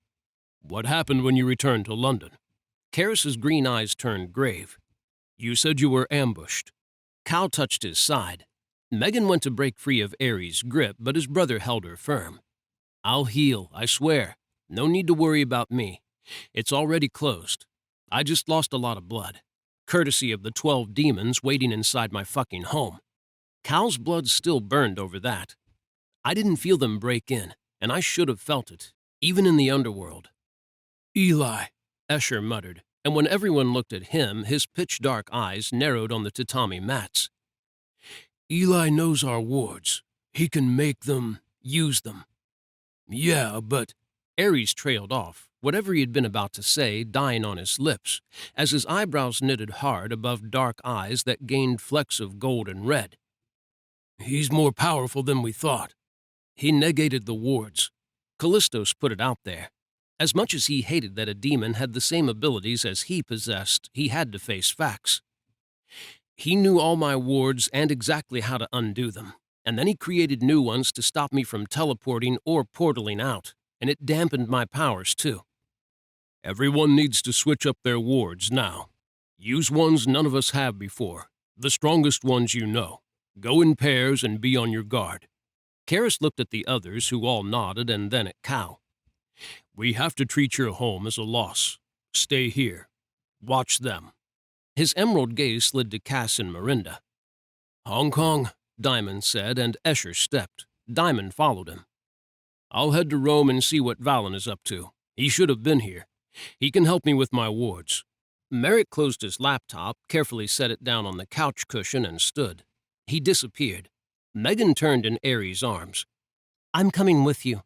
What happened when you returned to London? Karis's green eyes turned grave. You said you were ambushed. Cal touched his side. Megan went to break free of Ares' grip, but his brother held her firm. I'll heal, I swear. No need to worry about me. It's already closed. I just lost a lot of blood, courtesy of the 12 demons waiting inside my fucking home. Cal's blood still burned over that. I didn't feel them break in, and I should have felt it, even in the underworld. Eli, Escher muttered, and when everyone looked at him, his pitch-dark eyes narrowed on the tatami mats. Eli knows our wards. He can make them, use them. Yeah, but... Ares trailed off, whatever he had been about to say dying on his lips, as his eyebrows knitted hard above dark eyes that gained flecks of gold and red. He's more powerful than we thought. He negated the wards. Calistos put it out there. As much as he hated that a demon had the same abilities as he possessed, he had to face facts. He knew all my wards and exactly how to undo them, and then he created new ones to stop me from teleporting or portaling out, and it dampened my powers too. Everyone needs to switch up their wards now. Use ones none of us have before, the strongest ones you know. Go in pairs and be on your guard. Karis looked at the others, who all nodded, and then at Cal. We have to treat your home as a loss. Stay here. Watch them. His emerald gaze slid to Cass and Miranda. Hong Kong, Diamond said, and Escher stepped. Diamond followed him. I'll head to Rome and see what Valen is up to. He should have been here. He can help me with my wards. Merrick closed his laptop, carefully set it down on the couch cushion, and stood. He disappeared. Megan turned in Ares' arms. I'm coming with you.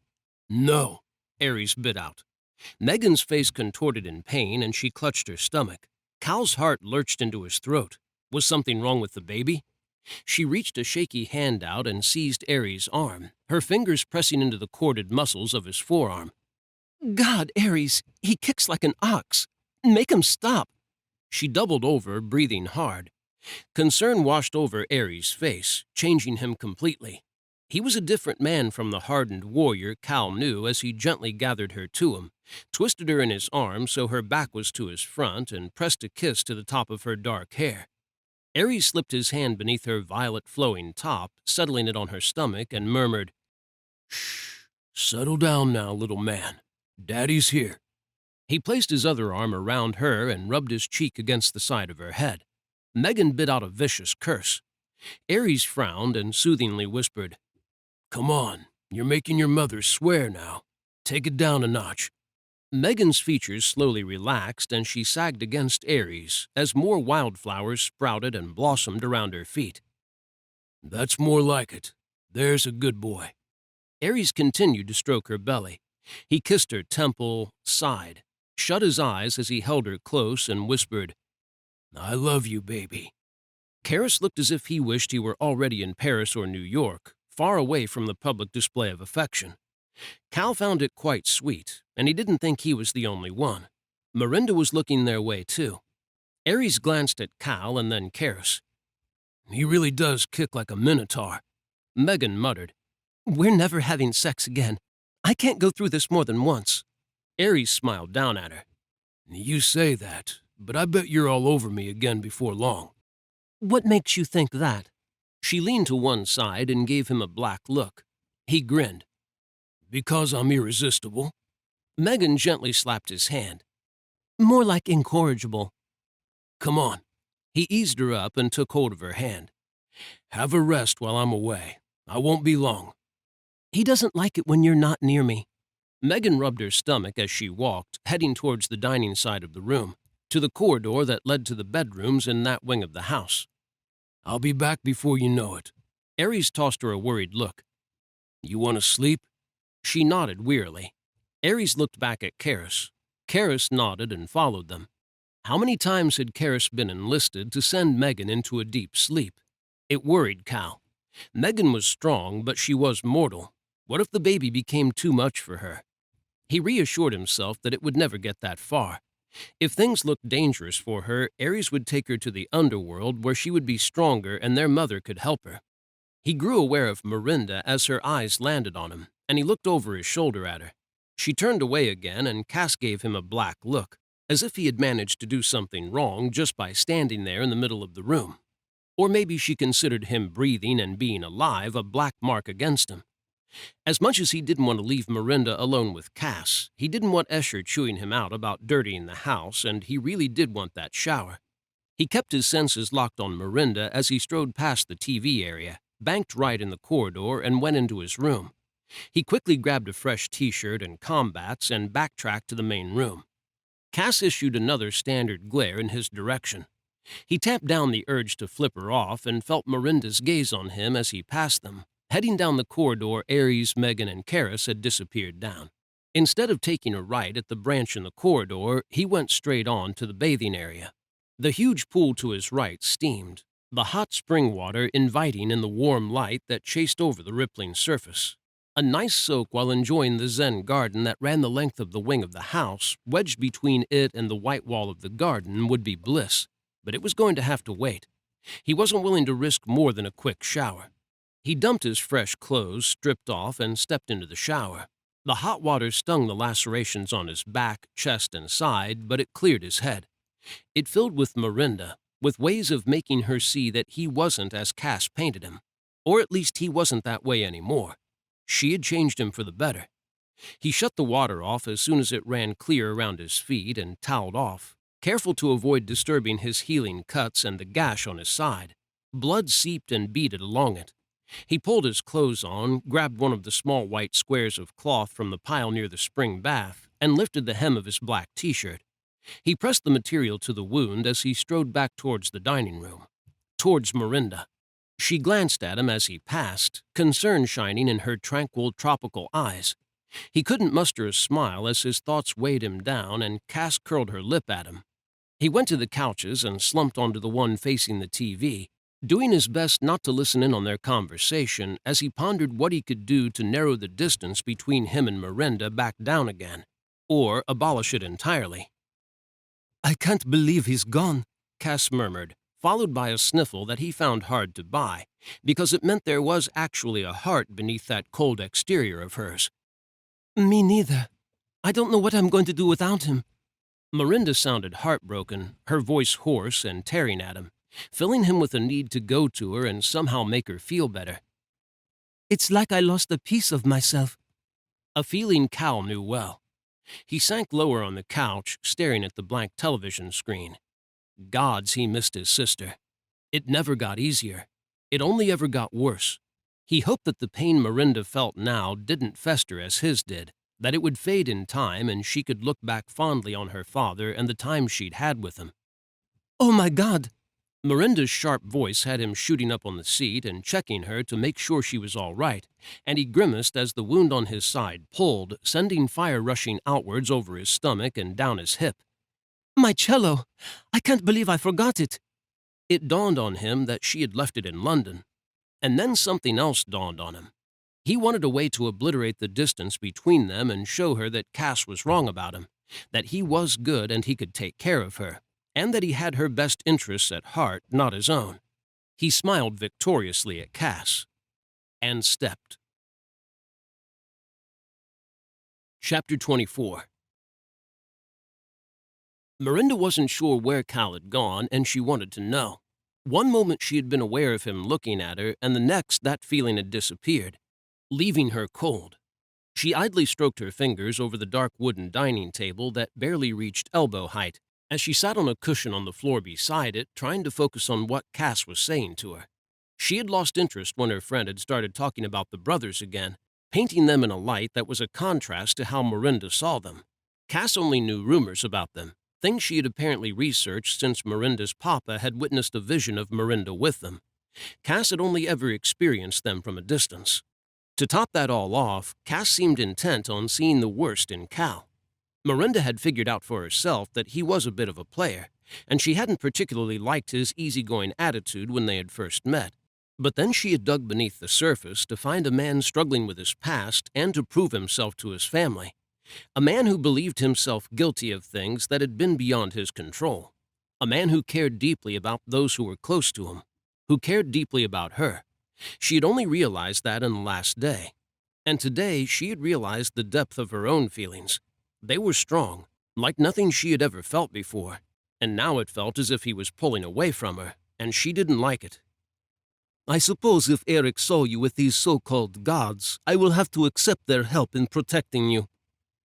No, Ares bit out. Megan's face contorted in pain, and she clutched her stomach. Cal's heart lurched into his throat. Was something wrong with the baby? She reached a shaky hand out and seized Ares' arm, her fingers pressing into the corded muscles of his forearm. God, Ares, he kicks like an ox. Make him stop. She doubled over, breathing hard. Concern washed over Ares' face, changing him completely. He was a different man from the hardened warrior Cal knew as he gently gathered her to him, twisted her in his arms so her back was to his front, and pressed a kiss to the top of her dark hair. Ares slipped his hand beneath her violet flowing top, settling it on her stomach, and murmured, Shh, settle down now, little man. Daddy's here. He placed his other arm around her and rubbed his cheek against the side of her head. Megan bit out a vicious curse. Ares frowned and soothingly whispered, Come on, you're making your mother swear now. Take it down a notch. Megan's features slowly relaxed, and she sagged against Ares as more wildflowers sprouted and blossomed around her feet. That's more like it. There's a good boy. Aries continued to stroke her belly. He kissed her temple, sighed, shut his eyes as he held her close, and whispered, I love you, baby. Karis looked as if he wished he were already in Paris or New York, far away from the public display of affection. Cal found it quite sweet, and he didn't think he was the only one. Miranda was looking their way, too. Aries glanced at Cal and then Karis. He really does kick like a minotaur. Megan muttered. We're never having sex again. I can't go through this more than once. Aries smiled down at her. You say that, but I bet you're all over me again before long. What makes you think that? She leaned to one side and gave him a black look. He grinned. Because I'm irresistible? Megan gently slapped his hand. More like incorrigible. Come on. He eased her up and took hold of her hand. Have a rest while I'm away. I won't be long. He doesn't like it when you're not near me. Megan rubbed her stomach as she walked, heading towards the dining side of the room, to the corridor that led to the bedrooms in that wing of the house. I'll be back before you know it. Aries tossed her a worried look. You want to sleep? She nodded wearily. Aries looked back at Karis. Karis nodded and followed them. How many times had Karis been enlisted to send Megan into a deep sleep? It worried Cal. Megan was strong, but she was mortal. What if the baby became too much for her? He reassured himself that it would never get that far. If things looked dangerous for her, Aries would take her to the underworld where she would be stronger and their mother could help her. He grew aware of Miranda as her eyes landed on him, and he looked over his shoulder at her. She turned away again, and Cass gave him a black look, as if he had managed to do something wrong just by standing there in the middle of the room. Or maybe she considered him breathing and being alive a black mark against him. As much as he didn't want to leave Miranda alone with Cass, he didn't want Escher chewing him out about dirtying the house, and he really did want that shower. He kept his senses locked on Miranda as he strode past the TV area, banked right in the corridor, and went into his room. He quickly grabbed a fresh T-shirt and combats and backtracked to the main room. Cass issued another standard glare in his direction. He tamped down the urge to flip her off and felt Miranda's gaze on him as he passed them. Heading down the corridor, Aries, Megan, and Karis had disappeared down. Instead of taking a right at the branch in the corridor, he went straight on to the bathing area. The huge pool to his right steamed, the hot spring water inviting in the warm light that chased over the rippling surface. A nice soak while enjoying the Zen garden that ran the length of the wing of the house, wedged between it and the white wall of the garden, would be bliss, but it was going to have to wait. He wasn't willing to risk more than a quick shower. He dumped his fresh clothes, stripped off, and stepped into the shower. The hot water stung the lacerations on his back, chest, and side, but it cleared his head. It filled with Miranda, with ways of making her see that he wasn't as Cass painted him. Or at least he wasn't that way anymore. She had changed him for the better. He shut the water off as soon as it ran clear around his feet and toweled off, careful to avoid disturbing his healing cuts and the gash on his side. Blood seeped and beaded along it. He pulled his clothes on, grabbed one of the small white squares of cloth from the pile near the spring bath, and lifted the hem of his black T-shirt. He pressed the material to the wound as he strode back towards the dining room, towards Miranda. She glanced at him as he passed, concern shining in her tranquil, tropical eyes. He couldn't muster a smile as his thoughts weighed him down, and Cass curled her lip at him. He went to the couches and slumped onto the one facing the TV, doing his best not to listen in on their conversation as he pondered what he could do to narrow the distance between him and Miranda back down again, or abolish it entirely. I can't believe he's gone, Cass murmured, followed by a sniffle that he found hard to buy, because it meant there was actually a heart beneath that cold exterior of hers. Me neither. I don't know what I'm going to do without him. Miranda sounded heartbroken, her voice hoarse and tearing at him, filling him with a need to go to her and somehow make her feel better. It's like I lost a piece of myself. A feeling Cal knew well. He sank lower on the couch, staring at the blank television screen. Gods, he missed his sister. It never got easier. It only ever got worse. He hoped that the pain Miranda felt now didn't fester as his did, that it would fade in time and she could look back fondly on her father and the time she'd had with him. Oh my God! Miranda's sharp voice had him shooting up on the seat and checking her to make sure she was all right, and he grimaced as the wound on his side pulled, sending fire rushing outwards over his stomach and down his hip. My cello! I can't believe I forgot it. It dawned on him that she had left it in London. And then something else dawned on him. He wanted a way to obliterate the distance between them and show her that Cass was wrong about him, that he was good and he could take care of her, and that he had her best interests at heart, not his own. He smiled victoriously at Cass, and stepped. Chapter 24. Miranda wasn't sure where Cal had gone, and she wanted to know. One moment she had been aware of him looking at her, and the next that feeling had disappeared, leaving her cold. She idly stroked her fingers over the dark wooden dining table that barely reached elbow height, as she sat on a cushion on the floor beside it, trying to focus on what Cass was saying to her. She had lost interest when her friend had started talking about the brothers again, painting them in a light that was a contrast to how Miranda saw them. Cass only knew rumors about them, things she had apparently researched since Miranda's papa had witnessed a vision of Miranda with them. Cass had only ever experienced them from a distance. To top that all off, Cass seemed intent on seeing the worst in Cal. Miranda had figured out for herself that he was a bit of a player, and she hadn't particularly liked his easygoing attitude when they had first met. But then she had dug beneath the surface to find a man struggling with his past and to prove himself to his family. A man who believed himself guilty of things that had been beyond his control. A man who cared deeply about those who were close to him, who cared deeply about her. She had only realized that in the last day. And today she had realized the depth of her own feelings. They were strong, like nothing she had ever felt before. And now it felt as if he was pulling away from her, and she didn't like it. I suppose if Eric saw you with these so-called gods, I will have to accept their help in protecting you.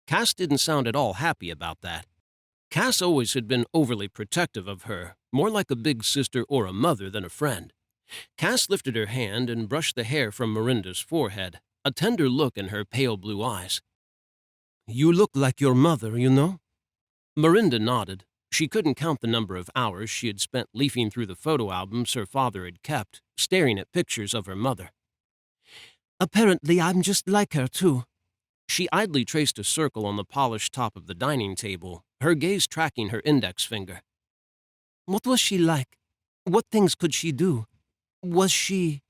Cass didn't sound at all happy about that. Cass always had been overly protective of her, more like a big sister or a mother than a friend. Cass lifted her hand and brushed the hair from Miranda's forehead, a tender look in her pale blue eyes. You look like your mother, you know? Miranda nodded. She couldn't count the number of hours she had spent leafing through the photo albums her father had kept, staring at pictures of her mother. Apparently I'm just like her, too. She idly traced a circle on the polished top of the dining table, her gaze tracking her index finger. What was she like? What things could she do? Was she...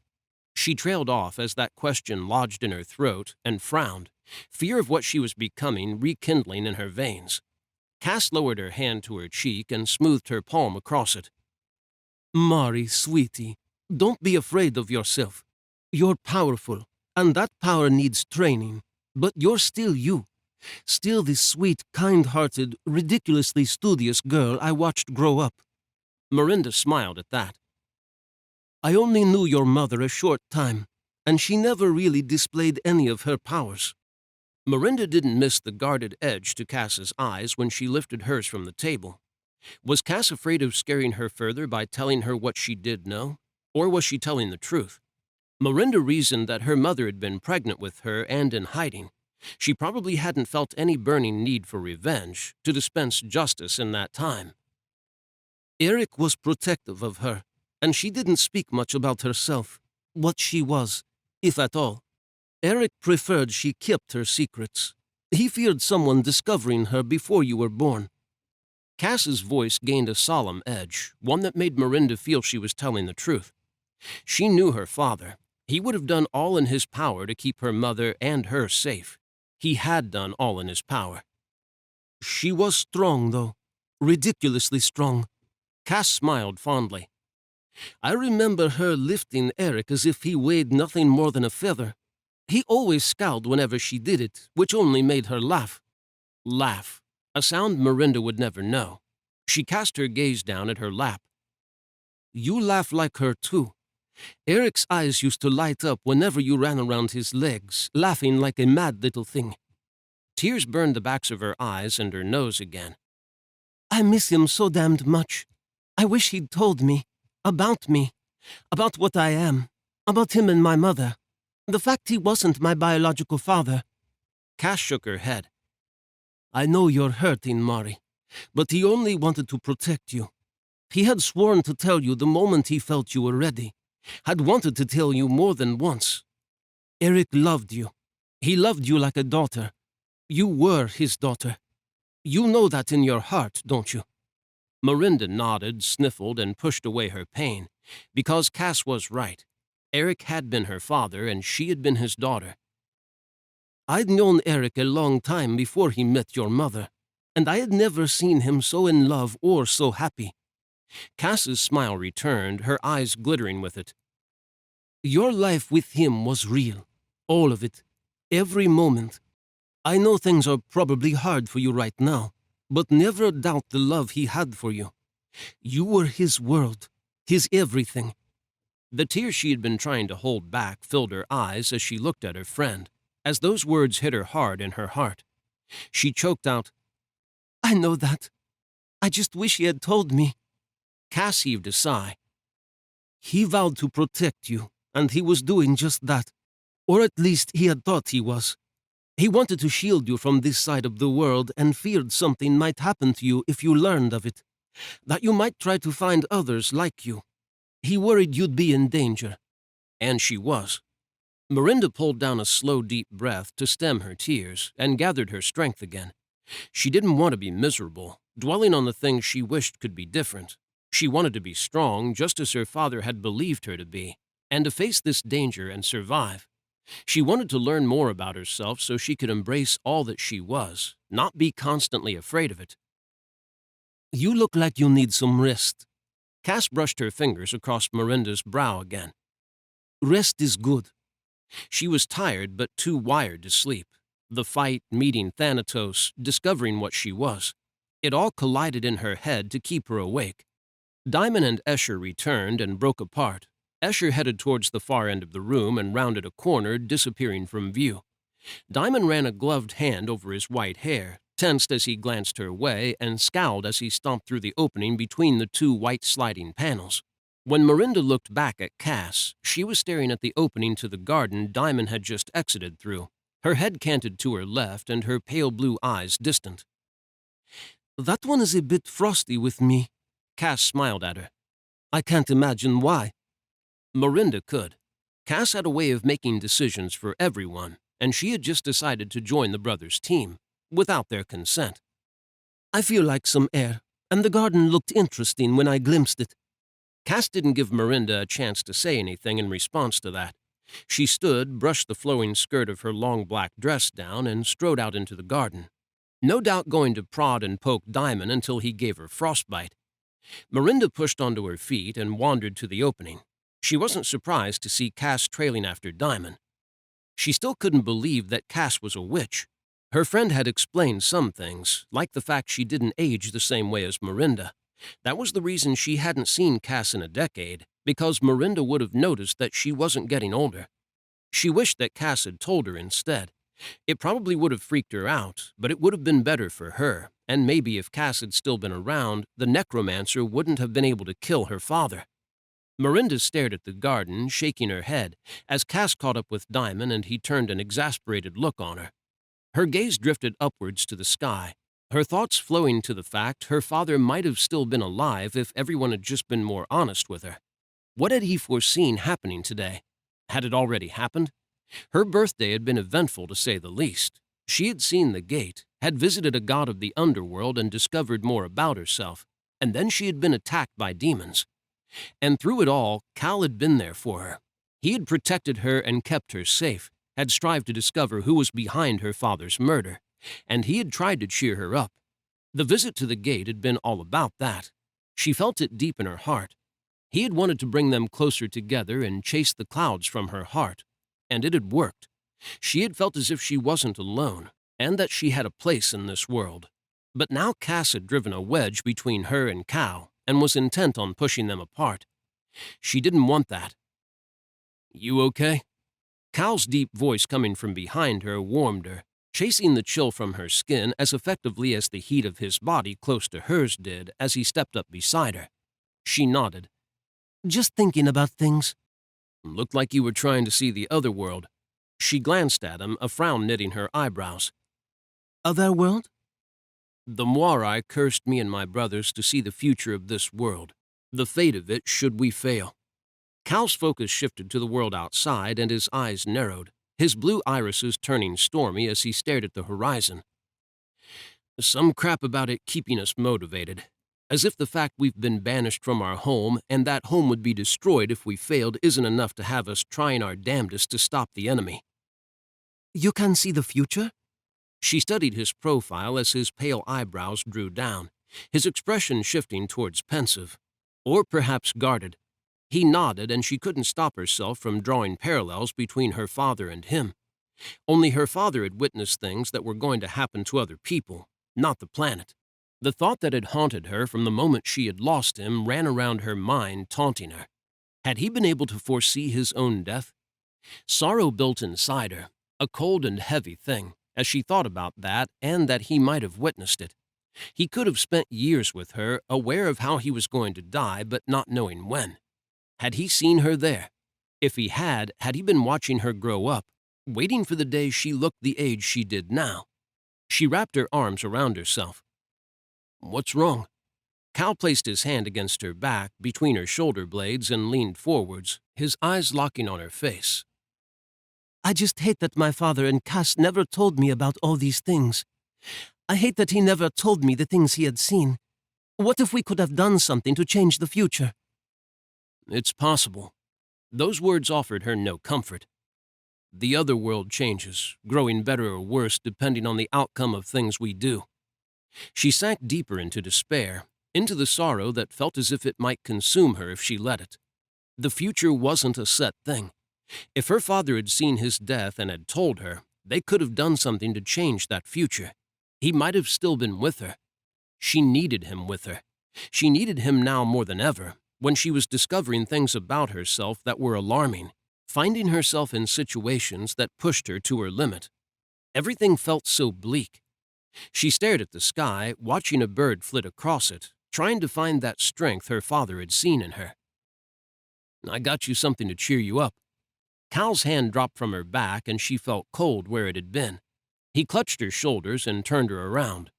She trailed off as that question lodged in her throat and frowned, fear of what she was becoming rekindling in her veins. Cass lowered her hand to her cheek and smoothed her palm across it. Mari, sweetie, don't be afraid of yourself. You're powerful, and that power needs training. But you're still you. Still this sweet, kind-hearted, ridiculously studious girl I watched grow up. Miranda smiled at that. I only knew your mother a short time, and she never really displayed any of her powers. Miranda didn't miss the guarded edge to Cass's eyes when she lifted hers from the table. Was Cass afraid of scaring her further by telling her what she did know? Or was she telling the truth? Miranda reasoned that her mother had been pregnant with her and in hiding. She probably hadn't felt any burning need for revenge, to dispense justice in that time. Eric was protective of her, and she didn't speak much about herself, what she was, if at all. Eric preferred she kept her secrets. He feared someone discovering her before you were born. Cass's voice gained a solemn edge, one that made Miranda feel she was telling the truth. She knew her father. He would have done all in his power to keep her mother and her safe. He had done all in his power. She was strong, though. Ridiculously strong. Cass smiled fondly. I remember her lifting Eric as if he weighed nothing more than a feather. He always scowled whenever she did it, which only made her laugh. Laugh. A sound Miranda would never know. She cast her gaze down at her lap. You laugh like her, too. Eric's eyes used to light up whenever you ran around his legs, laughing like a mad little thing. Tears burned the backs of her eyes and her nose again. I miss him so damned much. I wish he'd told me. About what I am. About him and my mother. The fact he wasn't my biological father. Cass shook her head. I know you're hurting, Mari, but he only wanted to protect you. He had sworn to tell you the moment he felt you were ready, had wanted to tell you more than once. Eric loved you. He loved you like a daughter. You were his daughter. You know that in your heart, don't you?" Miranda nodded, sniffled, and pushed away her pain, because Cass was right. Eric had been her father, and she had been his daughter. "I'd known Eric a long time before he met your mother, and I had never seen him so in love or so happy." Cass's smile returned, her eyes glittering with it. "Your life with him was real, all of it, every moment. I know things are probably hard for you right now, but never doubt the love he had for you. You were his world, his everything." The tears she had been trying to hold back filled her eyes as she looked at her friend, as those words hit her hard in her heart. She choked out, "I know that. I just wish he had told me." Cass heaved a sigh. "He vowed to protect you, and he was doing just that. Or at least he had thought he was. He wanted to shield you from this side of the world and feared something might happen to you if you learned of it, that you might try to find others like you. He worried you'd be in danger." And she was. Miranda pulled down a slow, deep breath to stem her tears and gathered her strength again. She didn't want to be miserable, dwelling on the things she wished could be different. She wanted to be strong, just as her father had believed her to be, and to face this danger and survive. She wanted to learn more about herself so she could embrace all that she was, not be constantly afraid of it. "You look like you need some rest." Cass brushed her fingers across Miranda's brow again. "Rest is good." She was tired but too wired to sleep. The fight, meeting Thanatos, discovering what she was. It all collided in her head to keep her awake. Diamond and Escher returned and broke apart. Escher headed towards the far end of the room and rounded a corner, disappearing from view. Diamond ran a gloved hand over his white hair, tensed as he glanced her way, and scowled as he stomped through the opening between the two white sliding panels. When Miranda looked back at Cass, she was staring at the opening to the garden Diamond had just exited through, her head canted to her left and her pale blue eyes distant. "That one is a bit frosty with me." Cass smiled at her. "I can't imagine why." Miranda could. Cass had a way of making decisions for everyone, and she had just decided to join the brothers' team, without their consent. "I feel like some air, and the garden looked interesting when I glimpsed it." Cass didn't give Miranda a chance to say anything in response to that. She stood, brushed the flowing skirt of her long black dress down, and strode out into the garden. No doubt going to prod and poke Diamond until he gave her frostbite. Miranda pushed onto her feet and wandered to the opening. She wasn't surprised to see Cass trailing after Diamond. She still couldn't believe that Cass was a witch. Her friend had explained some things, like the fact she didn't age the same way as Miranda. That was the reason she hadn't seen Cass in a decade, because Miranda would have noticed that she wasn't getting older. She wished that Cass had told her instead. It probably would have freaked her out, but it would have been better for her, and maybe if Cass had still been around, the necromancer wouldn't have been able to kill her father. Miranda stared at the garden, shaking her head, as Cass caught up with Diamond and he turned an exasperated look on her. Her gaze drifted upwards to the sky, her thoughts flowing to the fact her father might have still been alive if everyone had just been more honest with her. What had he foreseen happening today? Had it already happened? Her birthday had been eventful, to say the least. She had seen the gate, had visited a god of the underworld and discovered more about herself, and then she had been attacked by demons. And through it all, Cal had been there for her. He had protected her and kept her safe, had strived to discover who was behind her father's murder, and he had tried to cheer her up. The visit to the gate had been all about that. She felt it deep in her heart. He had wanted to bring them closer together and chase the clouds from her heart, and it had worked. She had felt as if she wasn't alone, and that she had a place in this world. But now Cass had driven a wedge between her and Cal, and was intent on pushing them apart. She didn't want that. "You okay?" Cal's deep voice coming from behind her warmed her, chasing the chill from her skin as effectively as the heat of his body close to hers did as he stepped up beside her. She nodded. "Just thinking about things." "Looked like you were trying to see the other world." She glanced at him, a frown knitting her eyebrows. "Other world?" "The Moirai cursed me and my brothers to see the future of this world. The fate of it should we fail. Cal's focus shifted to the world outside and his eyes narrowed, his blue irises turning stormy as he stared at the horizon. Some crap about it keeping us motivated. As if the fact we've been banished from our home and that home would be destroyed if we failed isn't enough to have us trying our damnedest to stop the enemy. You can see the future? She studied his profile as his pale eyebrows drew down, his expression shifting towards pensive, or perhaps guarded. He nodded, and she couldn't stop herself from drawing parallels between her father and him. Only her father had witnessed things that were going to happen to other people, not the planet. The thought that had haunted her from the moment she had lost him ran around her mind, taunting her. Had he been able to foresee his own death? Sorrow built inside her, a cold and heavy thing, as she thought about that and that he might have witnessed it. He could have spent years with her, aware of how he was going to die, but not knowing when. Had he seen her there? If he had he been watching her grow up, waiting for the day she looked the age she did now? She wrapped her arms around herself. What's wrong? Cal placed his hand against her back, between her shoulder blades, and leaned forwards, his eyes locking on her face. I just hate that my father and Cass never told me about all these things. I hate that he never told me the things he had seen. What if we could have done something to change the future? It's possible. Those words offered her no comfort. The other world changes, growing better or worse depending on the outcome of things we do. She sank deeper into despair, into the sorrow that felt as if it might consume her if she let it. The future wasn't a set thing. If her father had seen his death and had told her, they could have done something to change that future. He might have still been with her. She needed him with her. She needed him now more than ever, when she was discovering things about herself that were alarming, finding herself in situations that pushed her to her limit. Everything felt so bleak. She stared at the sky, watching a bird flit across it, trying to find that strength her father had seen in her. I got you something to cheer you up. Cal's hand dropped from her back, and she felt cold where it had been. He clutched her shoulders and turned her around.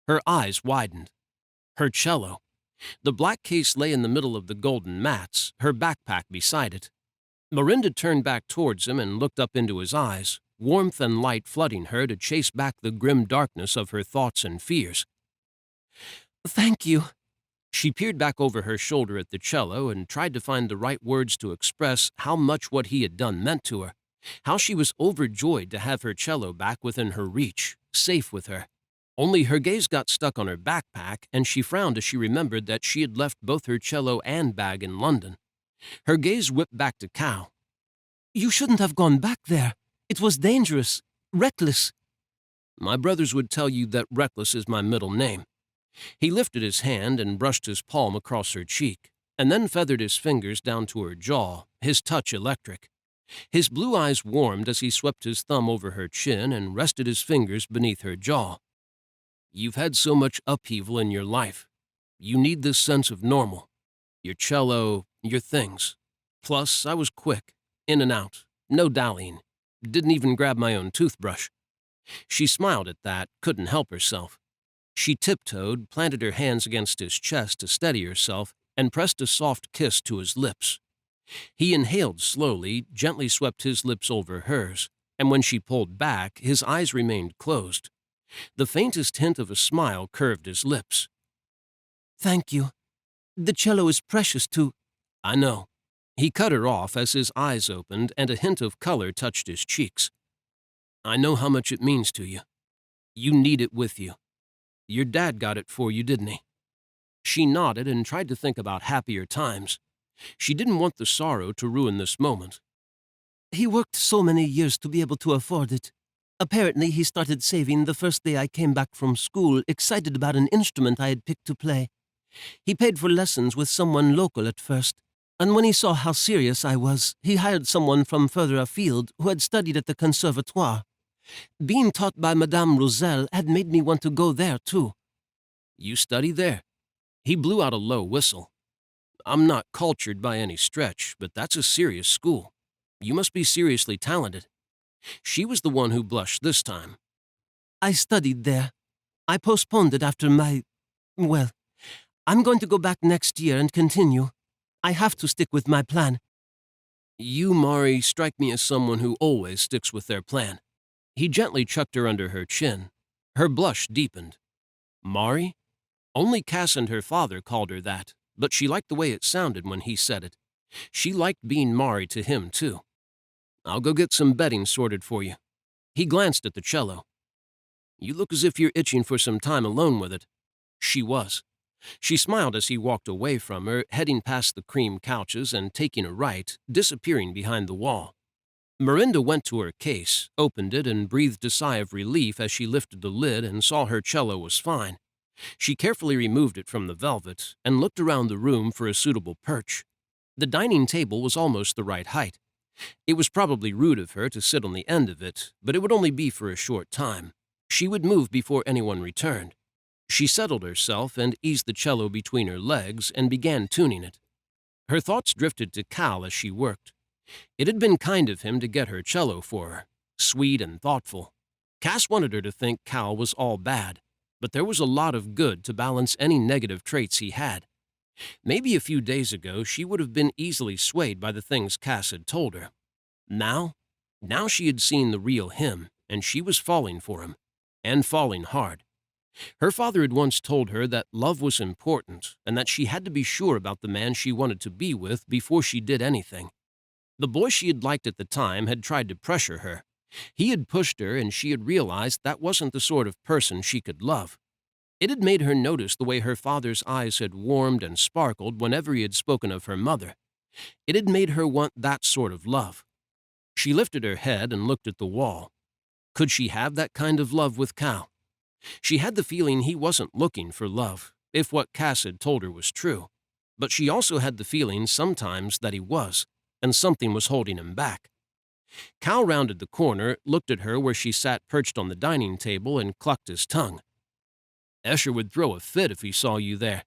Her eyes widened. Her cello. The black case lay in the middle of the golden mats, her backpack beside it. Miranda turned back towards him and looked up into his eyes, warmth and light flooding her to chase back the grim darkness of her thoughts and fears. Thank you. She peered back over her shoulder at the cello and tried to find the right words to express how much what he had done meant to her, how she was overjoyed to have her cello back within her reach, safe with her. Only her gaze got stuck on her backpack, and she frowned as she remembered that she had left both her cello and bag in London. Her gaze whipped back to Cal. You shouldn't have gone back there. It was dangerous, reckless. My brothers would tell you that reckless is my middle name. He lifted his hand and brushed his palm across her cheek, and then feathered his fingers down to her jaw, his touch electric. His blue eyes warmed as he swept his thumb over her chin and rested his fingers beneath her jaw. You've had so much upheaval in your life. You need this sense of normal. Your cello, your things. Plus, I was quick, in and out, no dallying. Didn't even grab my own toothbrush. She smiled at that, couldn't help herself. She tiptoed, planted her hands against his chest to steady herself, and pressed a soft kiss to his lips. He inhaled slowly, gently swept his lips over hers, and when she pulled back, his eyes remained closed. The faintest hint of a smile curved his lips. Thank you. The cello is precious too. I know. He cut her off as his eyes opened and a hint of color touched his cheeks. I know how much it means to you. You need it with you. Your dad got it for you, didn't he? She nodded and tried to think about happier times. She didn't want the sorrow to ruin this moment. He worked so many years to be able to afford it. Apparently, he started saving the first day I came back from school, excited about an instrument I had picked to play. He paid for lessons with someone local at first, and when he saw how serious I was, he hired someone from further afield who had studied at the conservatoire. Being taught by Madame Roselle had made me want to go there, too. You study there? He blew out a low whistle. I'm not cultured by any stretch, but that's a serious school. You must be seriously talented. She was the one who blushed this time. I studied there. I postponed it after well, I'm going to go back next year and continue. I have to stick with my plan. You, Mari, strike me as someone who always sticks with their plan. He gently chucked her under her chin. Her blush deepened. Mari? Only Cass and her father called her that, but she liked the way it sounded when he said it. She liked being Mari to him, too. I'll go get some bedding sorted for you. He glanced at the cello. You look as if you're itching for some time alone with it. She was. She smiled as he walked away from her, heading past the cream couches and taking a right, disappearing behind the wall. Miranda went to her case, opened it, and breathed a sigh of relief as she lifted the lid and saw her cello was fine. She carefully removed it from the velvet and looked around the room for a suitable perch. The dining table was almost the right height. It was probably rude of her to sit on the end of it, but it would only be for a short time. She would move before anyone returned. She settled herself and eased the cello between her legs and began tuning it. Her thoughts drifted to Cal as she worked. It had been kind of him to get her cello for her, sweet and thoughtful. Cass wanted her to think Cal was all bad, but there was a lot of good to balance any negative traits he had. Maybe a few days ago she would have been easily swayed by the things Cass had told her. Now she had seen the real him, and she was falling for him, and falling hard. Her father had once told her that love was important and that she had to be sure about the man she wanted to be with before she did anything. The boy she had liked at the time had tried to pressure her. He had pushed her, and she had realized that wasn't the sort of person she could love. It had made her notice the way her father's eyes had warmed and sparkled whenever he had spoken of her mother. It had made her want that sort of love. She lifted her head and looked at the wall. Could she have that kind of love with Cal? She had the feeling he wasn't looking for love, if what Cass had told her was true. But she also had the feeling sometimes that he was, and something was holding him back. Cal rounded the corner, looked at her where she sat perched on the dining table, and clucked his tongue. Escher would throw a fit if he saw you there.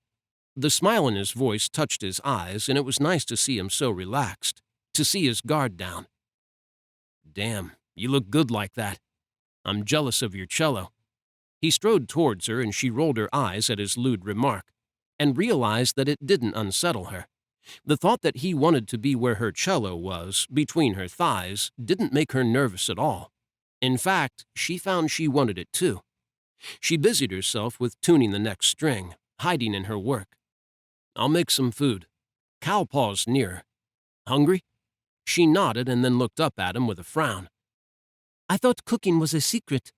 The smile in his voice touched his eyes, and it was nice to see him so relaxed, to see his guard down. Damn, you look good like that. I'm jealous of your cello. He strode towards her, and she rolled her eyes at his lewd remark, and realized that it didn't unsettle her. The thought that he wanted to be where her cello was, between her thighs, didn't make her nervous at all. In fact, she found she wanted it too. She busied herself with tuning the next string, hiding in her work. I'll make some food. Cal paused near her. Hungry? She nodded and then looked up at him with a frown. I thought cooking was a secret.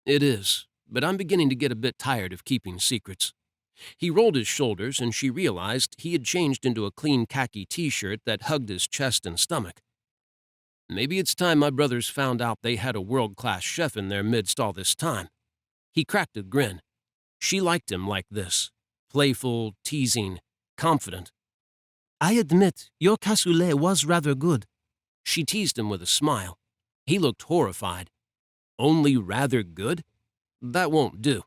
It is, but I'm beginning to get a bit tired of keeping secrets. He rolled his shoulders, and she realized he had changed into a clean khaki t-shirt that hugged his chest and stomach. Maybe it's time my brothers found out they had a world-class chef in their midst all this time. He cracked a grin. She liked him like this, playful, teasing, confident. I admit, your cassoulet was rather good. She teased him with a smile. He looked horrified. Only rather good? That won't do.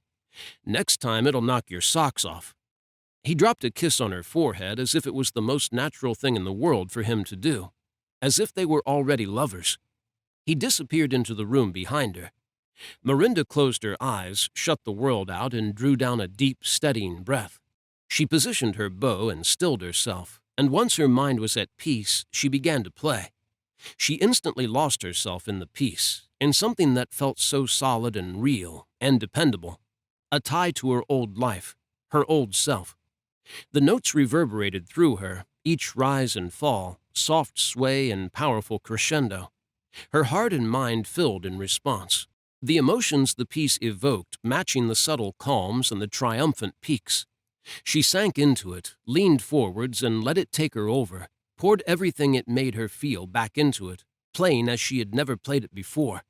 Next time it'll knock your socks off. He dropped a kiss on her forehead as if it was the most natural thing in the world for him to do, as if they were already lovers. He disappeared into the room behind her. Miranda closed her eyes, shut the world out, and drew down a deep, steadying breath. She positioned her bow and stilled herself, and once her mind was at peace, she began to play. She instantly lost herself in the piece, in something that felt so solid and real and dependable, a tie to her old life, her old self. The notes reverberated through her, each rise and fall, soft sway and powerful crescendo. Her heart and mind filled in response, the emotions the piece evoked matching the subtle calms and the triumphant peaks. She sank into it, leaned forwards, and let it take her over, poured everything it made her feel back into it, playing as she had never played it before.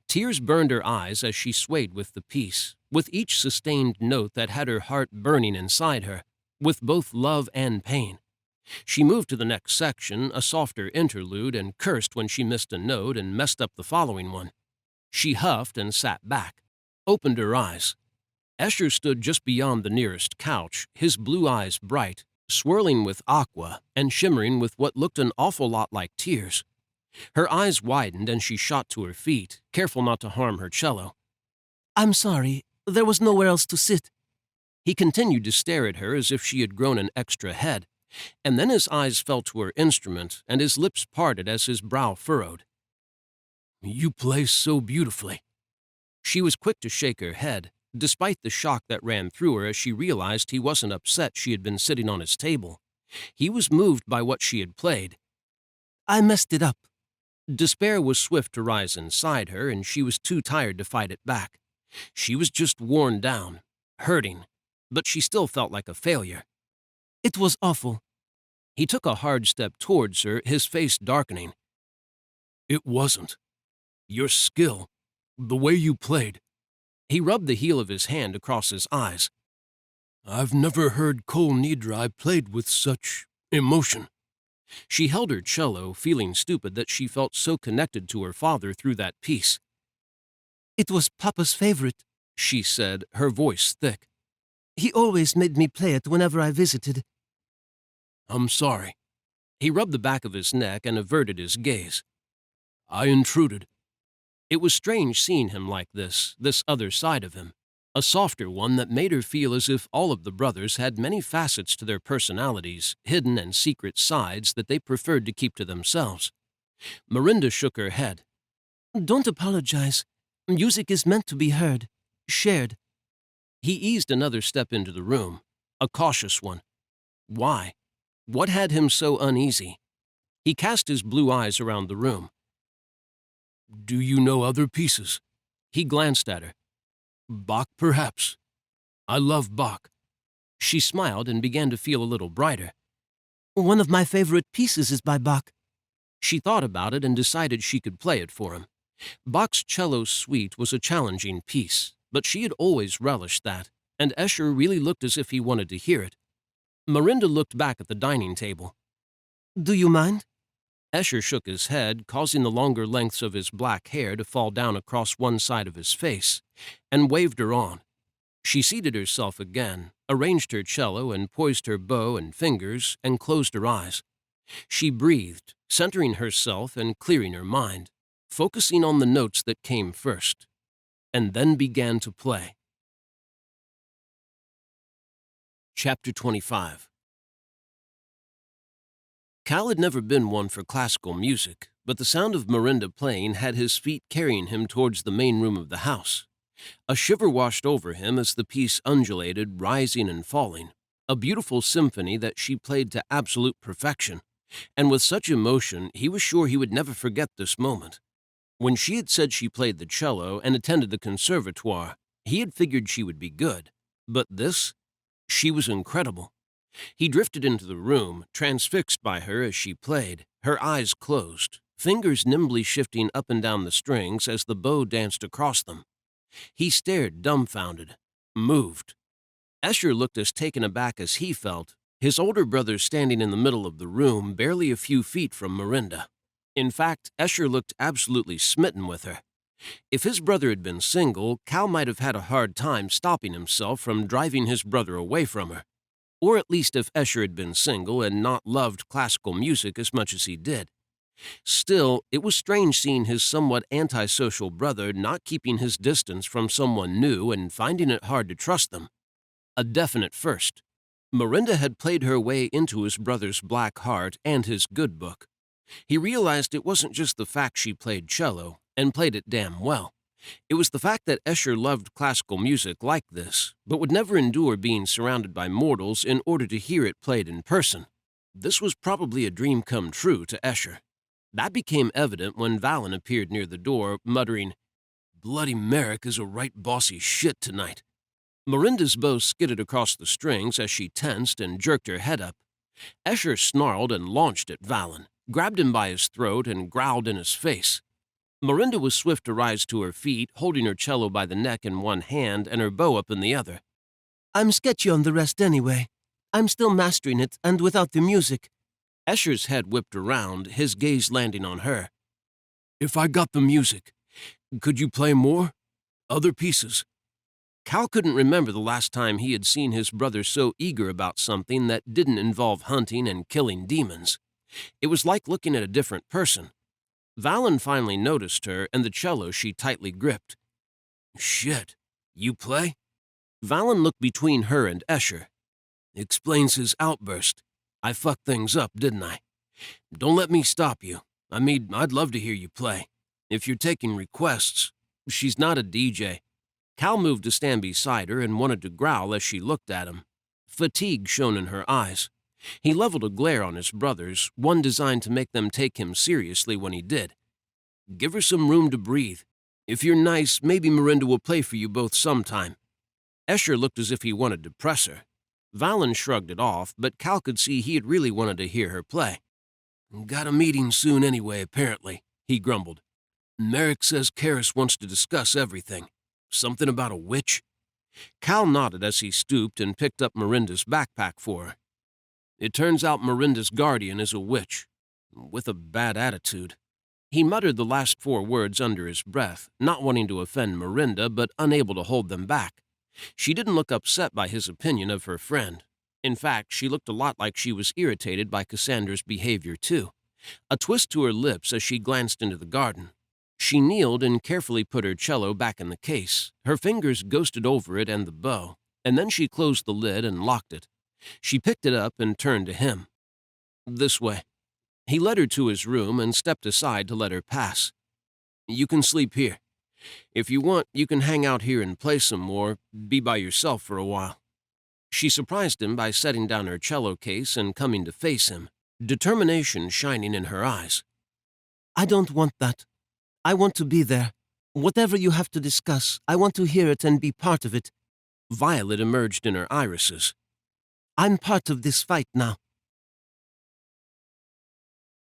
Tears burned her eyes as she swayed with the piece, with each sustained note that had her heart burning inside her, with both love and pain. She moved to the next section, a softer interlude, and cursed when she missed a note and messed up the following one. She huffed and sat back, opened her eyes. Escher stood just beyond the nearest couch, his blue eyes bright, swirling with aqua and shimmering with what looked an awful lot like tears. Her eyes widened and she shot to her feet, careful not to harm her cello. I'm sorry, there was nowhere else to sit. He continued to stare at her as if she had grown an extra head, and then his eyes fell to her instrument and his lips parted as his brow furrowed. You play so beautifully. She was quick to shake her head, despite the shock that ran through her as she realized he wasn't upset she had been sitting on his table. He was moved by what she had played. I messed it up. Despair was swift to rise inside her, and she was too tired to fight it back. She was just worn down, hurting, but she still felt like a failure. It was awful. He took a hard step towards her, his face darkening. It wasn't. Your skill, the way you played. He rubbed the heel of his hand across his eyes. I've never heard Kol Nidri played with such emotion. She held her cello, feeling stupid that she felt so connected to her father through that piece. It was Papa's favorite, she said, her voice thick. He always made me play it whenever I visited. I'm sorry. He rubbed the back of his neck and averted his gaze. I intruded. It was strange seeing him like this other side of him, a softer one that made her feel as if all of the brothers had many facets to their personalities, hidden and secret sides that they preferred to keep to themselves. Miranda shook her head. Don't apologize. Music is meant to be heard, shared. He eased another step into the room, a cautious one. Why? What had him so uneasy? He cast his blue eyes around the room. Do you know other pieces? He glanced at her. Bach, perhaps. I love Bach. She smiled and began to feel a little brighter. One of my favorite pieces is by Bach. She thought about it and decided she could play it for him. Bach's cello suite was a challenging piece, but she had always relished that, and Escher really looked as if he wanted to hear it. Miranda looked back at the dining table. Do you mind? Escher shook his head, causing the longer lengths of his black hair to fall down across one side of his face, and waved her on. She seated herself again, arranged her cello and poised her bow and fingers, and closed her eyes. She breathed, centering herself and clearing her mind, focusing on the notes that came first, and then began to play. Chapter 25. Cal had never been one for classical music, but the sound of Miranda playing had his feet carrying him towards the main room of the house. A shiver washed over him as the piece undulated, rising and falling, a beautiful symphony that she played to absolute perfection, and with such emotion he was sure he would never forget this moment. When she had said she played the cello and attended the conservatoire, he had figured she would be good, but this? She was incredible. He drifted into the room, transfixed by her as she played, her eyes closed, fingers nimbly shifting up and down the strings as the bow danced across them. He stared dumbfounded, moved. Escher looked as taken aback as he felt, his older brother standing in the middle of the room, barely a few feet from Miranda. In fact, Escher looked absolutely smitten with her. If his brother had been single, Cal might have had a hard time stopping himself from driving his brother away from her. Or at least if Escher had been single and not loved classical music as much as he did. Still, it was strange seeing his somewhat antisocial brother not keeping his distance from someone new and finding it hard to trust them. A definite first. Miranda had played her way into his brother's black heart and his good book. He realized it wasn't just the fact she played cello, and played it damn well. It was the fact that Escher loved classical music like this, but would never endure being surrounded by mortals in order to hear it played in person. This was probably a dream come true to Escher. That became evident when Valen appeared near the door, muttering, "Bloody Merrick is a right bossy shit tonight." Miranda's bow skidded across the strings as she tensed and jerked her head up. Escher snarled and launched at Valen, grabbed him by his throat and growled in his face. Miranda was swift to rise to her feet, holding her cello by the neck in one hand and her bow up in the other. I'm sketchy on the rest anyway. I'm still mastering it, and without the music. Escher's head whipped around, his gaze landing on her. If I got the music, could you play more? Other pieces? Cal couldn't remember the last time he had seen his brother so eager about something that didn't involve hunting and killing demons. It was like looking at a different person. Valen finally noticed her and the cello she tightly gripped. Shit, you play? Valen looked between her and Escher. Explains his outburst. I fucked things up, didn't I? Don't let me stop you. I mean, I'd love to hear you play. If you're taking requests. She's not a DJ. Cal moved to stand beside her and wanted to growl as she looked at him. Fatigue shone in her eyes. He leveled a glare on his brothers, one designed to make them take him seriously when he did. Give her some room to breathe. If you're nice, maybe Miranda will play for you both sometime. Escher looked as if he wanted to press her. Valen shrugged it off, but Cal could see he had really wanted to hear her play. Got a meeting soon anyway, apparently, he grumbled. Merrick says Karis wants to discuss everything. Something about a witch? Cal nodded as he stooped and picked up Miranda's backpack for her. It turns out Miranda's guardian is a witch, with a bad attitude. He muttered the last 4 words under his breath, not wanting to offend Miranda, but unable to hold them back. She didn't look upset by his opinion of her friend. In fact, she looked a lot like she was irritated by Cassandra's behavior, too. A twist to her lips as she glanced into the garden. She kneeled and carefully put her cello back in the case. Her fingers ghosted over it and the bow, and then she closed the lid and locked it. She picked it up and turned to him. "This way." He led her to his room and stepped aside to let her pass. "You can sleep here. If you want, you can hang out here and play some more, be by yourself for a while." She surprised him by setting down her cello case and coming to face him, determination shining in her eyes. "I don't want that. I want to be there. Whatever you have to discuss, I want to hear it and be part of it." Violet emerged in her irises. "I'm part of this fight now.